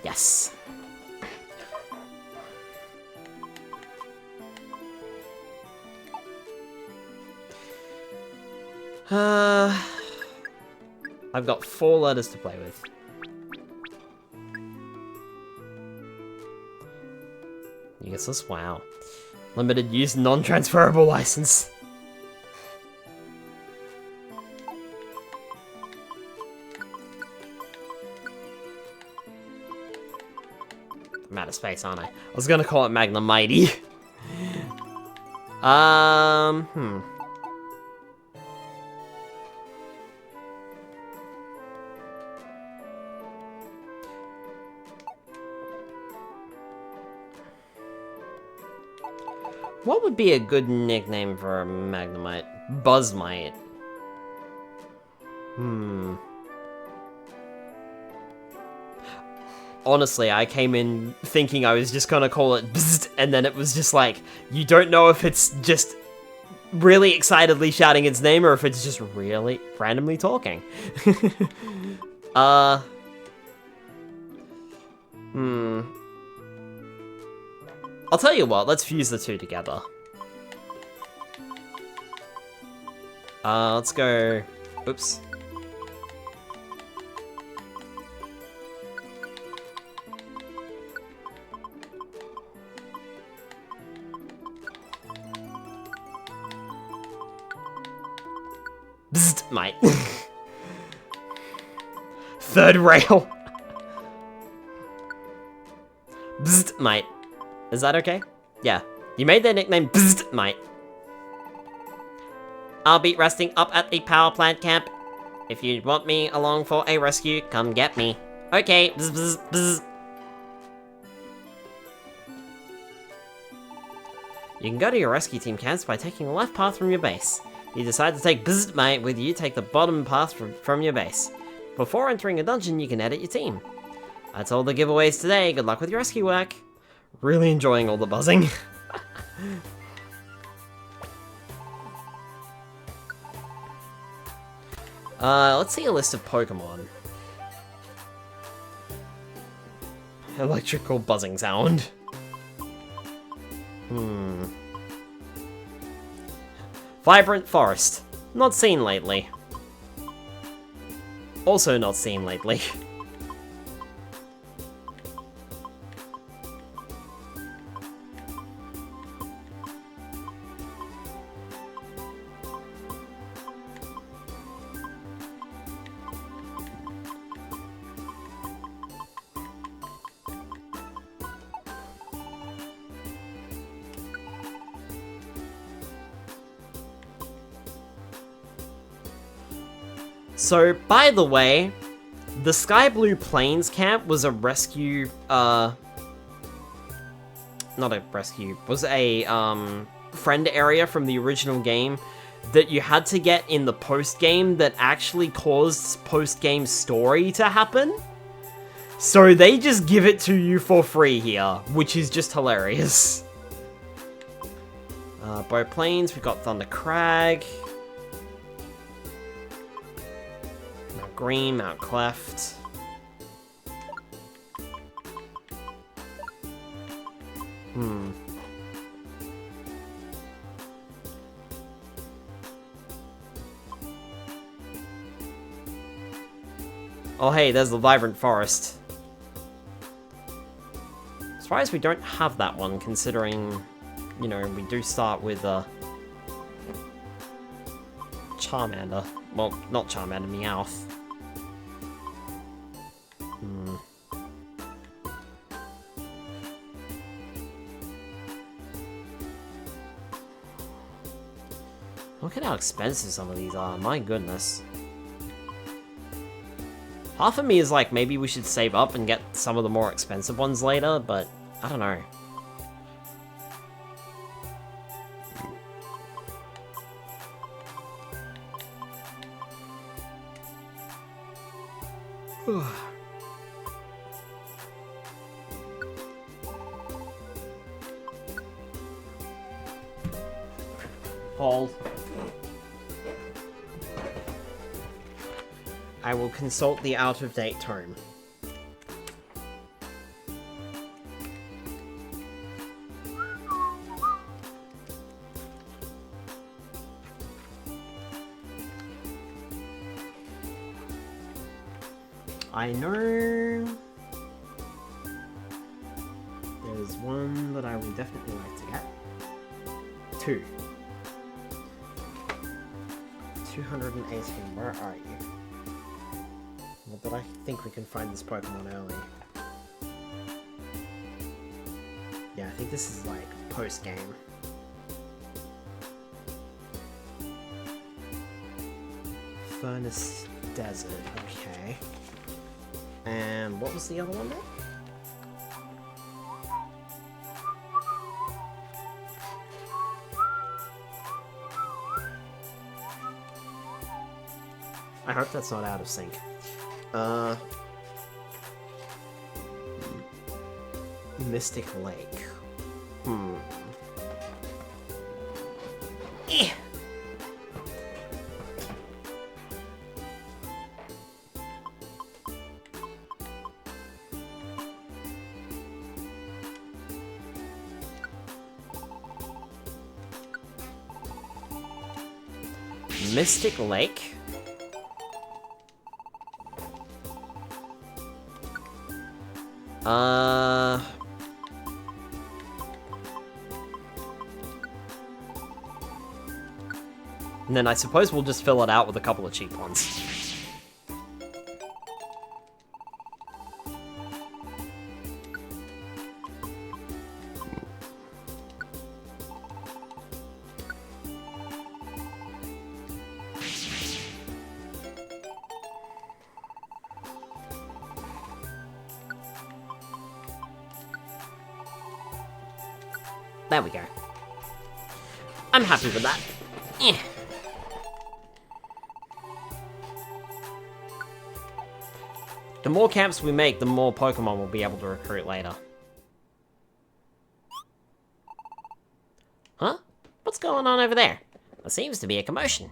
Yes. I've got 4 letters to play with. Useless, wow. Limited use, non-transferable license. I'm out of space, aren't I? I was gonna call it Magnemite. What would be a good nickname for a Magnemite? Buzzmite. Honestly, I came in thinking I was just gonna call it Bzzzt, and then it was just like, you don't know if it's just really excitedly shouting its name or if it's just really randomly talking. I'll tell you what, let's fuse the two together. Let's go... Oops. Bzzzt, mate. Third rail. Bzzzt, mate. Is that okay? Yeah. You made their nickname Bzzzt, mate. I'll be resting up at the power plant camp. If you want me along for a rescue, come get me. Okay, bzz, bzz, bzz. You can go to your rescue team camps by taking the left path from your base. If you decide to take Bzzzt, mate with you, take the bottom path from your base. Before entering a dungeon, you can edit your team. That's all the giveaways today. Good luck with your rescue work. Really enjoying all the buzzing. Let's see a list of Pokémon. Electrical buzzing sound. Vibrant Forest. Not seen lately. Also not seen lately. So, by the way, the Sky Blue Plains camp was a rescue, not a rescue, was a, friend area from the original game that you had to get in the post-game that actually caused post-game story to happen. So they just give it to you for free here, which is just hilarious. Bow Plains, we've got Thunder Crag. Mount Green, Mount Cleft. Oh hey, there's the Vibrant Forest. Surprised we don't have that one, considering, you know, we do start with Charmander. Well, not Charmander, Meowth. Look at how expensive some of these are, my goodness. Half of me is like, maybe we should save up and get some of the more expensive ones later, but I don't know. Hold. I will consult the out-of-date tome. I know there's one that I would definitely like to get. Two. 218, where are you? Well, but I think we can find this Pokemon early. Yeah, I think this is like post-game. Furnace Desert, okay. And what was the other one there? I hope that's not out of sync. Mystic Lake. Eh. Mystic Lake? And then I suppose we'll just fill it out with a couple of cheap ones. There we go. I'm happy with that. Eh. The more camps we make, the more Pokemon we'll be able to recruit later. Huh? What's going on over there? There seems to be a commotion.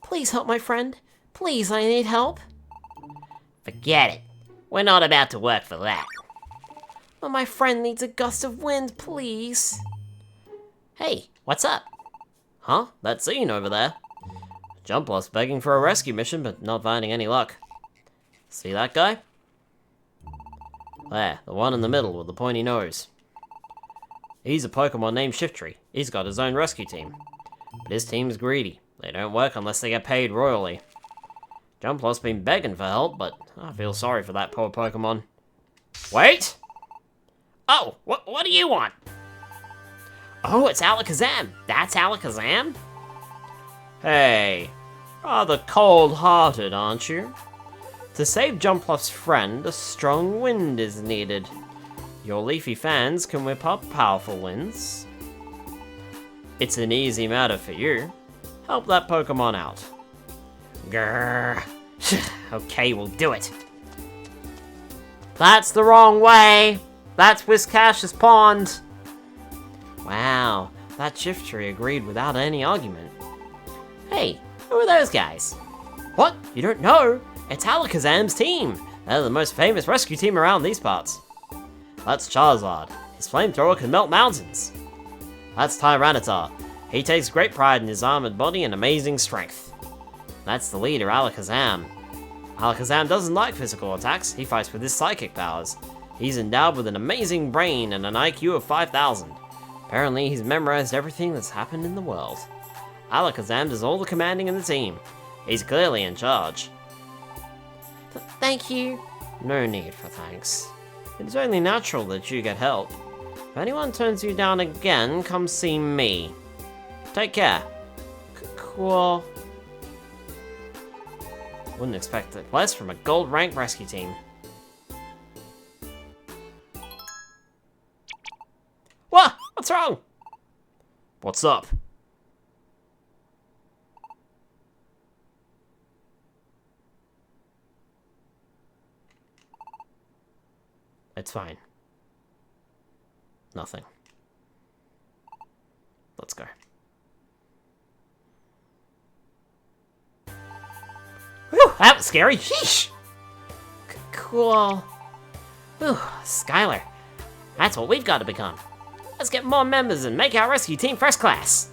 Please help my friend. Please, I need help. Forget it. We're not about to work for that. But my friend needs a gust of wind, please. Hey, what's up? Huh? That scene over there. Jumpluff's begging for a rescue mission, but not finding any luck. See that guy? There, the one in the middle with the pointy nose. He's a Pokemon named Shiftry. He's got his own rescue team. But his team's greedy. They don't work unless they get paid royally. Jumpluff's been begging for help, but I feel sorry for that poor Pokemon. Wait! Oh, what do you want? Oh, it's Alakazam. That's Alakazam? Hey, rather cold-hearted, aren't you? To save Jumpluff's friend, a strong wind is needed. Your leafy fans can whip up powerful winds. It's an easy matter for you. Help that Pokemon out. Grrr. Okay, we'll do it. That's the wrong way! That's Whiscash's pond! Wow, That Shiftry agreed without any argument. hey, who are those guys? What? You don't know? It's Alakazam's team! They're the most famous rescue team around these parts. That's Charizard. His flamethrower can melt mountains. That's Tyranitar. He takes great pride in his armored body and amazing strength. That's the leader, Alakazam. Alakazam doesn't like physical attacks, he fights with his psychic powers. He's endowed with an amazing brain and an IQ of 5,000. Apparently, he's memorized everything that's happened in the world. Alakazam does all the commanding in the team. He's clearly in charge. Thank you. No need for thanks. It is only natural that you get help. If anyone turns you down again, come see me. Take care. Cool. Wouldn't expect it less from a gold rank rescue team. What? What's wrong? What's up? It's fine. Nothing. Let's go. Whew, that was scary. Sheesh. Cool. Whew, Skylar. That's what we've got to become. Let's get more members and make our rescue team first class.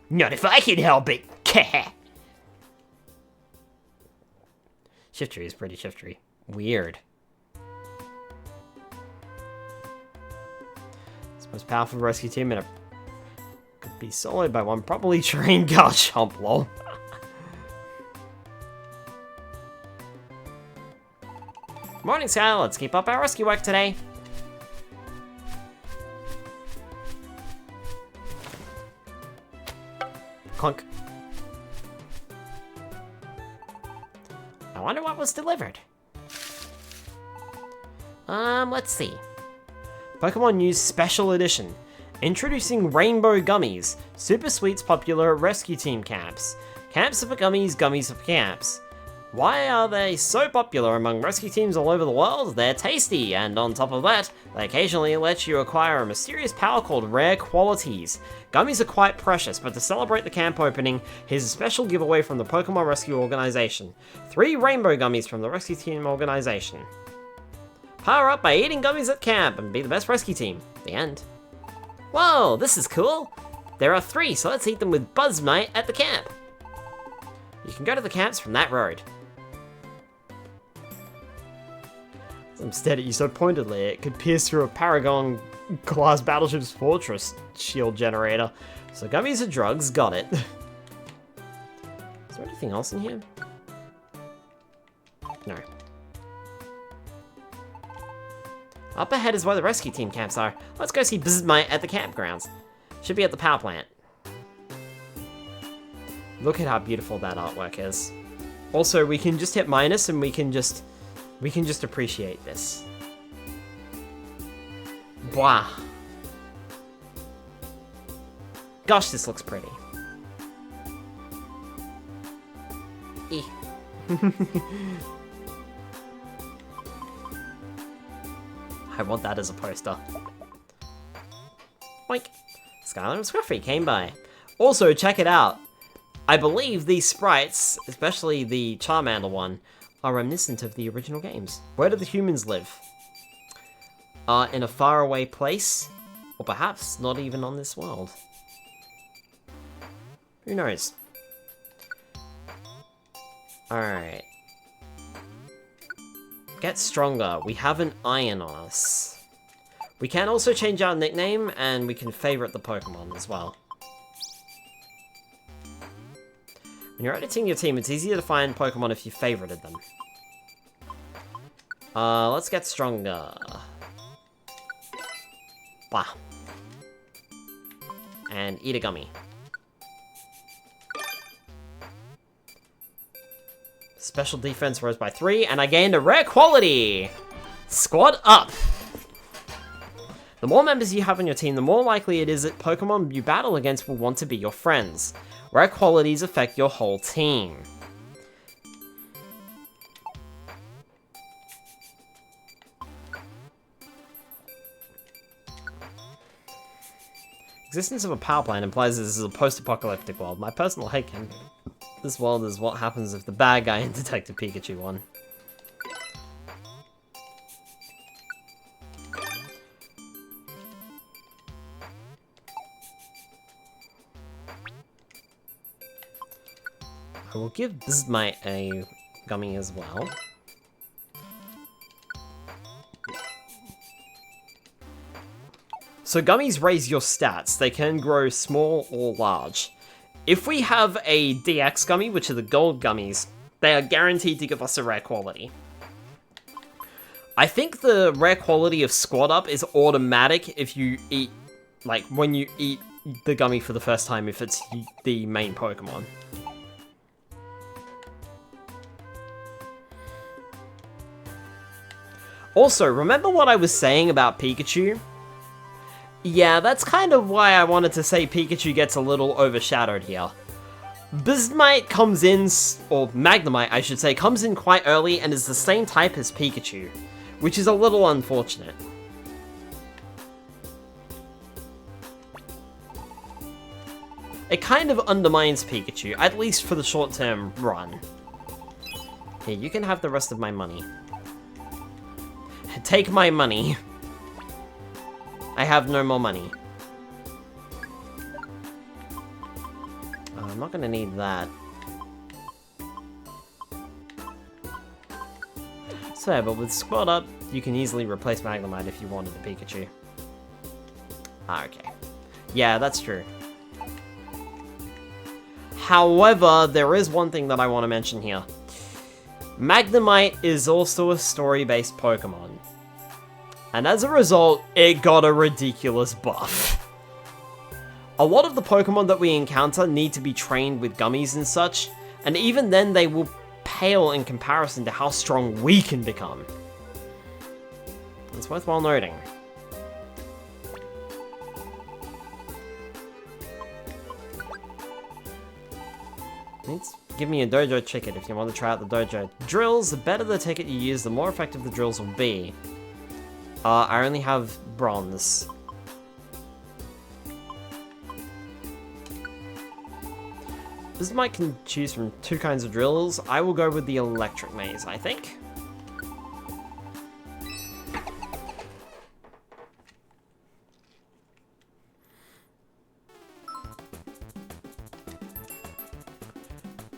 Not if I can help it. Shiftery is pretty shiftery. Weird. It's the most powerful rescue team in a... could be soloed by one properly trained Garchomp, lol. Morning, Skylar. Let's keep up our rescue work today. Clunk. I wonder what was delivered. Let's see. Pokemon News Special Edition. Introducing Rainbow Gummies. Super Sweet's popular rescue team camps. Camps are for gummies, gummies are for camps. Why are they so popular among rescue teams all over the world? They're tasty, and on top of that, they occasionally let you acquire a mysterious power called Rare Qualities. Gummies are quite precious, but to celebrate the camp opening, here's a special giveaway from the Pokemon Rescue Organization. 3 Rainbow Gummies from the Rescue Team Organization. Power up by eating gummies at camp and be the best rescue team. The end. Whoa, this is cool. There are 3, so let's eat them with Buzzmite at the camp. You can go to the camps from that road. I'm stared at you so pointedly, it could pierce through a Paragon class battleship's fortress shield generator. So gummies are drugs, got it. Is there anything else in here? No. Up ahead is where the rescue team camps are. Let's go see Buzzmite at the campgrounds. Should be at the power plant. Look at how beautiful that artwork is. Also, we can just hit minus and we can just appreciate this. Blah. Gosh, this looks pretty. Eh. I want that as a poster. Boink. Skylar and Scruffy came by. Also, check it out. I believe these sprites, especially the Charmander one, are reminiscent of the original games. Where do the humans live? In a faraway place? Or perhaps not even on this world. Who knows? Alright. Get stronger. We have an iron on us. We can also change our nickname, and we can favorite the Pokemon as well. When you're editing your team, it's easier to find Pokemon if you favorited them. Let's get stronger. Blah. And eat a gummy. Special defense rose by 3, and I gained a rare quality! Squad up! The more members you have on your team, the more likely it is that Pokemon you battle against will want to be your friends. Rare qualities affect your whole team. Existence of a power plant implies this is a post-apocalyptic world. My personal headcanon. This world is what happens if the bad guy in Detective Pikachu won. I will give Bismite a gummy as well. So gummies raise your stats. They can grow small or large. If we have a DX gummy, which are the gold gummies, they are guaranteed to give us a rare quality. I think the rare quality of Squad Up is automatic if you eat, like, when you eat the gummy for the first time, if it's the main Pokemon. Also, remember what I was saying about Pikachu? Yeah, that's kind of why I wanted to say Pikachu gets a little overshadowed here. Bismite comes in, or Magnemite I should say, comes in quite early and is the same type as Pikachu, which is a little unfortunate. It kind of undermines Pikachu, at least for the short-term run. Here, you can have the rest of my money. Take my money. I have no more money. I'm not gonna need that. So yeah, but with Squad Up, you can easily replace Magnemite if you wanted a Pikachu. Ah, okay. Yeah, that's true. However, there is one thing that I want to mention here. Magnemite is also a story-based Pokemon. And as a result, it got a ridiculous buff. A lot of the Pokemon that we encounter need to be trained with gummies and such, and even then they will pale in comparison to how strong we can become. It's worthwhile noting. Give me a dojo ticket if you want to try out the dojo. Drills, the better the ticket you use, the more effective the drills will be. I only have bronze. Bismite can choose from 2 kinds of drills. I will go with the electric maze, I think.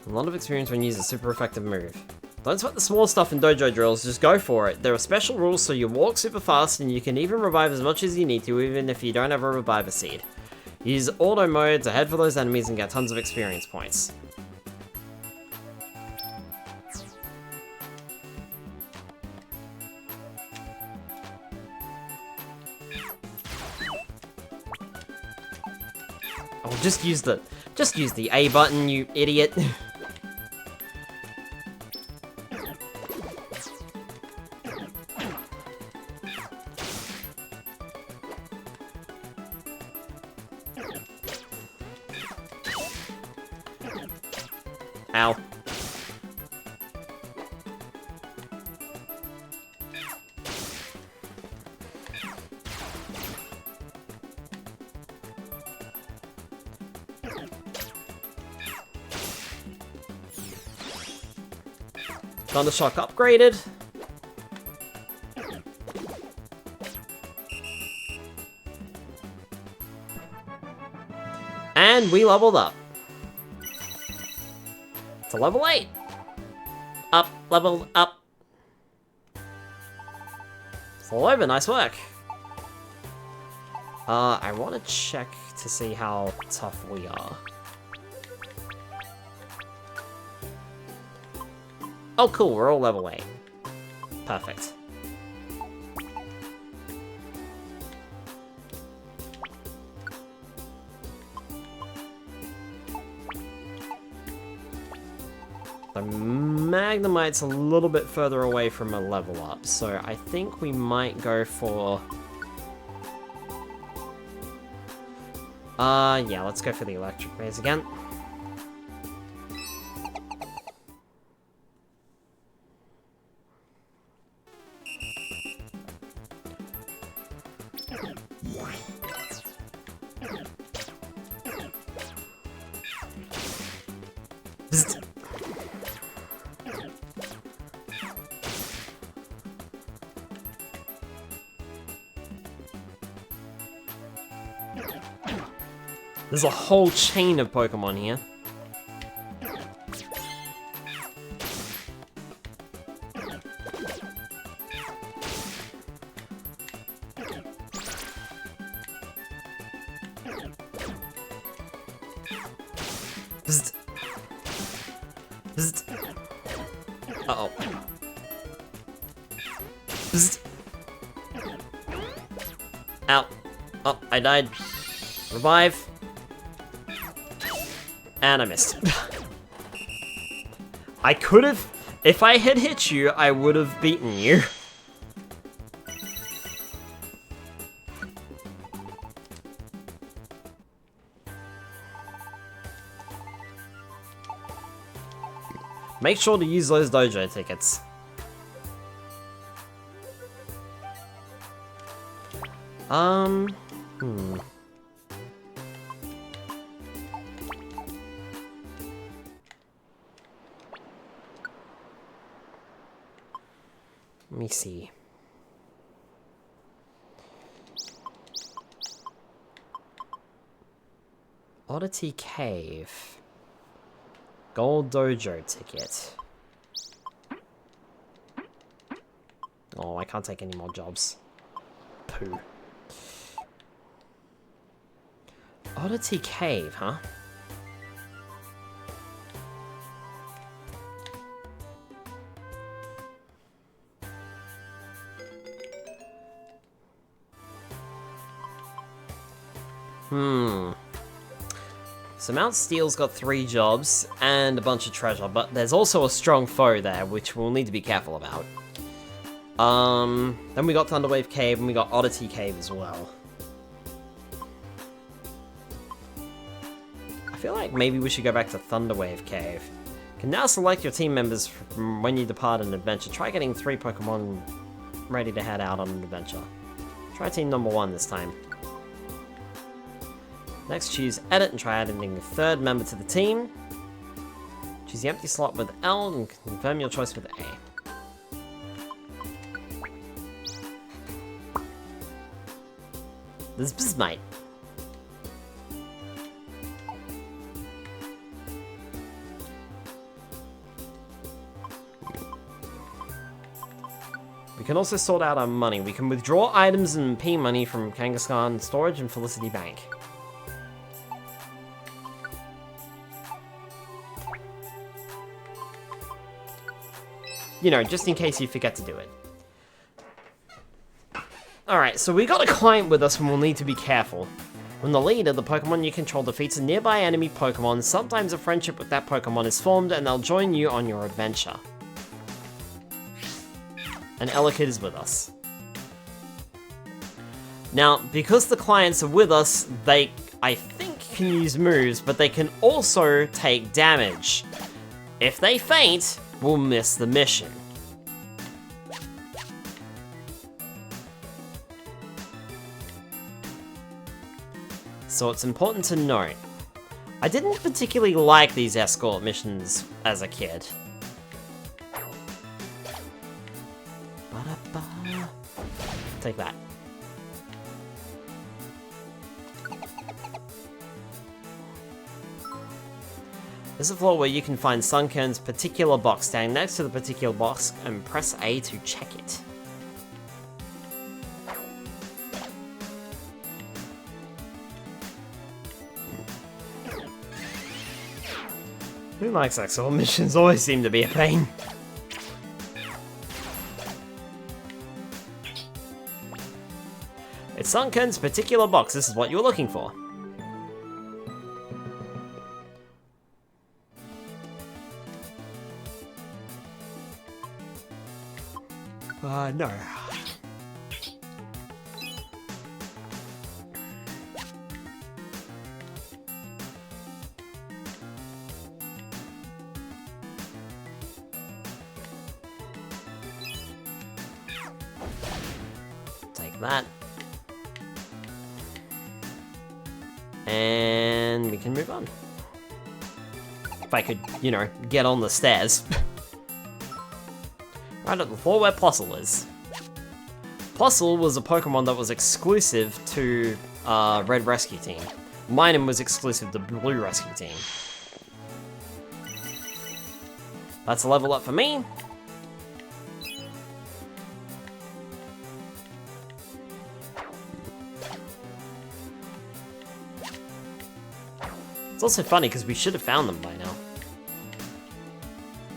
A lot of experience when you use a super effective move. Don't sweat the small stuff in dojo drills, just go for it. There are special rules so you walk super fast and you can even revive as much as you need to even if you don't have a reviver seed. Use auto mode to head for those enemies and get tons of experience points. Oh, just use the A button, you idiot. Ow. Thundershock upgraded. And we leveled up. To level 8. Up, leveled up. It's all over, nice work. I want to check to see how tough we are. Oh cool, we're all level 8. Perfect. The Magnemite's a little bit further away from a level up, so I think we might go for... yeah, let's go for the electric maze again. Bzzt. There's a whole chain of Pokemon here. Bzzt. Bzzt. Uh-oh. Bzzt. Ow. Oh, I died. Revive. And I missed. I could have... If I had hit you, I would have beaten you. Make sure to use those dojo tickets. Let me see. Oddity Cave. Gold Dojo ticket. Oh, I can't take any more jobs. Poo. Oddity Cave, huh? So Mount Steel's got 3 jobs and a bunch of treasure, but there's also a strong foe there, which we'll need to be careful about. Then we got Thunderwave Cave and we got Oddity Cave as well. I feel like maybe we should go back to Thunderwave Cave. You can now select your team members from when you depart an adventure. Try getting 3 Pokemon ready to head out on an adventure. Try team number 1 this time. Next, choose Edit and try adding a 3rd member to the team. Choose the empty slot with L and confirm your choice with A. This is mate. We can also sort out our money. We can withdraw items and P money from Kangaskhan Storage and Felicity Bank. You know, just in case you forget to do it. Alright, so we got a client with us and we'll need to be careful. When the leader, the Pokemon you control, defeats a nearby enemy Pokemon, sometimes a friendship with that Pokemon is formed and they'll join you on your adventure. And Elekid is with us. Now, because the clients are with us, they, I think, can use moves, but they can also take damage. If they faint, we'll miss the mission. So it's important to note, I didn't particularly like these escort missions as a kid. Ba-da-ba. Take that. This is a floor where you can find Sunkern's particular box. Stand next to the particular box and press A to check it. Who likes escort missions? Always seem to be a pain. It's Sunkern's particular box. This is what you were looking for. No. Take that. And we can move on. If I could, you know, get on the stairs. Right at the floor where Plusle is. Plusle was a Pokemon that was exclusive to Red Rescue Team. Minun was exclusive to Blue Rescue Team. That's a level up for me. It's also funny because we should have found them by now.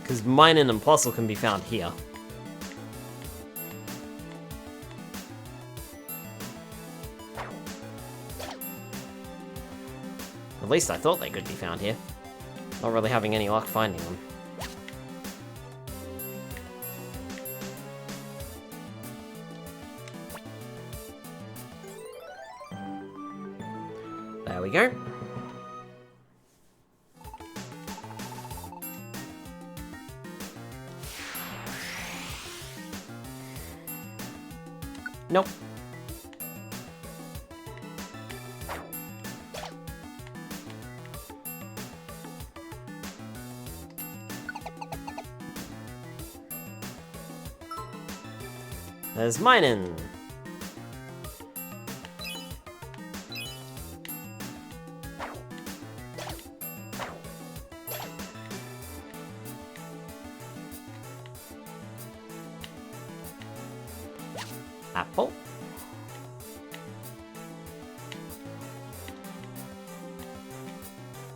Because Minun and Plusle can be found here. At least I thought they could be found here. Not really having any luck finding them. There we go. Nope. There's Minun. Apple.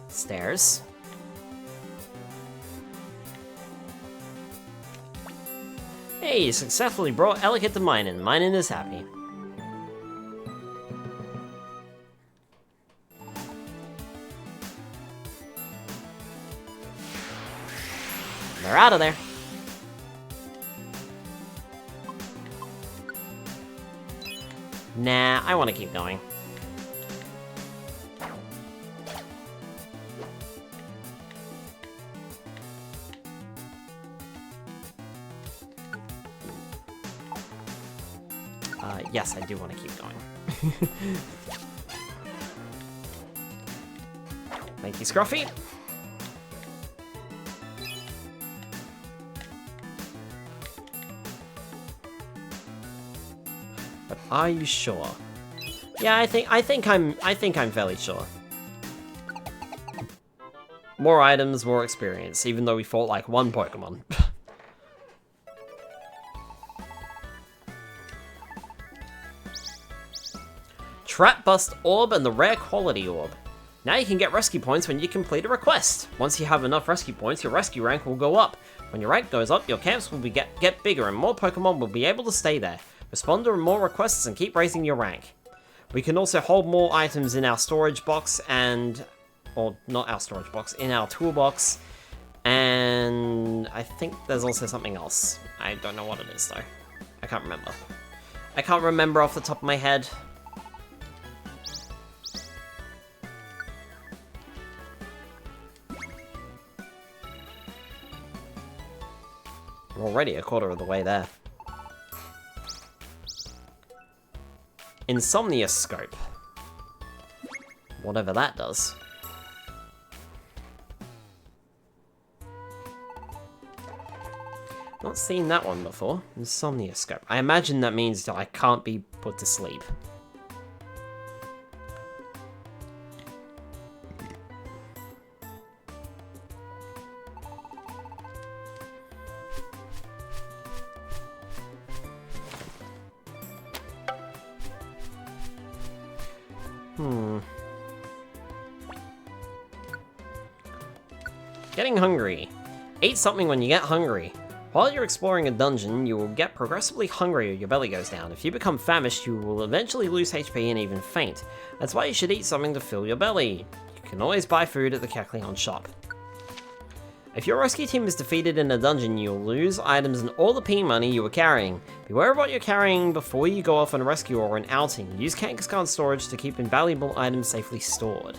Stairs. Hey, you successfully brought Ellicott to Minun. Minun is happy. They're out of there. Nah, I want to keep going. Yes, I do want to keep going. Thank you, Scruffy. But are you sure? Yeah, I think I'm fairly sure. More items, more experience, even though we fought like one Pokemon. Trap Bust Orb and the Rare Quality Orb. Now you can get rescue points when you complete a request. Once you have enough rescue points, your rescue rank will go up. When your rank goes up, your camps will get bigger and more Pokemon will be able to stay there. Respond to more requests and keep raising your rank. We can also hold more items in our storage box and... or not our storage box, in our toolbox. And I think there's also something else. I don't know what it is though. I can't remember. I can't remember off the top of my head. We're already a quarter of the way there. Insomnia Scope. Whatever that does. Not seen that one before. Insomnia Scope. I imagine that means that I can't be put to sleep. Getting hungry. Eat something when you get hungry. While you're exploring a dungeon, you will get progressively hungrier, your belly goes down. If you become famished, you will eventually lose HP and even faint. That's why you should eat something to fill your belly. You can always buy food at the Kecleon shop. If your rescue team is defeated in a dungeon, you'll lose items and all the P money you were carrying. Beware of what you're carrying before you go off on a rescue or an outing. Use Kangaskhan storage to keep invaluable items safely stored.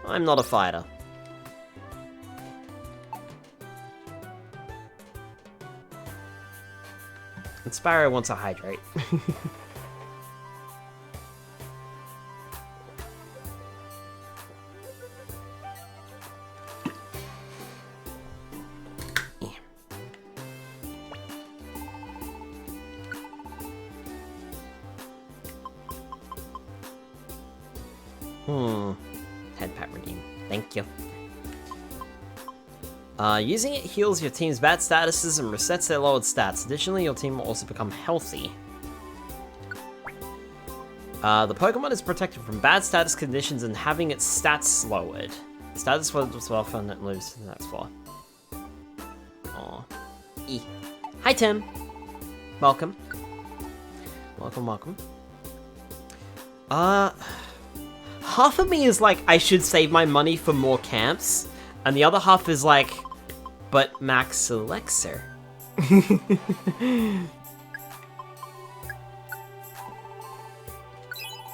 I'm not a fighter. And Sparrow wants a hydrate. Head pat redeem. Thank you. Using it heals your team's bad statuses and resets their lowered stats. Additionally, your team will also become healthy. The Pokemon is protected from bad status conditions and having its stats lowered. Status was well when it moves to the next floor. Aww. Hi, Tim. Welcome. Welcome. Half of me is like, I should save my money for more camps, and the other half is like, but Max Elixir.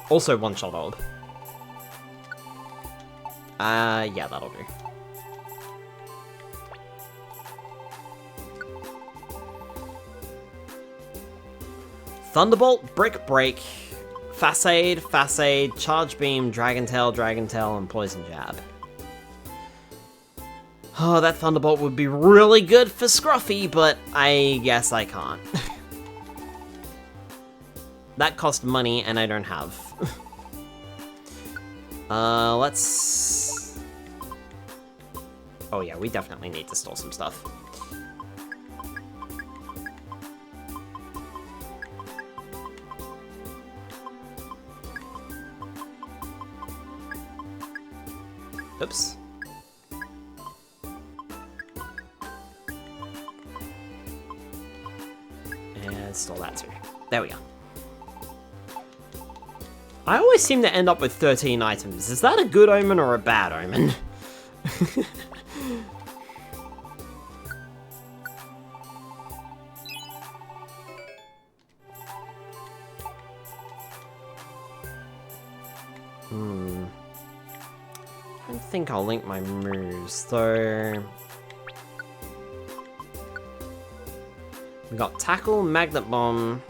Also one-shot orb. Yeah, that'll do. Thunderbolt, Brick Break, Facade, Charge Beam, Dragon Tail, and Poison Jab. Oh, that Thunderbolt would be really good for Scruffy, but I guess I can't. That cost money, and I don't have. Let's... Oh yeah, we definitely need to store some stuff. Oops. And store that too. There we go. I always seem to end up with 13 items. Is that a good omen or a bad omen? I don't think I'll link my moves, though. We got Tackle, Magnet Bomb,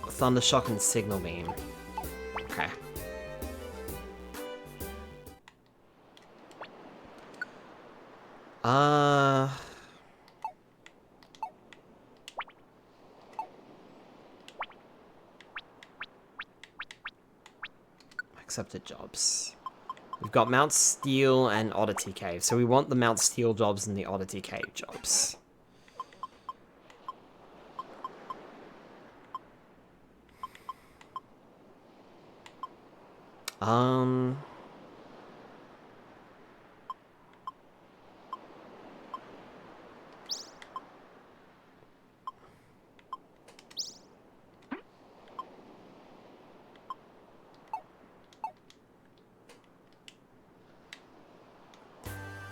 Thunder Shock, and Signal Beam. Okay. Accepted jobs. We've got Mount Steel and Oddity Cave, so we want the Mount Steel jobs and the Oddity Cave jobs.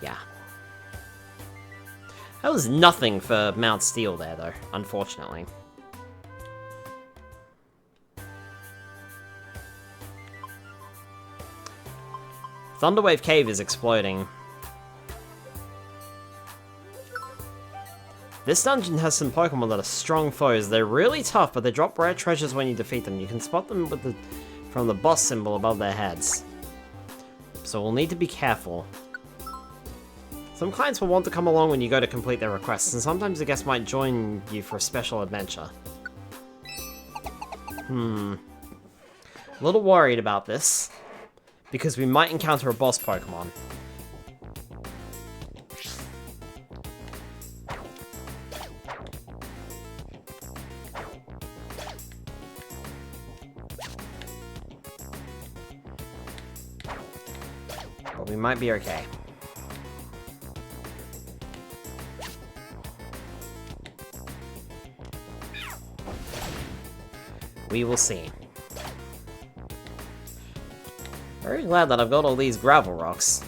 Yeah. That was nothing for Mount Steel there, though, unfortunately. Thunderwave Cave is exploding. This dungeon has some Pokemon that are strong foes. They're really tough, but they drop rare treasures when you defeat them. You can spot them with from the boss symbol above their heads. So we'll need to be careful. Some clients will want to come along when you go to complete their requests, and sometimes a guest might join you for a special adventure. A little worried about this, because we might encounter a boss Pokemon. But we might be okay. We will see. Very glad that I've got all these gravel rocks.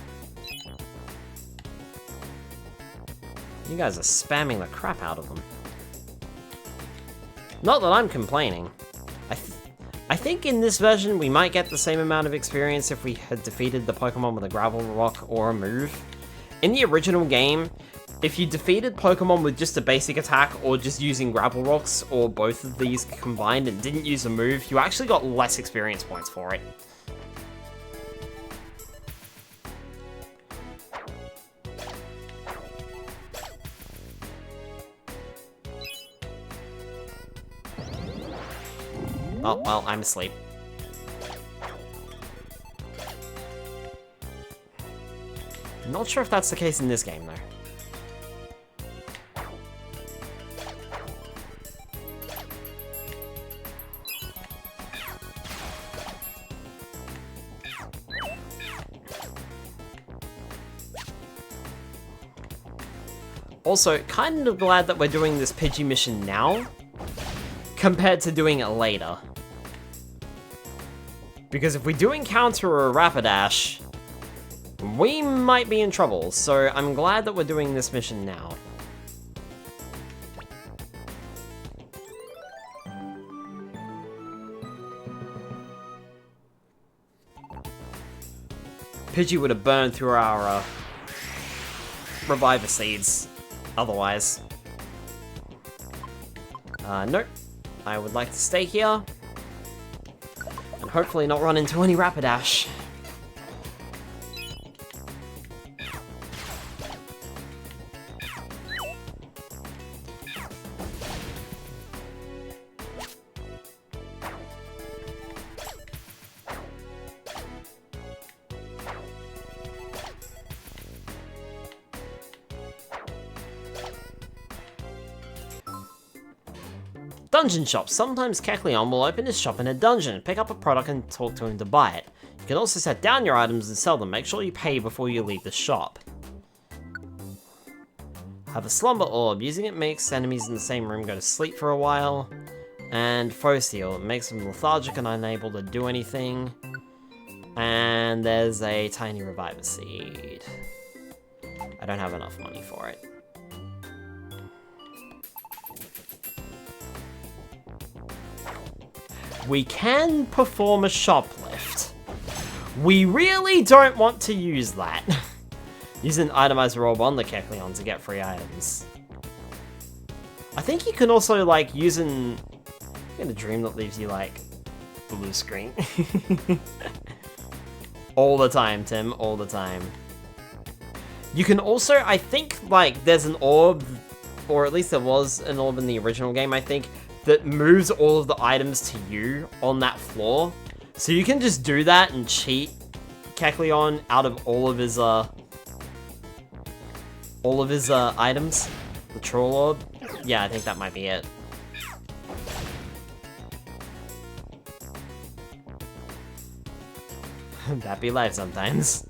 You guys are spamming the crap out of them. Not that I'm complaining. I think in this version we might get the same amount of experience if we had defeated the Pokemon with a gravel rock or a move. In the original game, if you defeated Pokemon with just a basic attack or just using gravel rocks or both of these combined and didn't use a move, you actually got less experience points for it. Oh, well, I'm asleep. Not sure if that's the case in this game, though. Also, kind of glad that we're doing this Pidgey mission now, compared to doing it later. Because if we do encounter a Rapidash, we might be in trouble, so I'm glad that we're doing this mission now. Pidgey would have burned through our Reviver Seeds, otherwise. Nope. I would like to stay here, and hopefully not run into any Rapidash. Dungeon shop. Sometimes Kecleon will open his shop in a dungeon, pick up a product and talk to him to buy it. You can also set down your items and sell them. Make sure you pay before you leave the shop. Have a slumber orb. Using it makes enemies in the same room go to sleep for a while. And foe seal. It makes them lethargic and unable to do anything. And there's a tiny reviver seed. I don't have enough money for it. We can perform a shoplift. We really don't want to use that. Use an itemizer orb on the Kecleon to get free items. I think you can also, like, use an... I get a dream that leaves you, like, blue screen. All the time, Tim, all the time. You can also, I think, like, there's an orb, or at least there was an orb in the original game, I think, that moves all of the items to you on that floor. So you can just do that and cheat Kecleon out of all of his items. The Troll Orb. Yeah, I think that might be it. That be life sometimes.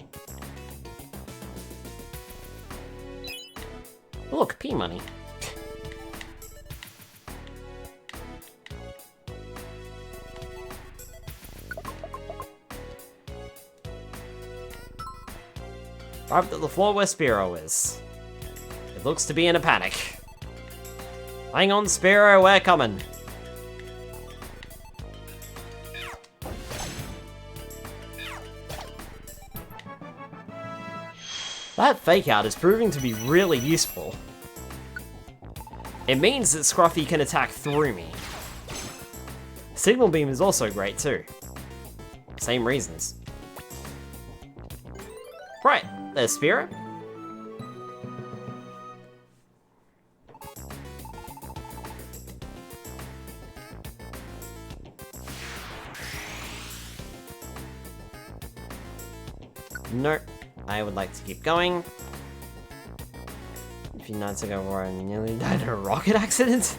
Look, P money. Arrived at the floor where Spearow is. It looks to be in a panic. Hang on, Spearow, we're coming. That fake out is proving to be really useful. It means that Scruffy can attack through me. Signal Beam is also great too. Same reasons. Right, there's Spearow. Nope, I would like to keep going. A few nights ago where I nearly died in a rocket accident.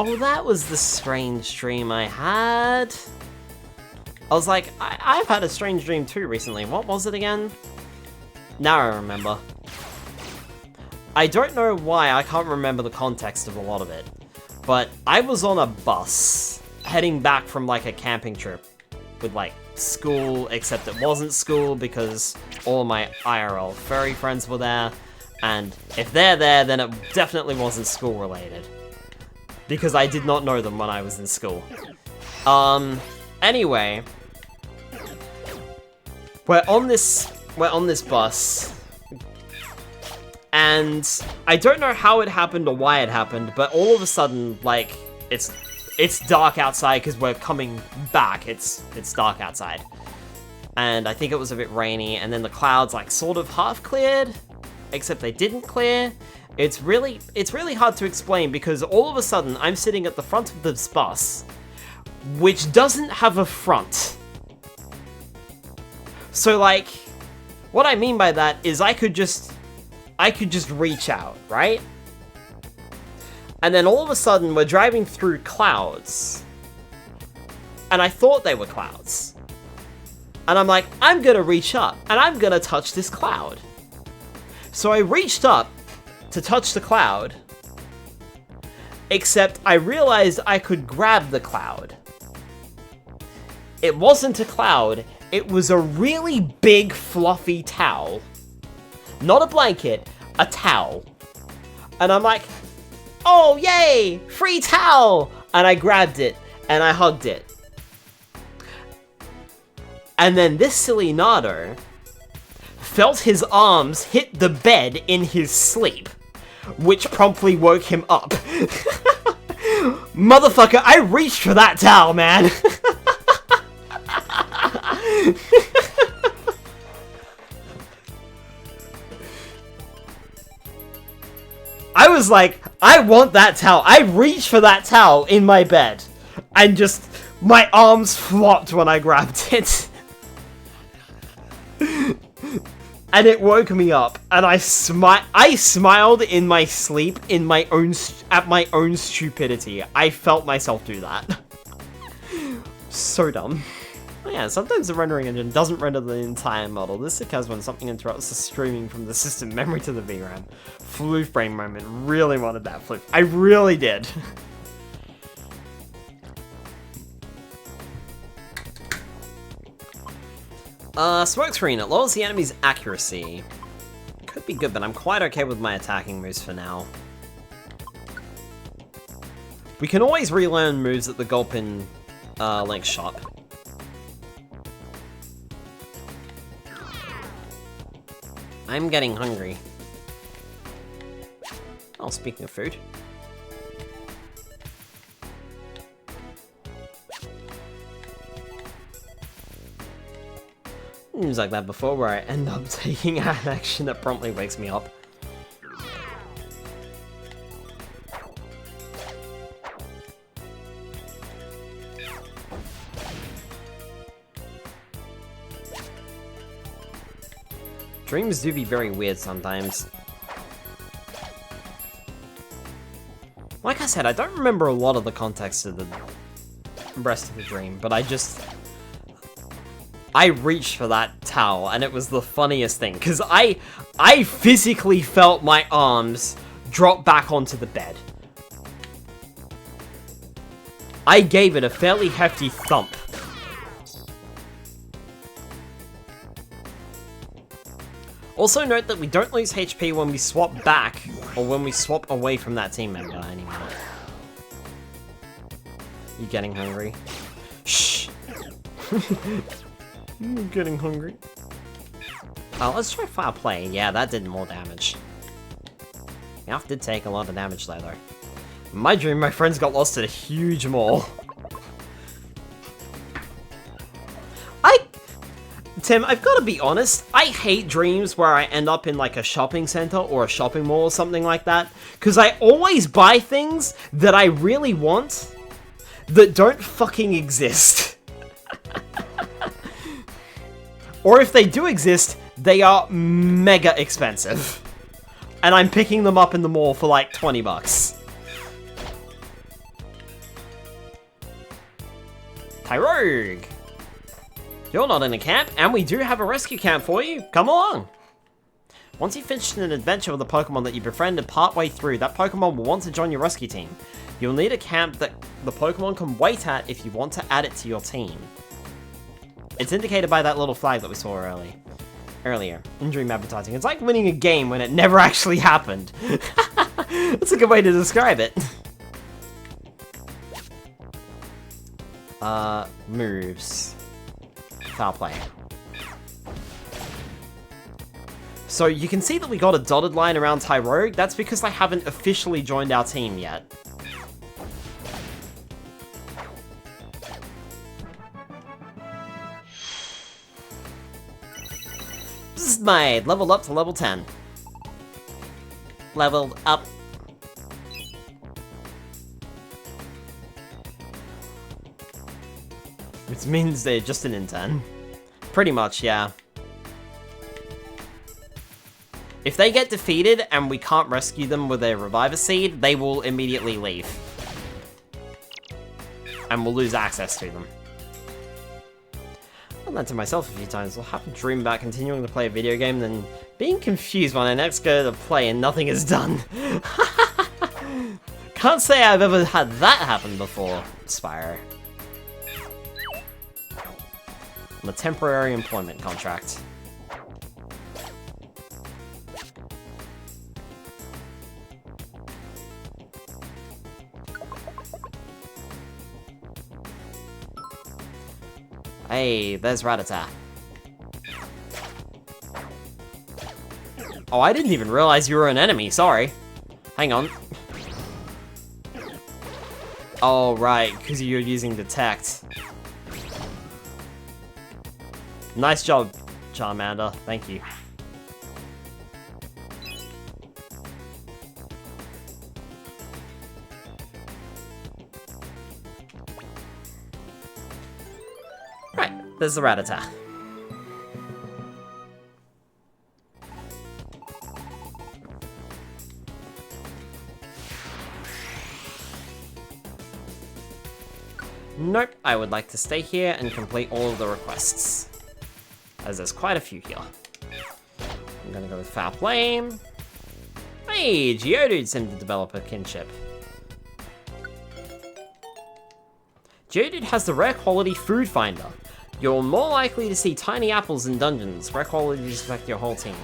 Oh, that was the strange dream I had. I was like, I've had a strange dream too recently. What was it again? Now I remember. I don't know why, I can't remember the context of a lot of it. But I was on a bus, heading back from like a camping trip with like school, except it wasn't school because all my IRL furry friends were there. And if they're there, then it definitely wasn't school related. Because I did not know them when I was in school. Anyway, we're on this bus, and I don't know how it happened or why it happened, but all of a sudden, like, it's dark outside because we're coming back. It's dark outside, and I think it was a bit rainy, and then the clouds like sort of half cleared, except they didn't clear. It's really hard to explain because all of a sudden I'm sitting at the front of this bus, which doesn't have a front. So like, what I mean by that is I could just reach out, right? And then all of a sudden we're driving through clouds. And I thought they were clouds. And I'm like, I'm gonna reach up, and I'm gonna touch this cloud. So I reached up to touch the cloud, except I realized I could grab the cloud. It wasn't a cloud, it was a really big fluffy towel. Not a blanket, a towel. And I'm like, oh yay, free towel! And I grabbed it, and I hugged it. And then this silly Nardo felt his arms hit the bed in his sleep, which promptly woke him up. Motherfucker, I reached for that towel, man! I was like, I want that towel. I reached for that towel in my bed, and just, my arms flopped when I grabbed it. And it woke me up, and I smiled in my sleep at my own stupidity. I felt myself do that. So dumb. Oh yeah, sometimes the rendering engine doesn't render the entire model. This occurs when something interrupts the streaming from the system memory to the VRAM. Floof brain moment. Really wanted that floof. I really did. Smoke screen. It lowers the enemy's accuracy. Could be good, but I'm quite okay with my attacking moves for now. We can always relearn moves at the Gulpin Link shop. I'm getting hungry. Oh, speaking of food. Seems like that before, where I end up taking an action that promptly wakes me up. Dreams do be very weird sometimes. Like I said, I don't remember a lot of the context of the rest of the dream, but I reached for that towel, and it was the funniest thing, because I physically felt my arms drop back onto the bed. I gave it a fairly hefty thump. Also note that we don't lose HP when we swap back, or when we swap away from that team member anymore. You getting hungry? Shh! I'm getting hungry. Oh, let's try foul play. Yeah, that did more damage. Meowth did take a lot of damage there, though. In my dream, my friends got lost at a huge mall. Tim, I've got to be honest, I hate dreams where I end up in like a shopping center or a shopping mall or something like that, because I always buy things that I really want that don't fucking exist. Or if they do exist, they are mega expensive. And I'm picking them up in the mall for like 20 bucks. Tyrogue! You're not in a camp, and we do have a rescue camp for you. Come along! Once you've finished an adventure with a Pokemon that you befriended partway through, that Pokemon will want to join your rescue team. You'll need a camp that the Pokemon can wait at if you want to add it to your team. It's indicated by that little flag that we saw earlier. In dream advertising. It's like winning a game when it never actually happened. That's a good way to describe it. Moves. Foul play. So you can see that we got a dotted line around Tyrogue. That's because I haven't officially joined our team yet. Bzzmade, leveled up to level 10. Leveled up. Which means they're just an intern. Pretty much, yeah. If they get defeated and we can't rescue them with a Reviver Seed, they will immediately leave. And we'll lose access to them. done that to myself a few times. I'll have a dream about continuing to play a video game, then being confused when I next go to play and nothing is done. Can't say I've ever had that happen before, Spyro. On a temporary employment contract. Hey, there's Rattata. Oh, I didn't even realize you were an enemy, sorry. Hang on. Oh, right, because you're using Detect. Nice job, Charmander. Thank you. Right, there's the Rattata. Nope, I would like to stay here and complete all of the requests. As there's quite a few here. I'm gonna go with Foul Play. Hey, Geodude seemed to develop a kinship. Geodude has the rare quality Food Finder. You're more likely to see tiny apples in dungeons. Rare qualities affect your whole team.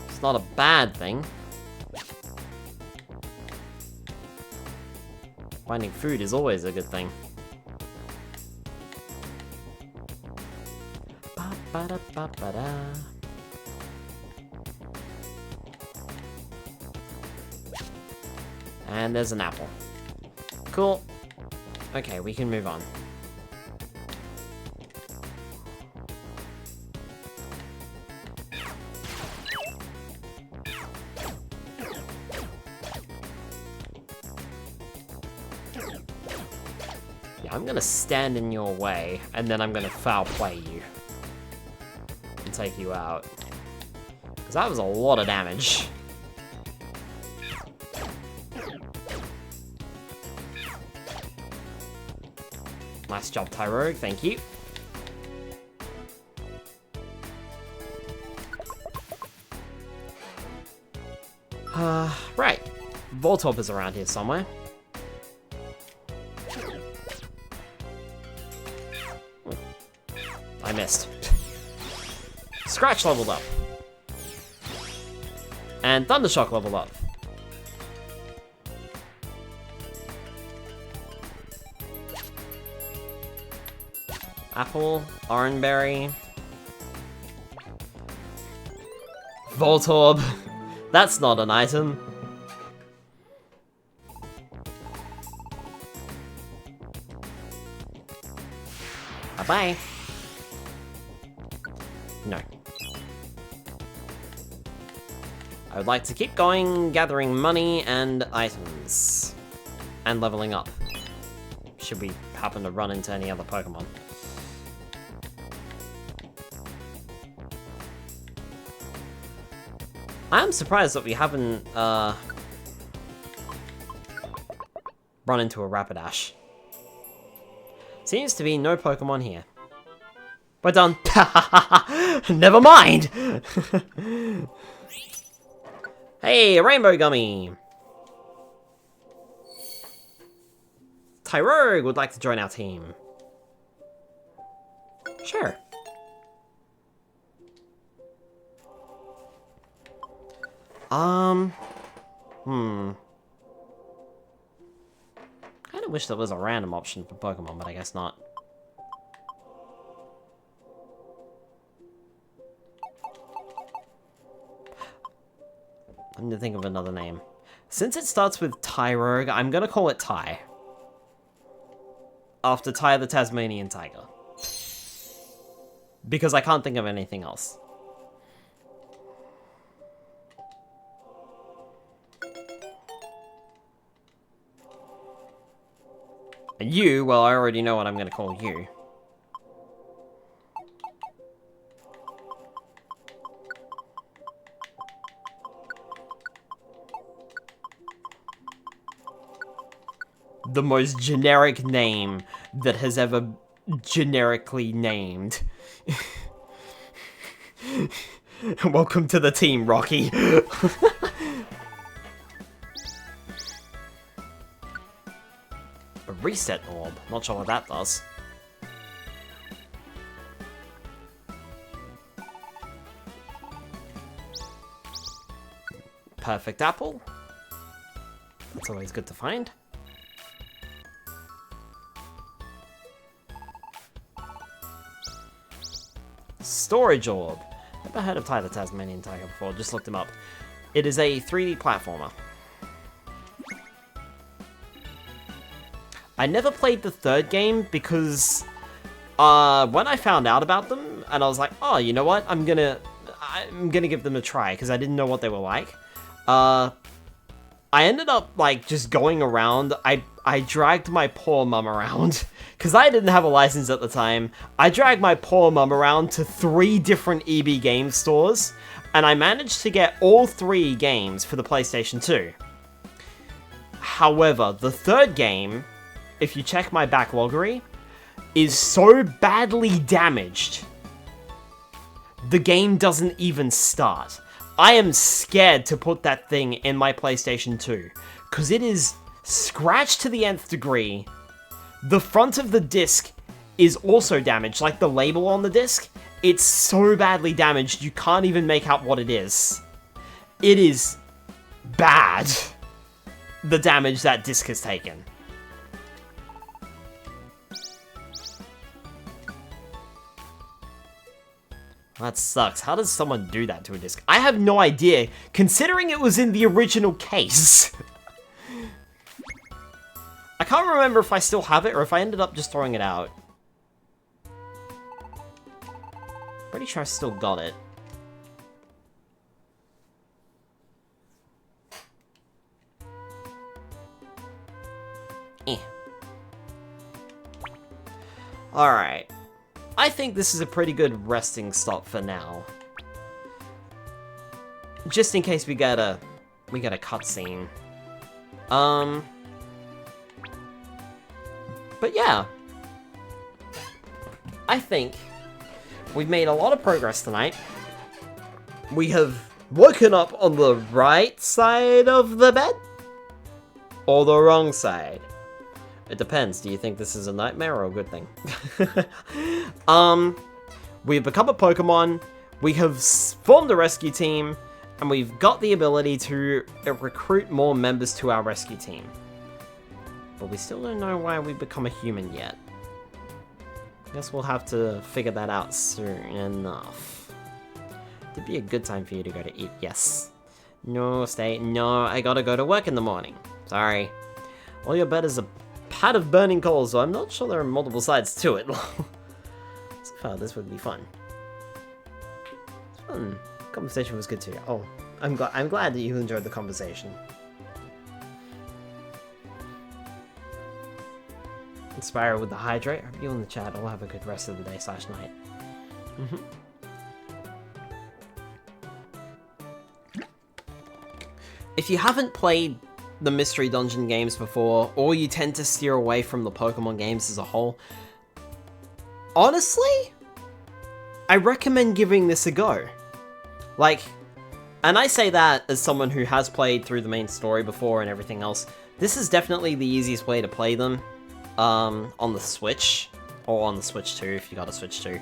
It's not a bad thing. Finding food is always a good thing. Ba-ba-da-ba-ba-da. And there's an apple. Cool. Okay, we can move on. Yeah, I'm gonna stand in your way, and then I'm gonna foul play you. And take you out. Because that was a lot of damage. Nice job, Tyrogue, thank you. Right. Voltorb is around here somewhere. I missed. Scratch leveled up. And Thundershock leveled up. Apple, Orangeberry. Voltorb. That's not an item. Bye-bye. No. I would like to keep going, gathering money and items. And leveling up. Should we happen to run into any other Pokemon. I'm surprised that we haven't, run into a Rapidash. Seems to be no Pokemon here. We're done. Never mind! Hey, a Rainbow Gummy! Tyrogue would like to join our team. Sure. Kinda wish there was a random option for Pokemon, but I guess not. I need to think of another name. Since it starts with Tyrogue, I'm gonna call it Ty. After Ty the Tasmanian Tiger. Because I can't think of anything else. And you, well, I already know what I'm gonna call you. the most generic name that has ever generically named. Welcome to the team, Rocky. A reset orb. Not sure what that does. Perfect apple. That's always good to find. Storage orb. Never heard of Ty the Tasmanian Tiger before, just looked him up. It is a 3D platformer. I never played the third game because when I found out about them, and I was like, oh, you know what? I'm gonna give them a try because I didn't know what they were like. I ended up like just going around. I dragged my poor mum around because I didn't have a license at the time. I dragged my poor mum around to 3 different EB game stores, and I managed to get all 3 games for the PlayStation 2. However, the third game, if you check my backloggery, is so badly damaged, the game doesn't even start. I am scared to put that thing in my PlayStation 2, because it is scratched to the nth degree. The front of the disc is also damaged, like the label on the disc. It's so badly damaged, you can't even make out what it is. It is bad, the damage that disc has taken. That sucks. How does someone do that to a disc? I have no idea, considering it was in the original case. I can't remember if I still have it or if I ended up just throwing it out. Pretty sure I still got it. Alright. I think this is a pretty good resting stop for now. Just in case we get a cutscene. But yeah. I think we've made a lot of progress tonight. We have woken up on the right side of the bed? Or the wrong side? It depends. Do you think this is a nightmare or a good thing? We've become a Pokemon, we have formed a rescue team, and we've got the ability to recruit more members to our rescue team. But we still don't know why we've become a human yet. Guess we'll have to figure that out soon enough. It'd be a good time for you to go to eat. Yes. No, stay. No, I gotta go to work in the morning. Sorry. All your bed is a pad of burning coals, so I'm not sure there are multiple sides to it. So far, this would be fun. It's fun. Conversation was good too. Oh, I'm glad that you enjoyed the conversation. Inspire with the hydrate. Hope you in the chat all have a good rest of the day / night. If you haven't played the Mystery Dungeon games before, or you tend to steer away from the Pokemon games as a whole, honestly, I recommend giving this a go. Like, and I say that as someone who has played through the main story before and everything else. This is definitely the easiest way to play them on the Switch, or on the Switch 2 if you got a Switch 2.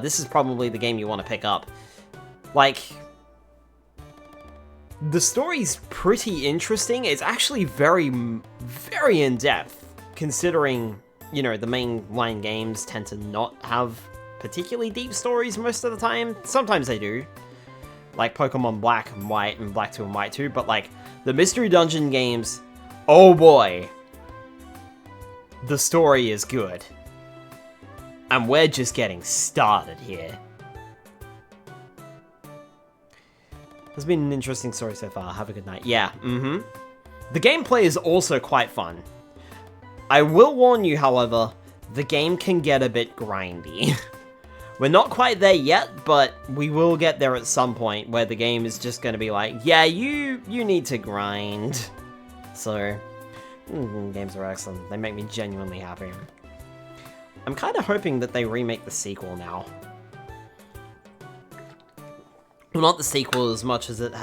This is probably the game you want to pick up. Like, the story's pretty interesting. It's actually very, very in-depth, considering, you know, the mainline games tend to not have particularly deep stories most of the time. Sometimes they do, like Pokemon Black and White and Black 2 and White 2, but like, the Mystery Dungeon games, oh boy, the story is good. And we're just getting started here. It's been an interesting story so far. Have a good night. Yeah, The gameplay is also quite fun. I will warn you, however, the game can get a bit grindy. We're not quite there yet, but we will get there at some point where the game is just going to be like, yeah, you need to grind. So, Games are excellent. They make me genuinely happy. I'm kind of hoping that they remake the sequel now. Well, not the sequel as much as it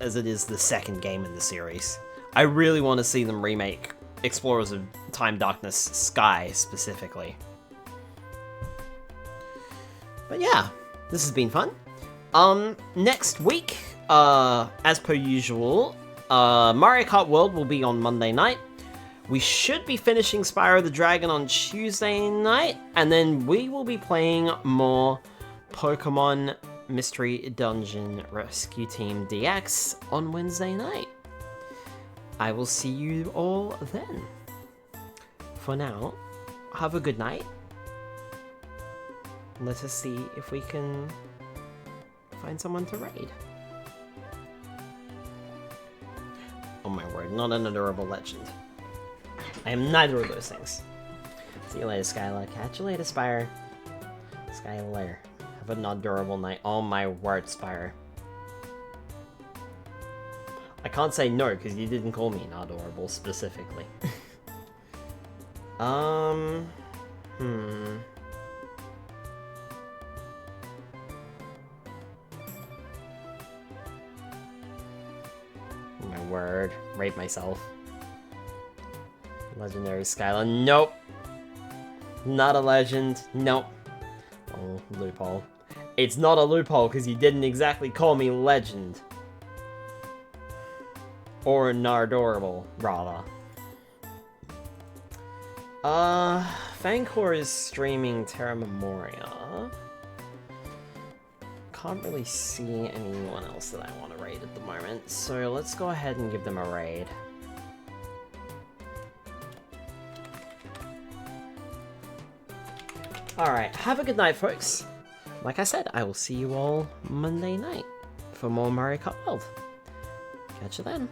is the second game in the series. I really want to see them remake Explorers of Time Darkness Sky specifically. But yeah, this has been fun. Next week, as per usual, Mario Kart World will be on Monday night. We should be finishing Spyro the Dragon on Tuesday night, and then we will be playing more Pokémon Mystery Dungeon Rescue Team DX on Wednesday night. I will see you all then. For now, have a good night. Let us see if we can find someone to raid. Oh my word, not an adorable legend. I am neither of those things. See you later, Skylar. Catch you later, Spire. Skylar. Have an adorable night. Oh my word, Spire. I can't say no, because you didn't call me not adorable specifically. Oh my word. Rape myself. Legendary Skylar. Nope. Not a legend. Nope. Oh, loophole. It's not a loophole because you didn't exactly call me legend. Or Nardorable, rather. Fancor is streaming Terra Memoria. Can't really see anyone else that I want to raid at the moment, so let's go ahead and give them a raid. Alright, have a good night, folks. Like I said, I will see you all Monday night for more Mario Kart World. Catch you then.